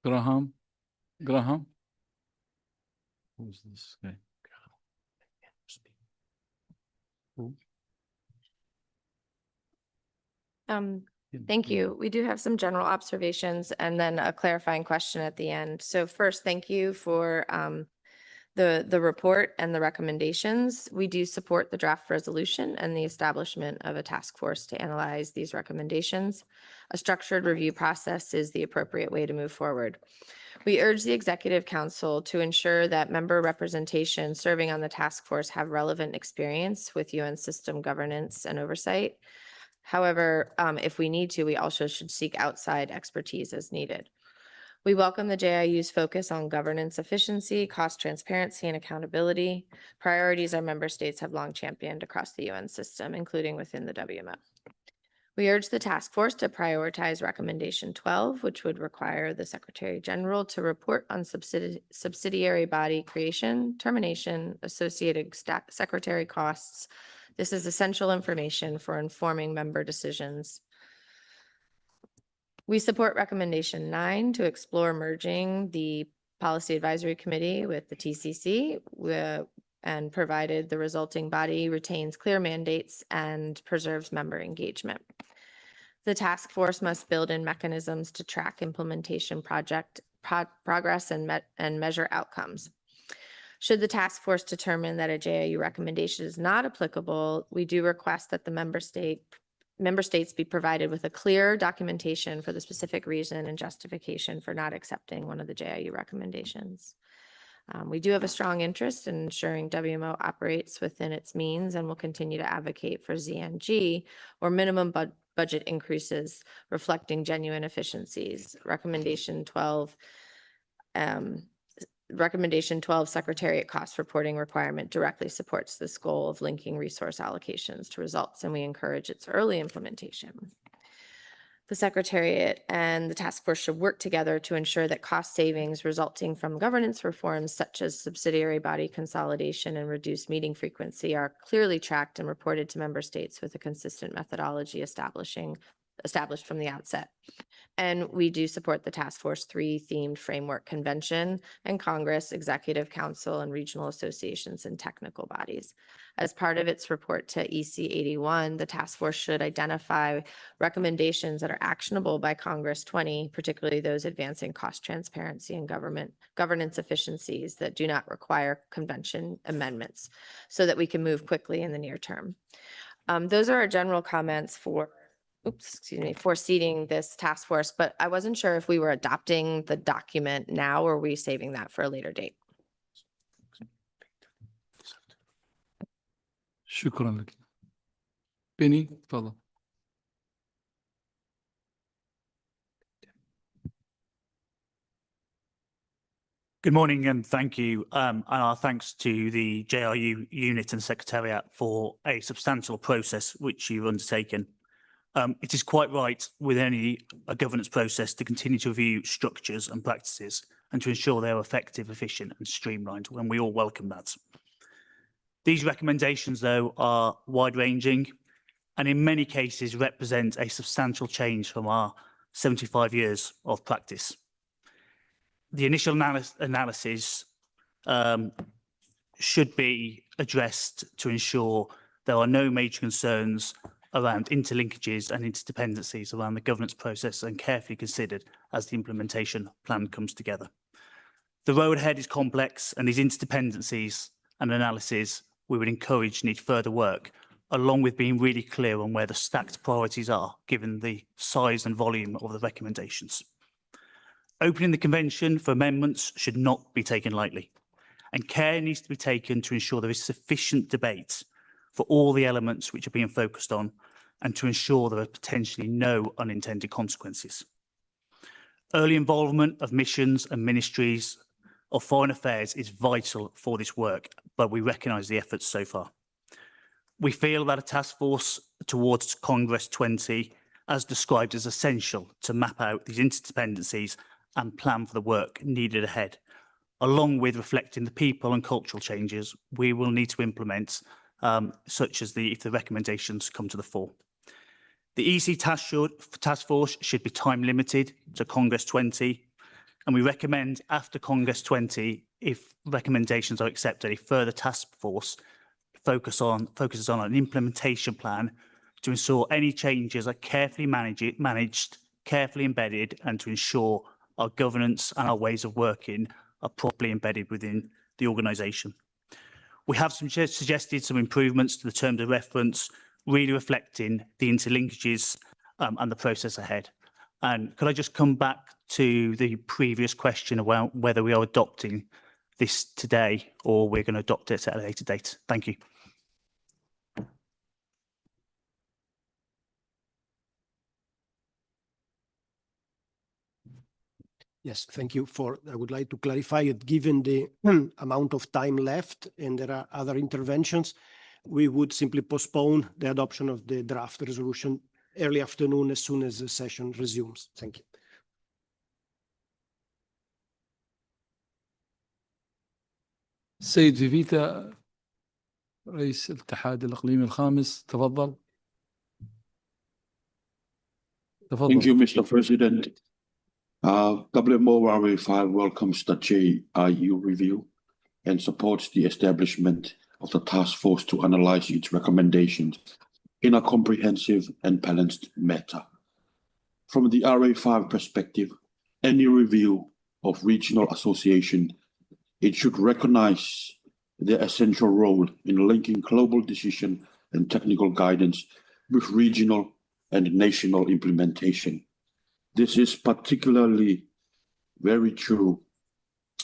Speaker 1: Graham? Who's this guy? Who?
Speaker 16: Thank you. We do have some general observations and then a clarifying question at the end. So first, thank you for the report and the recommendations. We do support the draft resolution and the establishment of a task force to analyze these recommendations. A structured review process is the appropriate way to move forward. We urge the Executive Council to ensure that member representation serving on the task force have relevant experience with UN system governance and oversight. However, if we need to, we also should seek outside expertise as needed. We welcome the JIU's focus on governance efficiency, cost transparency, and accountability, priorities our member states have long championed across the UN system, including within the WMO. We urge the task force to prioritize recommendation 12, which would require the Secretary General to report on subsidiary body creation, termination, associated secretary costs. This is essential information for informing member decisions. We support recommendation 9 to explore merging the Policy Advisory Committee with the TCC and provided the resulting body retains clear mandates and preserves member engagement. The task force must build in mechanisms to track implementation progress and measure outcomes. Should the task force determine that a JIU recommendation is not applicable, we do request that the member states be provided with a clear documentation for the specific reason and justification for not accepting one of the JIU recommendations. We do have a strong interest in ensuring WMO operates within its means and will continue to advocate for ZNG or minimum budget increases reflecting genuine efficiencies. Recommendation 12 Secretariat cost reporting requirement directly supports this goal of linking resource allocations to results, and we encourage its early implementation. The Secretariat and the task force should work together to ensure that cost savings resulting from governance reforms such as subsidiary body consolidation and reduced meeting frequency are clearly tracked and reported to member states with a consistent methodology established from the outset. And we do support the Task Force 3 themed framework convention and Congress, Executive Council, and regional associations and technical bodies. As part of its report to EC 81, the task force should identify recommendations that are actionable by Congress 20, particularly those advancing cost transparency and governance efficiencies that do not require convention amendments so that we can move quickly in the near term. Those are our general comments for seating this task force, but I wasn't sure if we were adopting the document now or are we saving that for a later date.
Speaker 1: شكرا لك. بني تفضل.
Speaker 19: Good morning and thank you. And our thanks to the JRU unit and Secretariat for a substantial process which you've undertaken. It is quite right with any governance process to continue to review structures and practices and to ensure they are effective, efficient and streamlined, and we all welcome that. These recommendations, though, are wide-ranging and in many cases represent a substantial change from our 75 years of practice. The initial analysis should be addressed to ensure there are no major concerns around interlinkages and interdependencies around the governance process and carefully considered as the implementation plan comes together. The road ahead is complex, and these interdependencies and analysis we would encourage need further work, along with being really clear on where the stacked priorities are, given the size and volume of the recommendations. Opening the convention for amendments should not be taken lightly, and care needs to be taken to ensure there is sufficient debate for all the elements which are being focused on, and to ensure there are potentially no unintended consequences. Early involvement of missions and ministries of foreign affairs is vital for this work, but we recognise the efforts so far. We feel that a task force towards Congress 20, as described, is essential to map out these interdependencies and plan for the work needed ahead, along with reflecting the people and cultural changes we will need to implement, such as if the recommendations come to the fore. The EC task force should be time limited to Congress 20, and we recommend after Congress 20, if recommendations are accepted, a further task force focuses on an implementation plan to ensure any changes are carefully managed, carefully embedded, and to ensure our governance and our ways of working are properly embedded within the organisation. We have suggested some improvements to the terms of reference, really reflecting the interlinkages and the process ahead. And could I just come back to the previous question about whether we are adopting this today or we're going to adopt it at a later date? Thank you.
Speaker 2: Yes, thank you I would like to clarify it, given the amount of time left and there are other interventions, we would simply postpone the adoption of the draft resolution early afternoon as soon as the session resumes. Thank you.
Speaker 1: السيد فيفيتا رئيس الاتحاد الإقليمي الخامس تفضل.
Speaker 6: Thank you, Mr. President. WMO RA5 welcomes the JIU review and supports the establishment of the task force to analyze its recommendations in a comprehensive and balanced manner. From the RA5 perspective, any review of regional association, it should recognize their essential role in linking global decision and technical guidance with regional and national implementation. This is particularly very true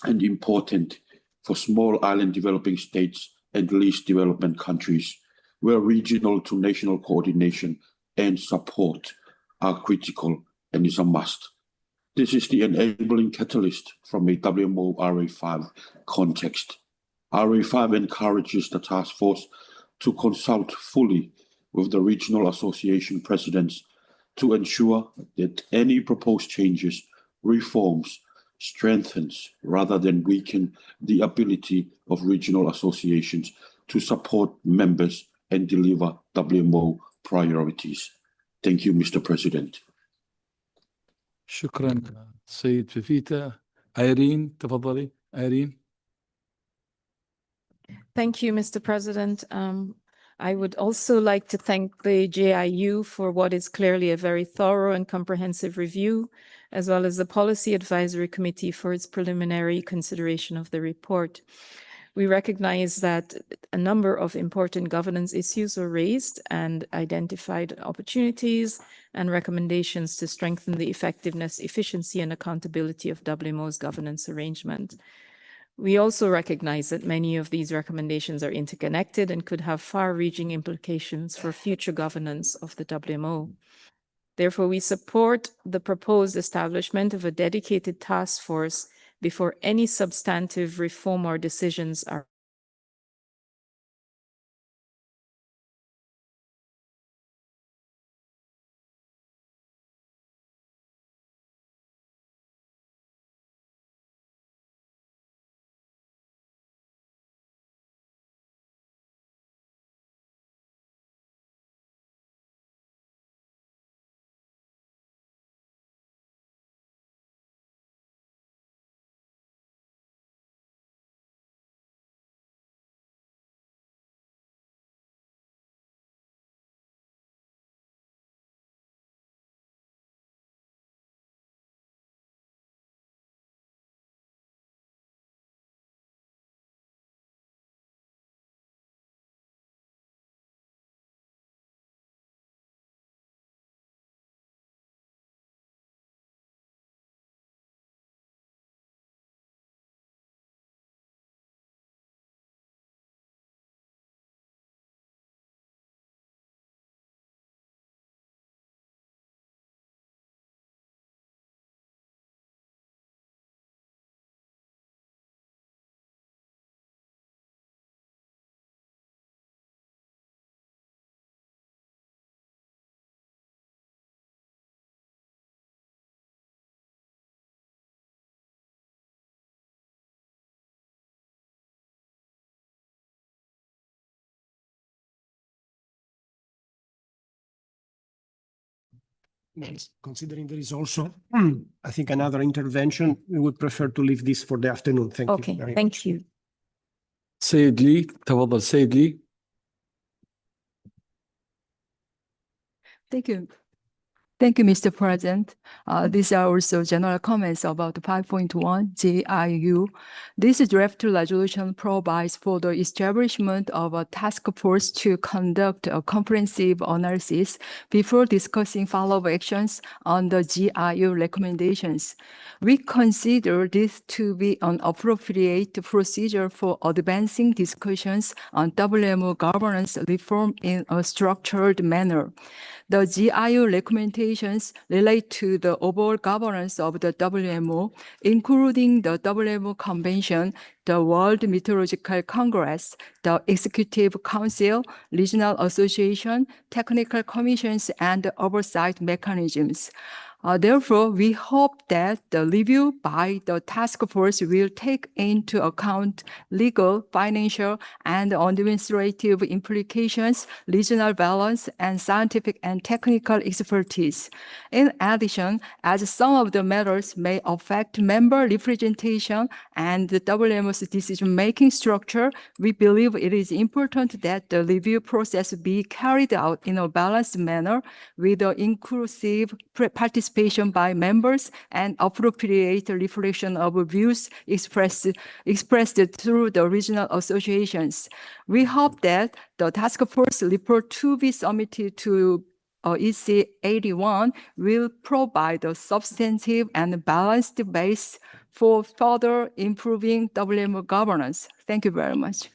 Speaker 6: and important for small island developing states and least development countries, where regional to national coordination and support are critical and is a must. This is the enabling catalyst from a WMO RA5 context. RA5 encourages the task force to consult fully with the regional association presidents to ensure that any proposed changes, reforms, strengthens rather than weaken the ability of regional associations to support members and deliver WMO priorities. Thank you, Mr. President.
Speaker 1: شكرا سيد فيفيتا. ايرين تفضلي. ايرين.
Speaker 12: Thank you, Mr. President. I would also like to thank the JIU for what is clearly a very thorough and comprehensive review, as well as the Policy Advisory Committee for its preliminary consideration of the report. We recognize that a number of important governance issues were raised and identified opportunities and recommendations to strengthen the effectiveness, efficiency, and accountability of WMO's governance arrangement. We also recognize that many of these recommendations are interconnected and could have far-reaching implications for future governance of the WMO. Therefore, we support the proposed establishment of a dedicated task force before any substantive reform or decisions are
Speaker 2: Yes, considering there is also, I think, another intervention, we would prefer to leave this for the afternoon. Thank you.
Speaker 12: Okay,
Speaker 2: very
Speaker 12: thank
Speaker 2: much.
Speaker 12: you.
Speaker 1: سيد لي تفضل سيد لي.
Speaker 20: Thank you. Thank you, Mr. President. These are also general comments about 5.1 GIU. This draft resolution provides for the establishment of a task force to conduct a comprehensive analysis before discussing follow-up actions on the GIU recommendations. We consider this to be an appropriate procedure for advancing discussions on WMO governance reform in a structured manner. The GIU recommendations relate to the overall governance of the WMO, including the WMO Convention, the World Meteorological Congress, the Executive Council, Regional Association, technical commissions, and oversight mechanisms. Therefore, we hope that the review by the task force will take into account legal, financial, and administrative implications, regional balance, and scientific and technical expertise. In addition, as some of the matters may affect member representation and the WMO's decision-making structure, we believe it is important that the review process be carried out in a balanced manner with an inclusive participation by members and appropriate reflection of views expressed through the regional associations. We hope that the task force report to be submitted to EC 81 will provide a substantive and balanced base for further improving WMO governance. Thank you very much.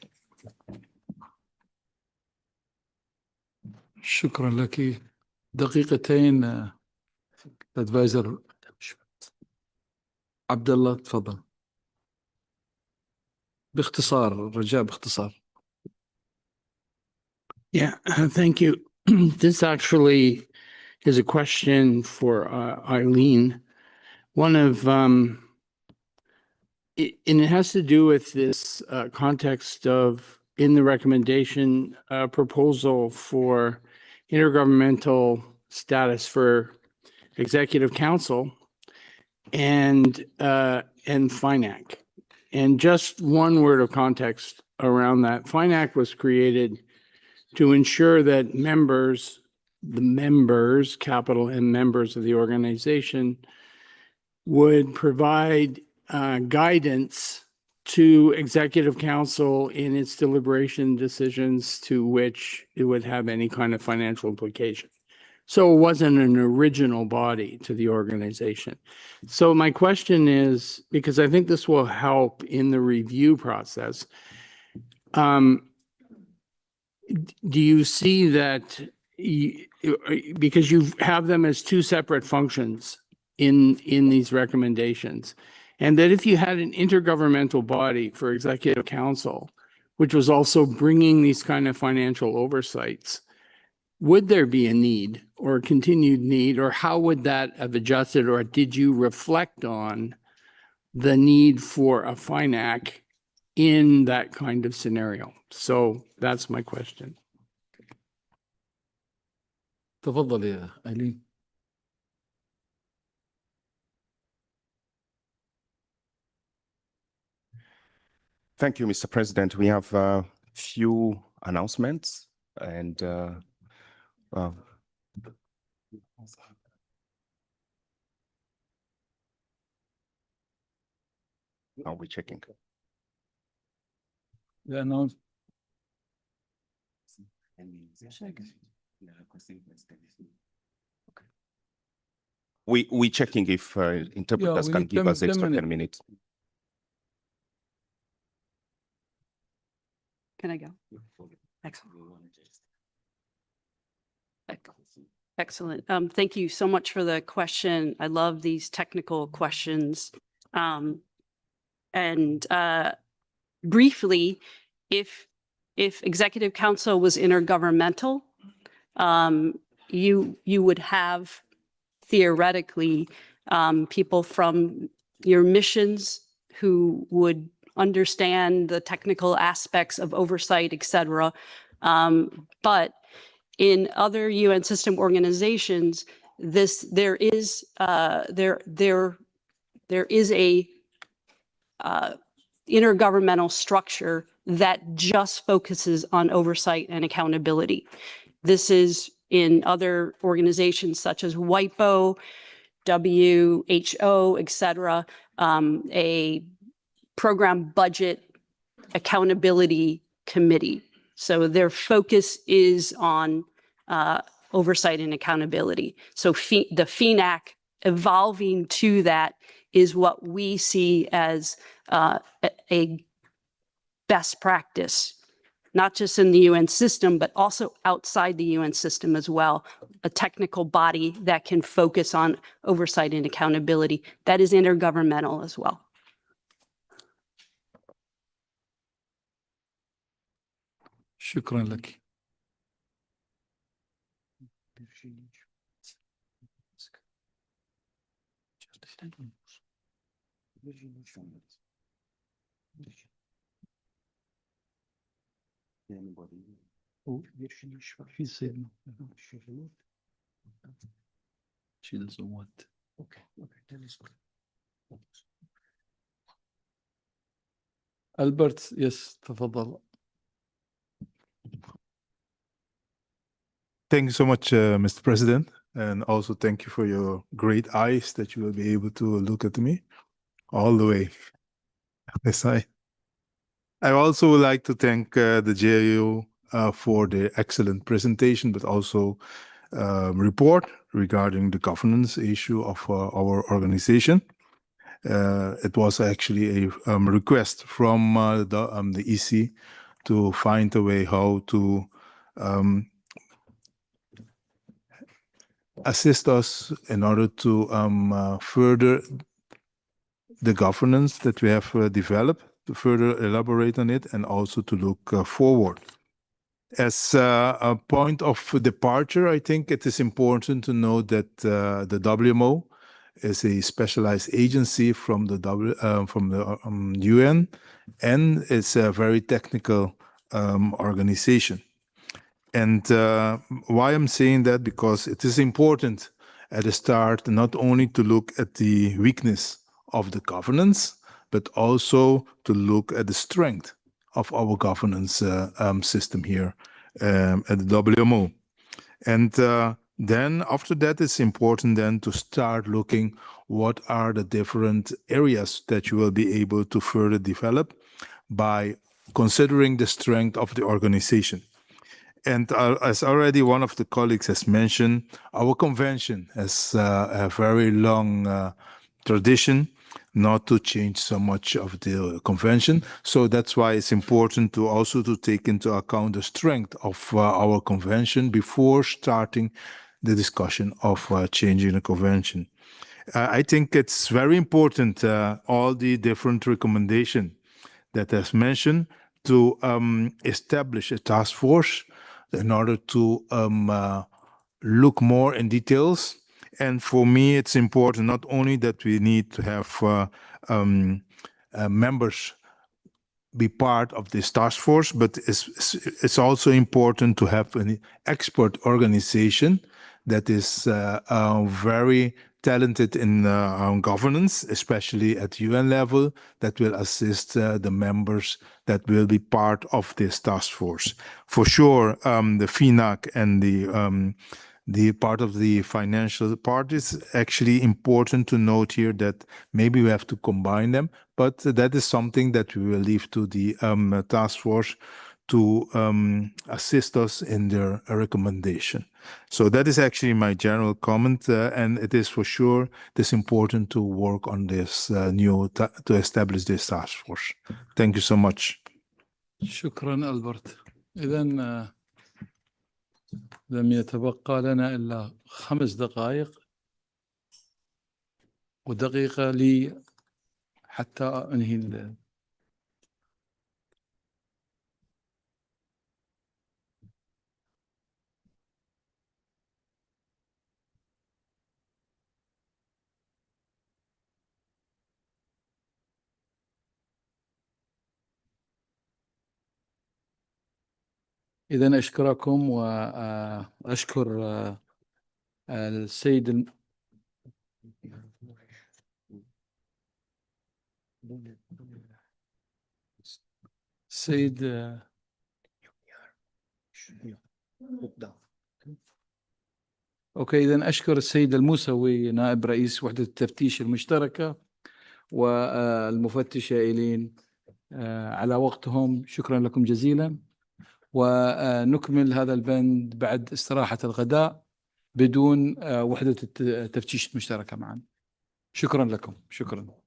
Speaker 1: شكرا لك. دقيقتين advisor عبد الله تفضل باختصار رجاء باختصار.
Speaker 21: Yeah, thank you. This actually is a question for Eileen. One of, and it has to do with this context of in the recommendation proposal for intergovernmental status for Executive Council and FINAC. And just one word of context around that. FINAC was created to ensure that members, capital M members of the organization, would provide guidance to Executive Council in its deliberation decisions to which it would have any kind of financial implication. So it wasn't an original body to the organization. So my question is, because I think this will help in the review process, do you see that, because you have them as two separate functions in these recommendations, and that if you had an intergovernmental body for Executive Council, which was also bringing these kind of financial oversights, would there be a need or a continued need, or how would that have adjusted, or did you reflect on the need for a FINAC in that kind of scenario? So that's my question.
Speaker 1: تفضل يا أيلين.
Speaker 22: Thank you, Mr. President. We have a few announcements and are we checking?
Speaker 1: Yeah, no.
Speaker 22: We checking if interpreters
Speaker 1: we
Speaker 22: can
Speaker 1: need
Speaker 22: give us
Speaker 1: 10
Speaker 22: extra 10 minutes.
Speaker 18: Can I go? Excellent. Thank you so much for the question. I love these technical questions. Briefly, if Executive Council was intergovernmental, you would have theoretically people from your missions who would understand the technical aspects of oversight, et cetera. But in other UN system organizations, there is a intergovernmental structure that just focuses on oversight and accountability. This is in other organizations such as WIPO, WHO, et cetera, a program budget accountability committee. So their focus is on oversight and accountability. So the FINAC evolving to that is what we see as a best practice, not just in the UN system, but also outside the UN system as well. A technical body that can focus on oversight and accountability that is intergovernmental as well.
Speaker 1: شكرا لك. She doesn't want. Okay, that is good. Albert, yes, تفضل.
Speaker 8: Thank you so much, Mr. President, and also thank you for your great eyes that you will be able to look at me all the way. Yes, I also would like to thank the JIU for the excellent presentation, but also report regarding the governance issue of our organization. It was actually a request from the EC to find a way how to assist us in order to further the governance that we have developed, to further elaborate on it, and also to look forward. As a point of departure, I think it is important to note that the WMO is a specialized agency from the UN, and it's a very technical organization. And why I'm saying that, because it is important at the start not only to look at the weakness of the governance, but also to look at the strength of our governance system here at the WMO. And then after that, it's important then to start looking what are the different areas that you will be able to further develop by considering the strength of the organization. And as already one of the colleagues has mentioned, our convention has a very long tradition not to change so much of the convention. So that's why it's important to also to take into account the strength of our convention before starting the discussion of changing the convention. I think it's very important, all the different recommendations that has mentioned, to establish a task force in order to look more in details. And for me, it's important not only that we need to have members be part of this task force, but it's also important to have an expert organization that is very talented in governance, especially at UN level, that will assist the members that will be part of this task force. For sure, the FINAC and the part of the financial part is actually important to note here that maybe we have to combine them, but that is something that we will leave to the task force to assist us in their recommendation. So that is actually my general comment, and it is for sure it is important to work on this to establish this task force. Thank you so much.
Speaker 1: شكرا ألبرت. إذا لم يتبقى لنا إلا 5 دقائق ودقيقة لي حتى أنهي إذا أشكركم وأشكر السيد السيد اوكي، اذا اشكر السيد الموسوي نائب رئيس وحدة التفتيش المشتركة والمفتشة إيلين على وقتهم. شكرا لكم جزيلا، ونكمل هذا البند بعد استراحة الغداء بدون وحدة التفتيش المشتركة معا. شكرا لكم. شكرا.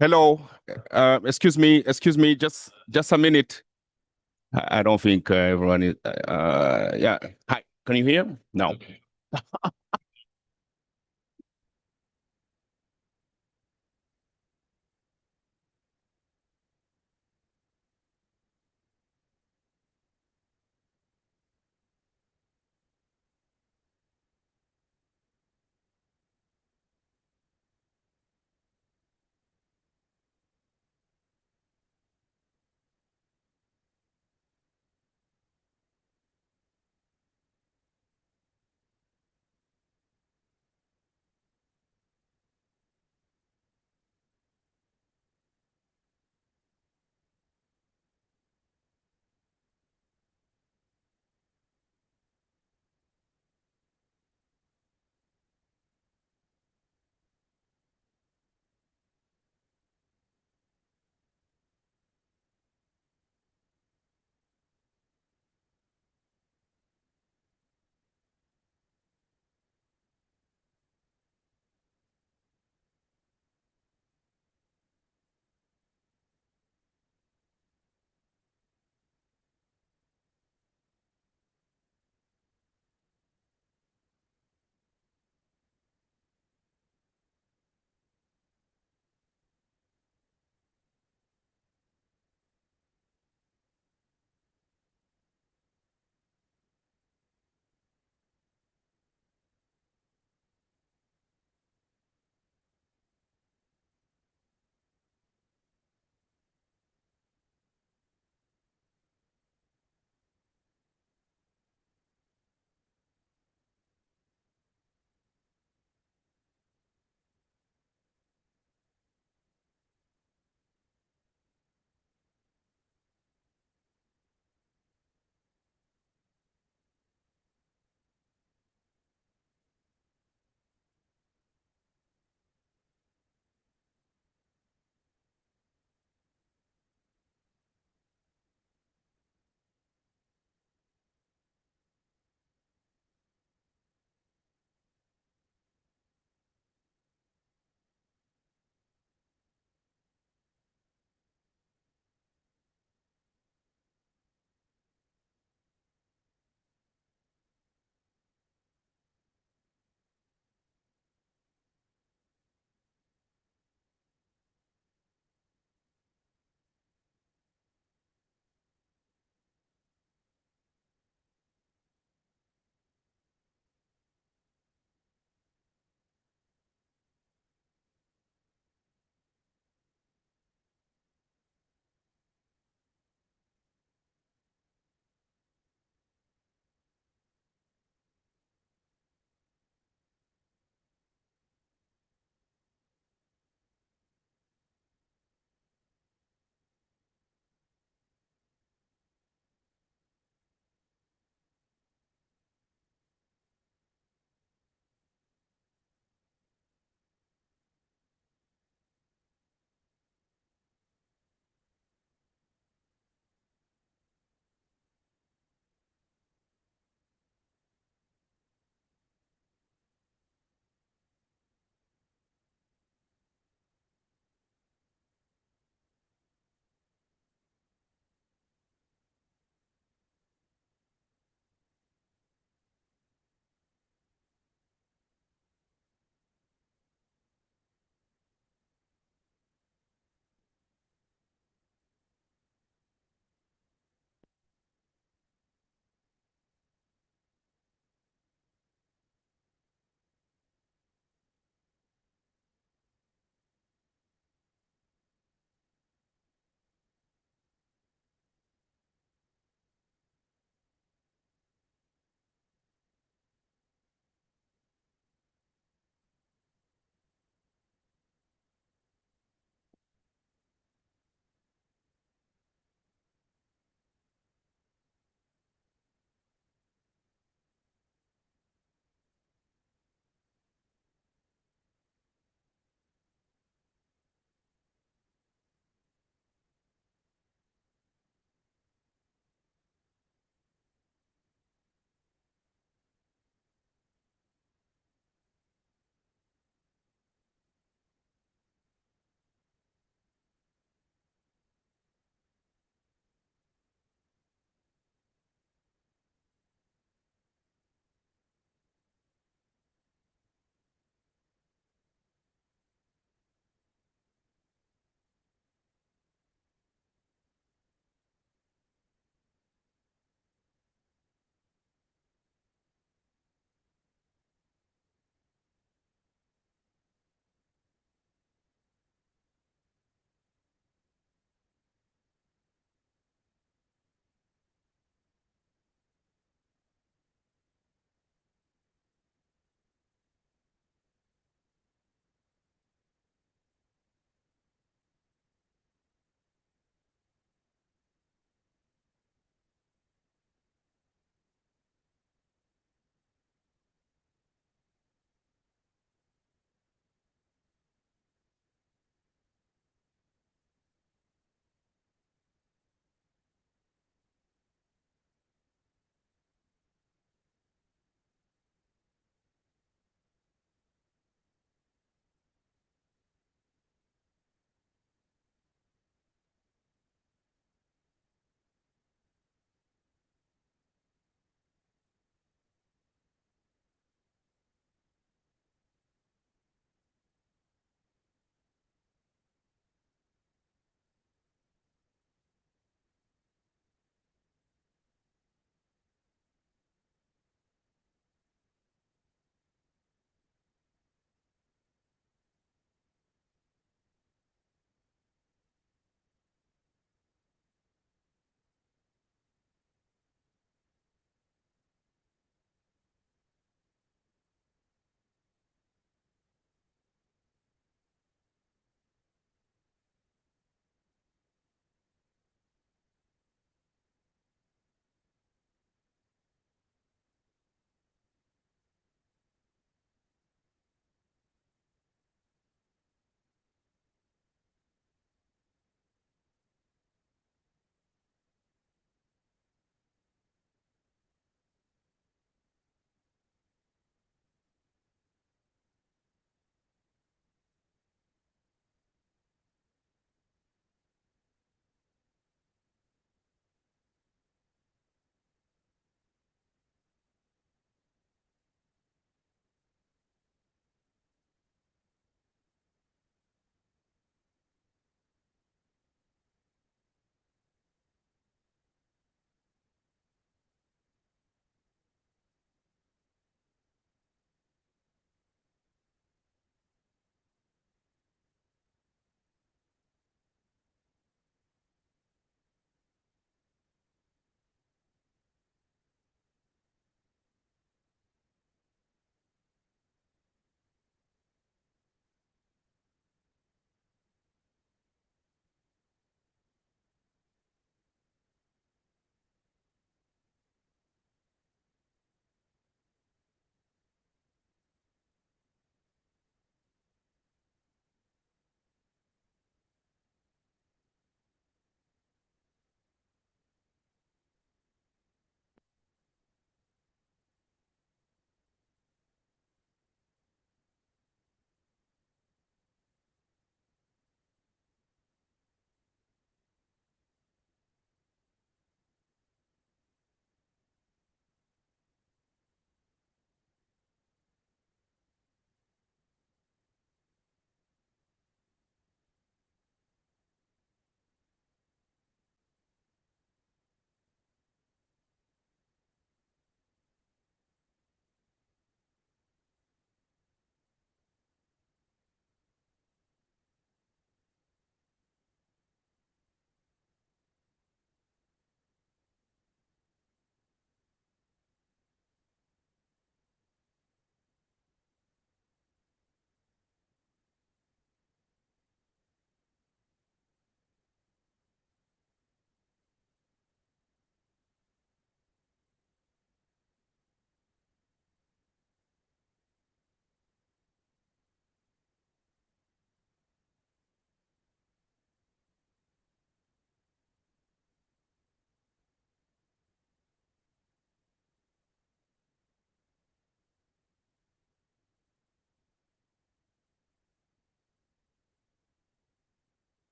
Speaker 22: Hello, excuse me, just a minute. I don't think everyone is, yeah. Hi, can you hear? No.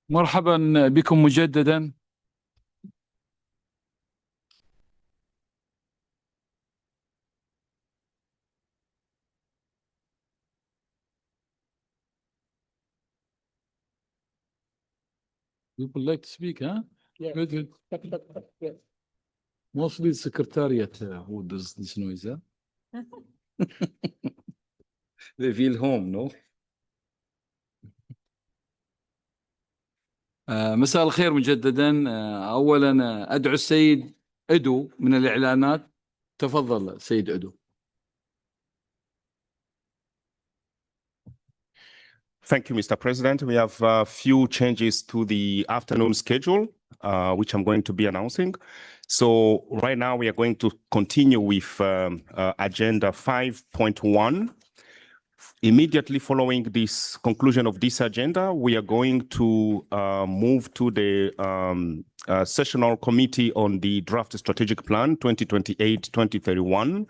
Speaker 1: مرحبا بكم مجددا. People like to speak, huh?
Speaker 2: Yeah.
Speaker 1: Good.
Speaker 2: Yeah.
Speaker 1: Mostly the secretariat who does this noise, huh? They feel home, no? مساء الخير مجددا. أولا أدعو السيد أدو من الإعلانات. تفضل سيد أدو.
Speaker 22: Thank you, Mr. President. We have a few changes to the afternoon schedule, which I'm going to be announcing. So right now we are going to continue with agenda 5.1. Immediately following this conclusion of this agenda, we are going to move to the sessional committee on the draft strategic plan 2028-2031.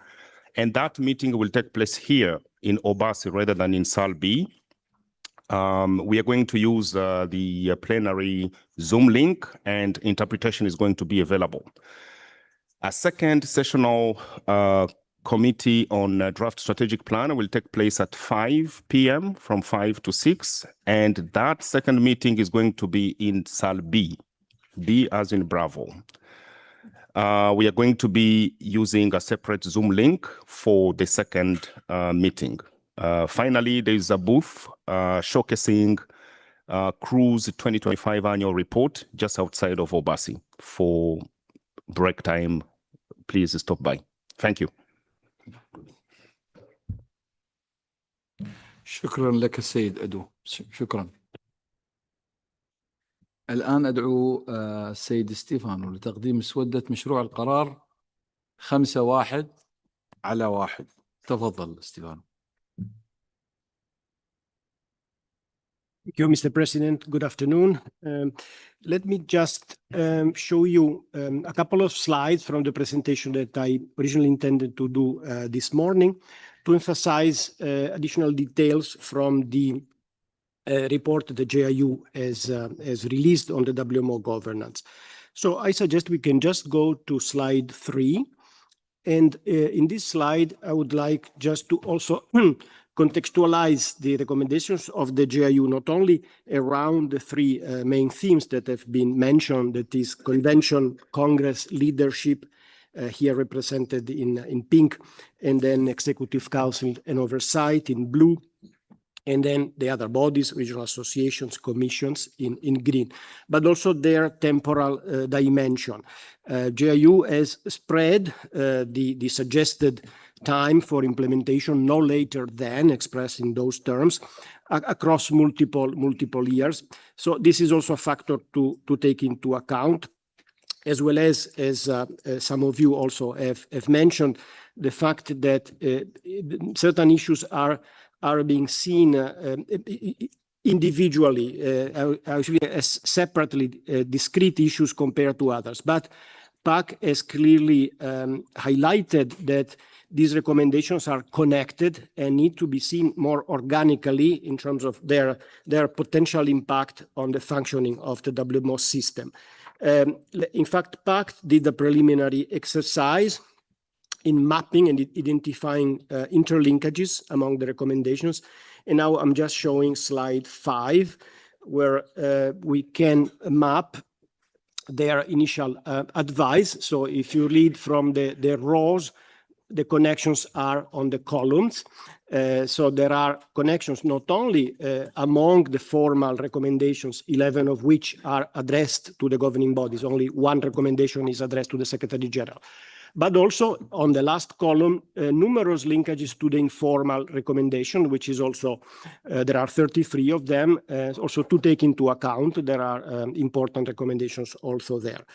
Speaker 22: And that meeting will take place here in Obasi rather than in Salbi. We are going to use the plenary Zoom link, and interpretation is going to be available. A second sessional committee on draft strategic plan will take place at 5 p.m. from 5 to 6, and that second meeting is going to be in Sal B, B as in Bravo. We are going to be using a separate Zoom link for the second meeting. Finally, there is a booth showcasing Cruise 2025 annual report just outside of Obasi. For break time, please stop by. Thank you.
Speaker 1: شكرا لك السيد أدو. شكرا. الآن أدعو السيد ستيفانو لتقديم مسودة مشروع القرار 5-1-1. تفضل ستيفانو.
Speaker 2: Thank you, Mr. President. Good afternoon. Let me just show you a couple of slides from the presentation that I originally intended to do this morning to emphasize additional details from the report that the JIU has released on the WMO governance. So I suggest we can just go to slide 3. And in this slide, I would like just to also contextualize the recommendations of the JIU, not only around the 3 main themes that have been mentioned, that is convention, Congress, leadership, here represented in pink, and then executive council and oversight in blue, and then the other bodies, regional associations, commissions in green, but also their temporal dimension. JIU has spread the suggested time for implementation no later than, expressed in those terms, across multiple years. So this is also a factor to take into account, as well as some of you also have mentioned, the fact that certain issues are being seen individually, actually as separately discrete issues compared to others. But PAC has clearly highlighted that these recommendations are connected and need to be seen more organically in terms of their potential impact on the functioning of the WMO system. In fact, PAC did a preliminary exercise in mapping and identifying interlinkages among the recommendations. And now I'm just showing slide 5, where we can map their initial advice. So if you read from the rows, the connections are on the columns. So there are connections not only among the formal recommendations, 11 of which are addressed to the governing bodies, only 1 recommendation is addressed to the Secretary General, but also on the last column, numerous linkages to the informal recommendation, which is also, there are 33 of them, also to take into account. There are important recommendations also there.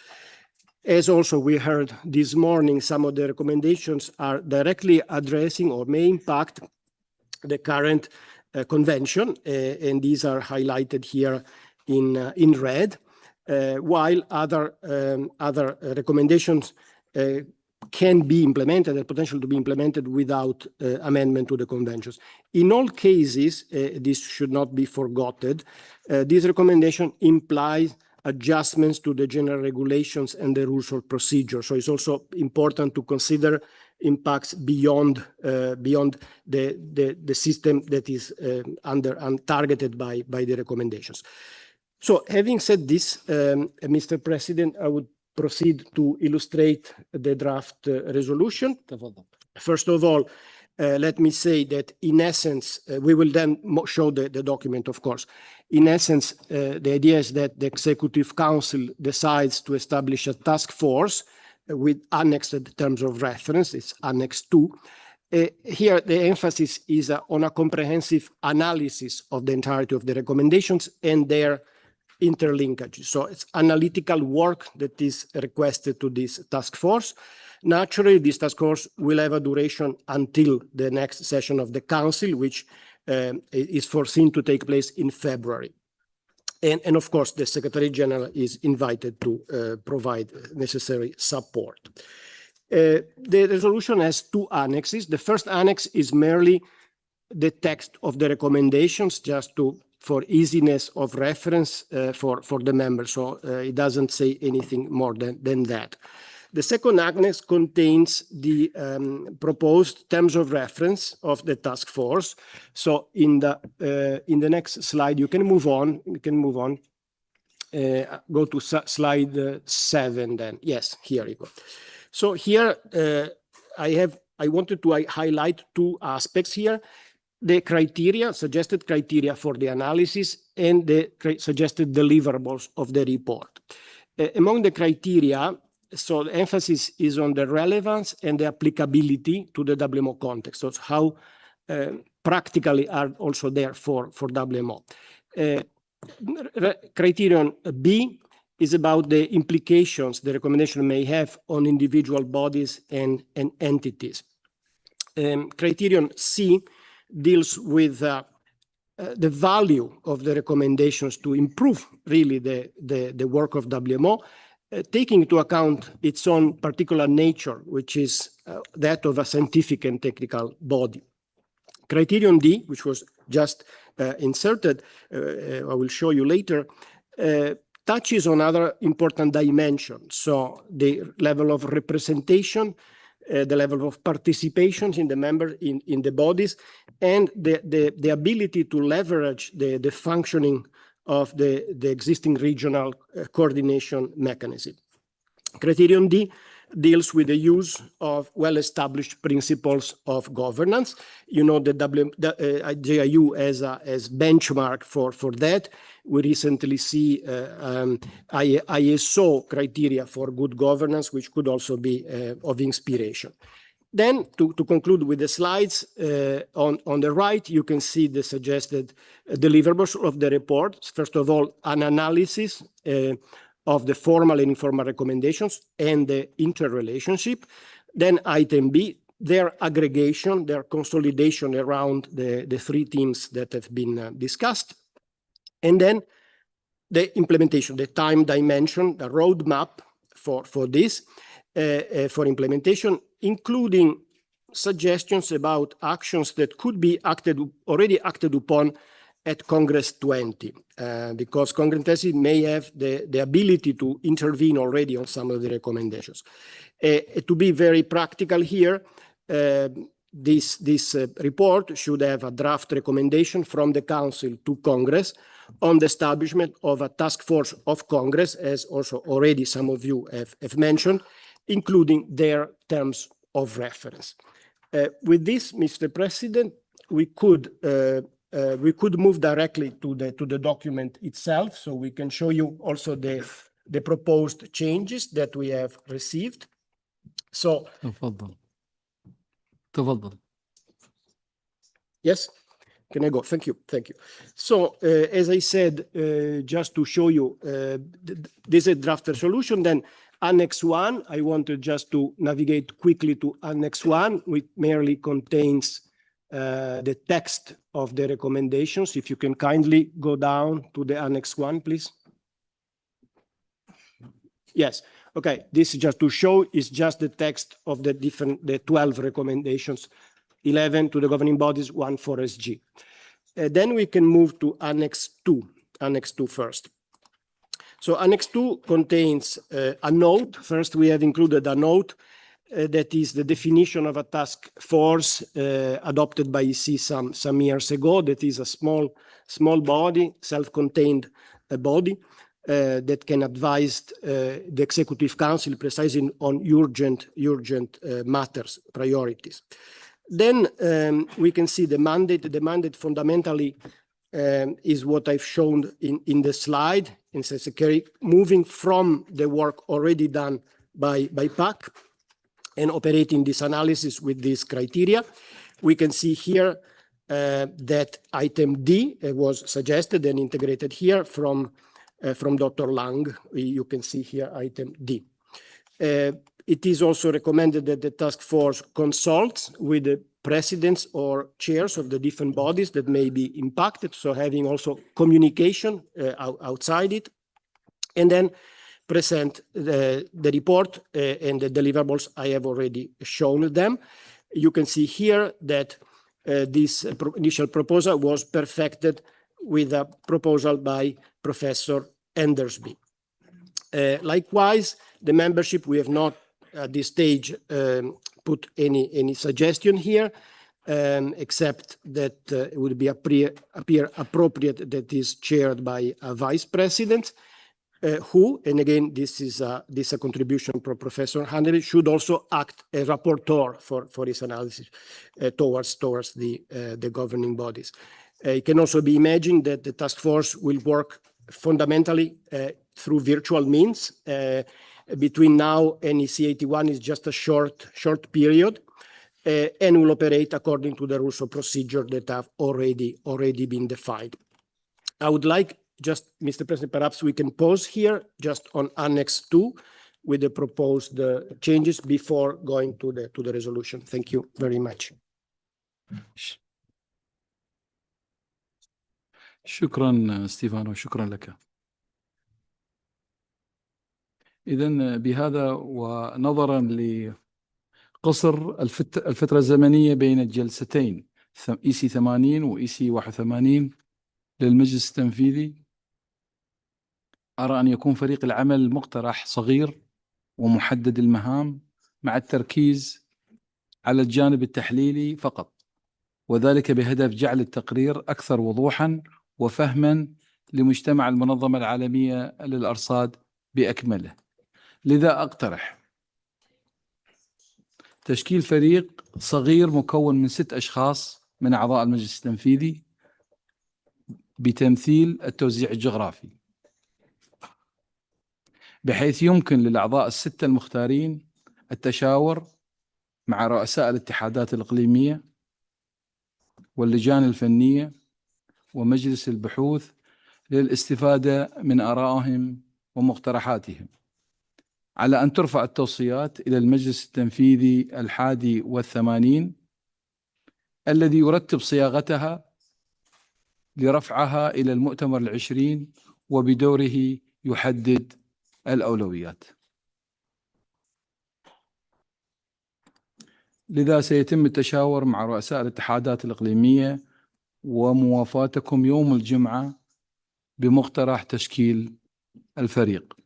Speaker 2: As also we heard this morning, some of the recommendations are directly addressing or may impact the current convention, and these are highlighted here in red, while other recommendations can be implemented, the potential to be implemented without amendment to the conventions. In all cases, this should not be forgotten. This recommendation implies adjustments to the general regulations and the rules of procedure. So it's also important to consider impacts beyond the system that is targeted by the recommendations. So having said this, Mr. President, I would proceed to illustrate the draft resolution. First of all, let me say that in essence, we will then show the document, of course. In essence, the idea is that the Executive Council decides to establish a task force with annexed terms of reference. It's Annex 2. Here, the emphasis is on a comprehensive analysis of the entirety of the recommendations and their interlinkages. So it's analytical work that is requested to this task force. Naturally, this task force will have a duration until the next session of the Council, which is foreseen to take place in February. And of course, the Secretary General is invited to provide necessary support. The resolution has two annexes. The first annex is merely the text of the recommendations, just for easiness of reference for the members. So it doesn't say anything more than that. The second annex contains the proposed terms of reference of the task force. So in the next slide, you can move on. Go to slide 7 then. Yes, here you go. So here I wanted to highlight two aspects here. The criteria, suggested criteria for the analysis and the suggested deliverables of the report. Among the criteria, so the emphasis is on the relevance and the applicability to the WMO context. So how practically are also there for WMO. Criterion B is about the implications the recommendation may have on individual bodies and entities. Criterion C deals with the value of the recommendations to improve really the work of WMO, taking into account its own particular nature, which is that of a scientific and technical body. Criterion D, which was just inserted, I will show you later, touches on other important dimensions. So the level of representation, the level of participation in the members in the bodies, and the ability to leverage the functioning of the existing regional coordination mechanism. Criterion D deals with the use of well-established principles of governance. You know, the JIU as benchmark for that. We recently see ISO criteria for good governance, which could also be of inspiration. Then, to conclude with the slides, on the right, you can see the suggested deliverables of the report. First of all, an analysis of the formal and informal recommendations and the interrelationship. Then item B, their aggregation, their consolidation around the three themes that have been discussed. And then the implementation, the time dimension, the roadmap for this, for implementation, including suggestions about actions that could be already acted upon at Congress 20, because Congress 20 may have the ability to intervene already on some of the recommendations. To be very practical here, this report should have a draft recommendation from the Council to Congress on the establishment of a task force of Congress, as also already some of you have mentioned, including their terms of reference. With this, Mr. President, we could move directly to the document itself, so we can show you also the proposed changes that we have received. So,
Speaker 1: تفضل.
Speaker 2: Yes, can I go? Thank you. So, as I said, just to show you, this is a draft resolution. Then Annex 1, I wanted just to navigate quickly to Annex 1, which merely contains the text of the recommendations. If you can kindly go down to the Annex 1, please. Yes. Okay, this is just to show, it's just the text of the 12 recommendations, 11 to the governing bodies, 1 for SG. Then we can move to Annex 2 first. So Annex 2 contains a note. First, we have included a note that is the definition of a task force adopted by EC some years ago. That is a small body, self-contained body that can advise the Executive Council precisely on urgent matters, priorities. Then we can see the mandate. The mandate fundamentally is what I've shown in the slide, in Secretary, moving from the work already done by PAC and operating this analysis with these criteria. We can see here that item D was suggested and integrated here from Dr. Lang. You can see here item D. It is also recommended that the task force consults with the presidents or chairs of the different bodies that may be impacted, so having also communication outside it, and then present the report and the deliverables. I have already shown them. You can see here that this initial proposal was perfected with a proposal by Professor Endersby. Likewise, the membership, we have not at this stage put any suggestion here, except that it would be appear appropriate that is chaired by a vice president, who, and again, this is a contribution from Professor Hanley, should also act as rapporteur for his analysis towards the governing bodies. It can also be imagined that the task force will work fundamentally through virtual means. Between now and EC 81 is just a short period, and will operate according to the rules of procedure that have already been defined. I would like just, Mr. President, perhaps we can pause here just on Annex 2 with the proposed changes before going to the resolution. Thank you very much.
Speaker 1: شكرا ستيفانو، شكرا لك. إذن بهذا ونظرا لقصر الفترة الزمنية بين الجلستين EC 80 و EC 81 للمجلس التنفيذي، أرى أن يكون فريق العمل المقترح صغير ومحدد المهام مع التركيز على الجانب التحليلي فقط، وذلك بهدف جعل التقرير أكثر وضوحا وفهما لمجتمع المنظمة العالمية للأرصاد بأكمله. لذا أقترح تشكيل فريق صغير مكون من 6 أشخاص من أعضاء المجلس التنفيذي بتمثيل التوزيع الجغرافي، بحيث يمكن للأعضاء ال6 المختارين التشاور مع رؤساء الاتحادات الإقليمية واللجان الفنية ومجلس البحوث للاستفادة من آرائهم ومقترحاتهم، على أن ترفع التوصيات إلى المجلس التنفيذي 81 الذي يرتب صياغتها لرفعها إلى المؤتمر 20 وبدوره يحدد الأولويات. لذا سيتم التشاور مع رؤساء الاتحادات الإقليمية وموافاتكم يوم الجمعة بمقترح تشكيل الفريق.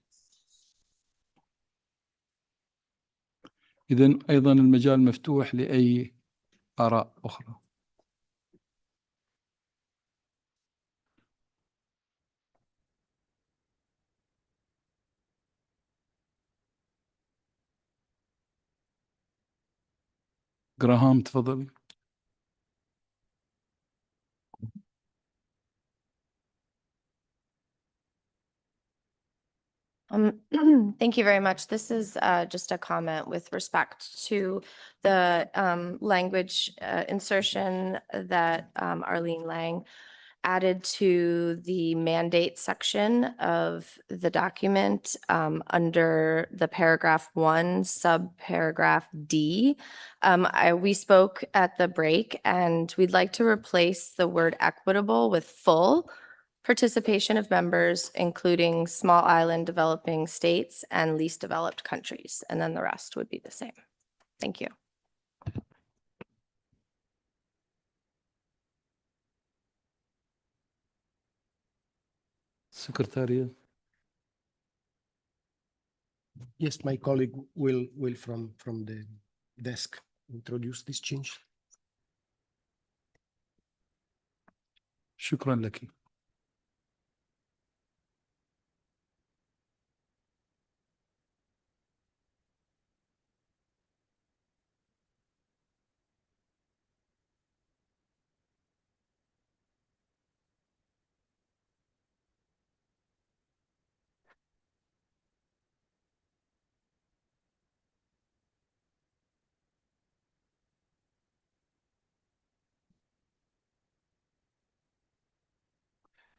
Speaker 1: إذن أيضا المجال مفتوح لأي آراء أخرى. جراهام تفضل.
Speaker 16: Thank you very much. This is just a comment with respect to the language insertion that Arlene Lang added to the mandate section of the document under the paragraph 1, subparagraph D. We spoke at the break, and we'd like to replace the word equitable with full. participation of members, including small island developing states and least developed countries. And then the rest would be the same. Thank you.
Speaker 1: Secretariat.
Speaker 2: Yes, my colleague will from the desk introduce this change.
Speaker 1: شكرا لك.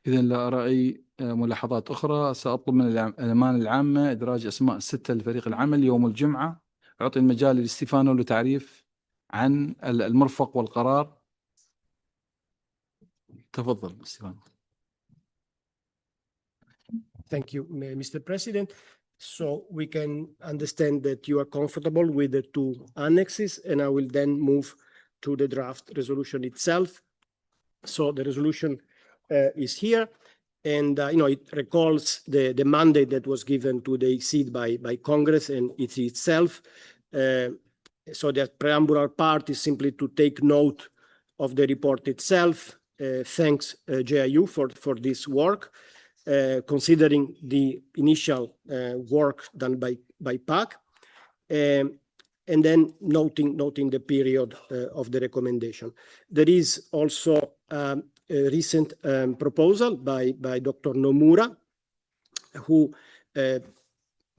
Speaker 1: إذا لا أرى أي ملاحظات أخرى سأطلب من الأمانة العامة إدراج أسماء الستة لفريق العمل يوم الجمعة. أعطي المجال لستيفانو لتعريف عن المرفق والقرار. تفضل ستيفانو.
Speaker 2: Thank you, Mr. President. So we can understand that you are comfortable with the two annexes, and I will then move to the draft resolution itself. So the resolution is here, and it recalls the mandate that was given to the ECID by Congress and it itself. So the preambular part is simply to take note of the report itself. Thanks JIU for this work. Considering the initial work done by PAC, and then noting the period of the recommendation. There is also a recent proposal by Dr. Nomura, who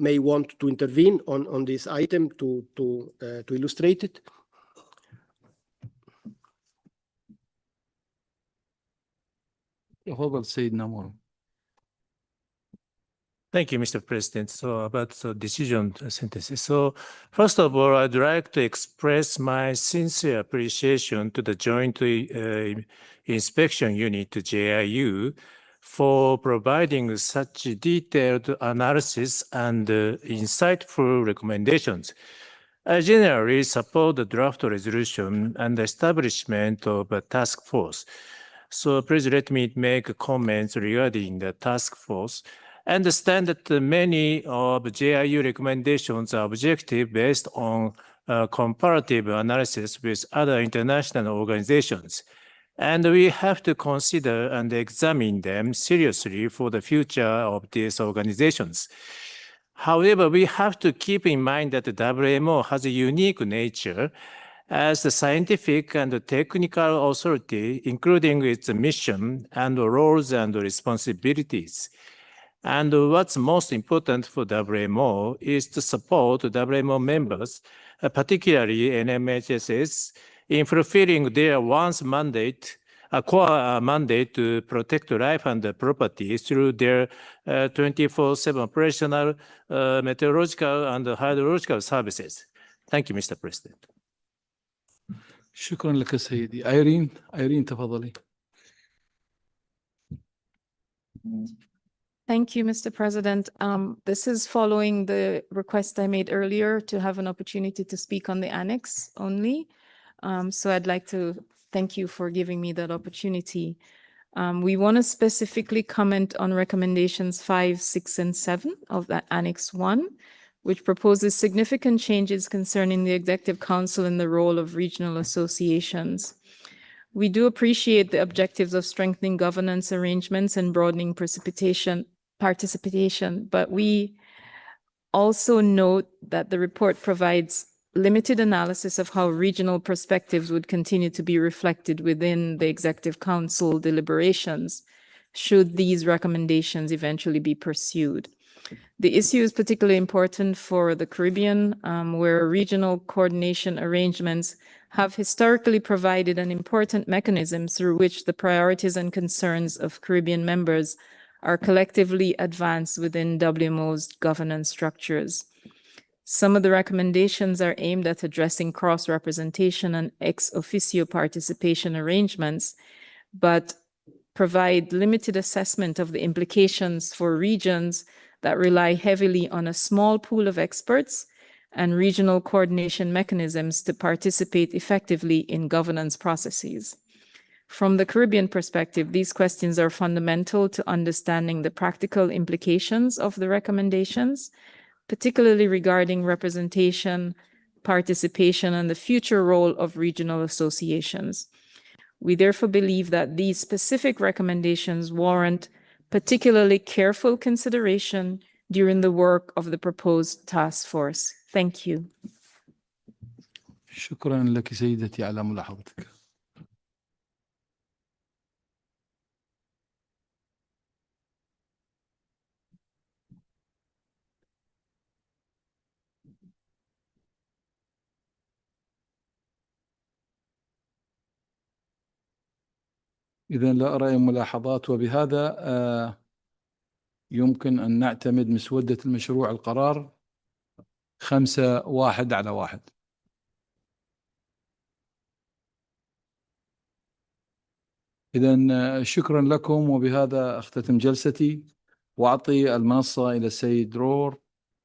Speaker 2: may want to intervene on this item to illustrate it.
Speaker 1: تفضل سيد نامور.
Speaker 3: Thank you, Mr. President. So about the decision synthesis. So first of all, I'd like to express my sincere appreciation to the Joint Inspection Unit, JIU, for providing such detailed analysis and insightful recommendations. I generally support the draft resolution and the establishment of a task force. So please let me make comments regarding the task force. I understand that many of JIU recommendations are objective based on comparative analysis with other international organizations. And we have to consider and examine them seriously for the future of these organizations. However, we have to keep in mind that the WMO has a unique nature as the scientific and technical authority, including its mission and roles and responsibilities. And what's most important for WMO is to support WMO members, particularly NMHSS, in fulfilling their core mandate to protect life and property through their 24/7 operational meteorological and hydrological services. Thank you, Mr. President.
Speaker 1: شكرا لك سيدي. ايرين تفضلي.
Speaker 12: Thank you, Mr. President. This is following the request I made earlier to have an opportunity to speak on the annex only. So I'd like to thank you for giving me that opportunity. We want to specifically comment on recommendations 5, 6, and 7 of that Annex 1, which proposes significant changes concerning the Executive Council and the role of regional associations. We do appreciate the objectives of strengthening governance arrangements and broadening participation, but we also note that the report provides limited analysis of how regional perspectives would continue to be reflected within the Executive Council deliberations, should these recommendations eventually be pursued. The issue is particularly important for the Caribbean, where regional coordination arrangements have historically provided an important mechanism through which the priorities and concerns of Caribbean members are collectively advanced within WMO's governance structures. Some of the recommendations are aimed at addressing cross-representation and ex officio participation arrangements, but provide limited assessment of the implications for regions that rely heavily on a small pool of experts and regional coordination mechanisms to participate effectively in governance processes. From the Caribbean perspective, these questions are fundamental to understanding the practical implications of the recommendations, particularly regarding representation, participation, and the future role of regional associations. We therefore believe that these specific recommendations warrant particularly careful consideration during the work of the proposed task force. Thank you.
Speaker 1: شكرا لك سيدتي على ملاحظتك. إذا لا أرى أي ملاحظات، وبهذا يمكن أن نعتمد مسودة المشروع القرار 5-1. إذا شكرا لكم، وبهذا أختتم جلستي وأعطي المنصة إلى السيد رور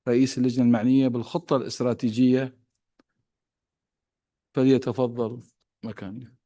Speaker 1: رئيس اللجنة المعنية بالخطة الاستراتيجية، فليتفضل مكانه.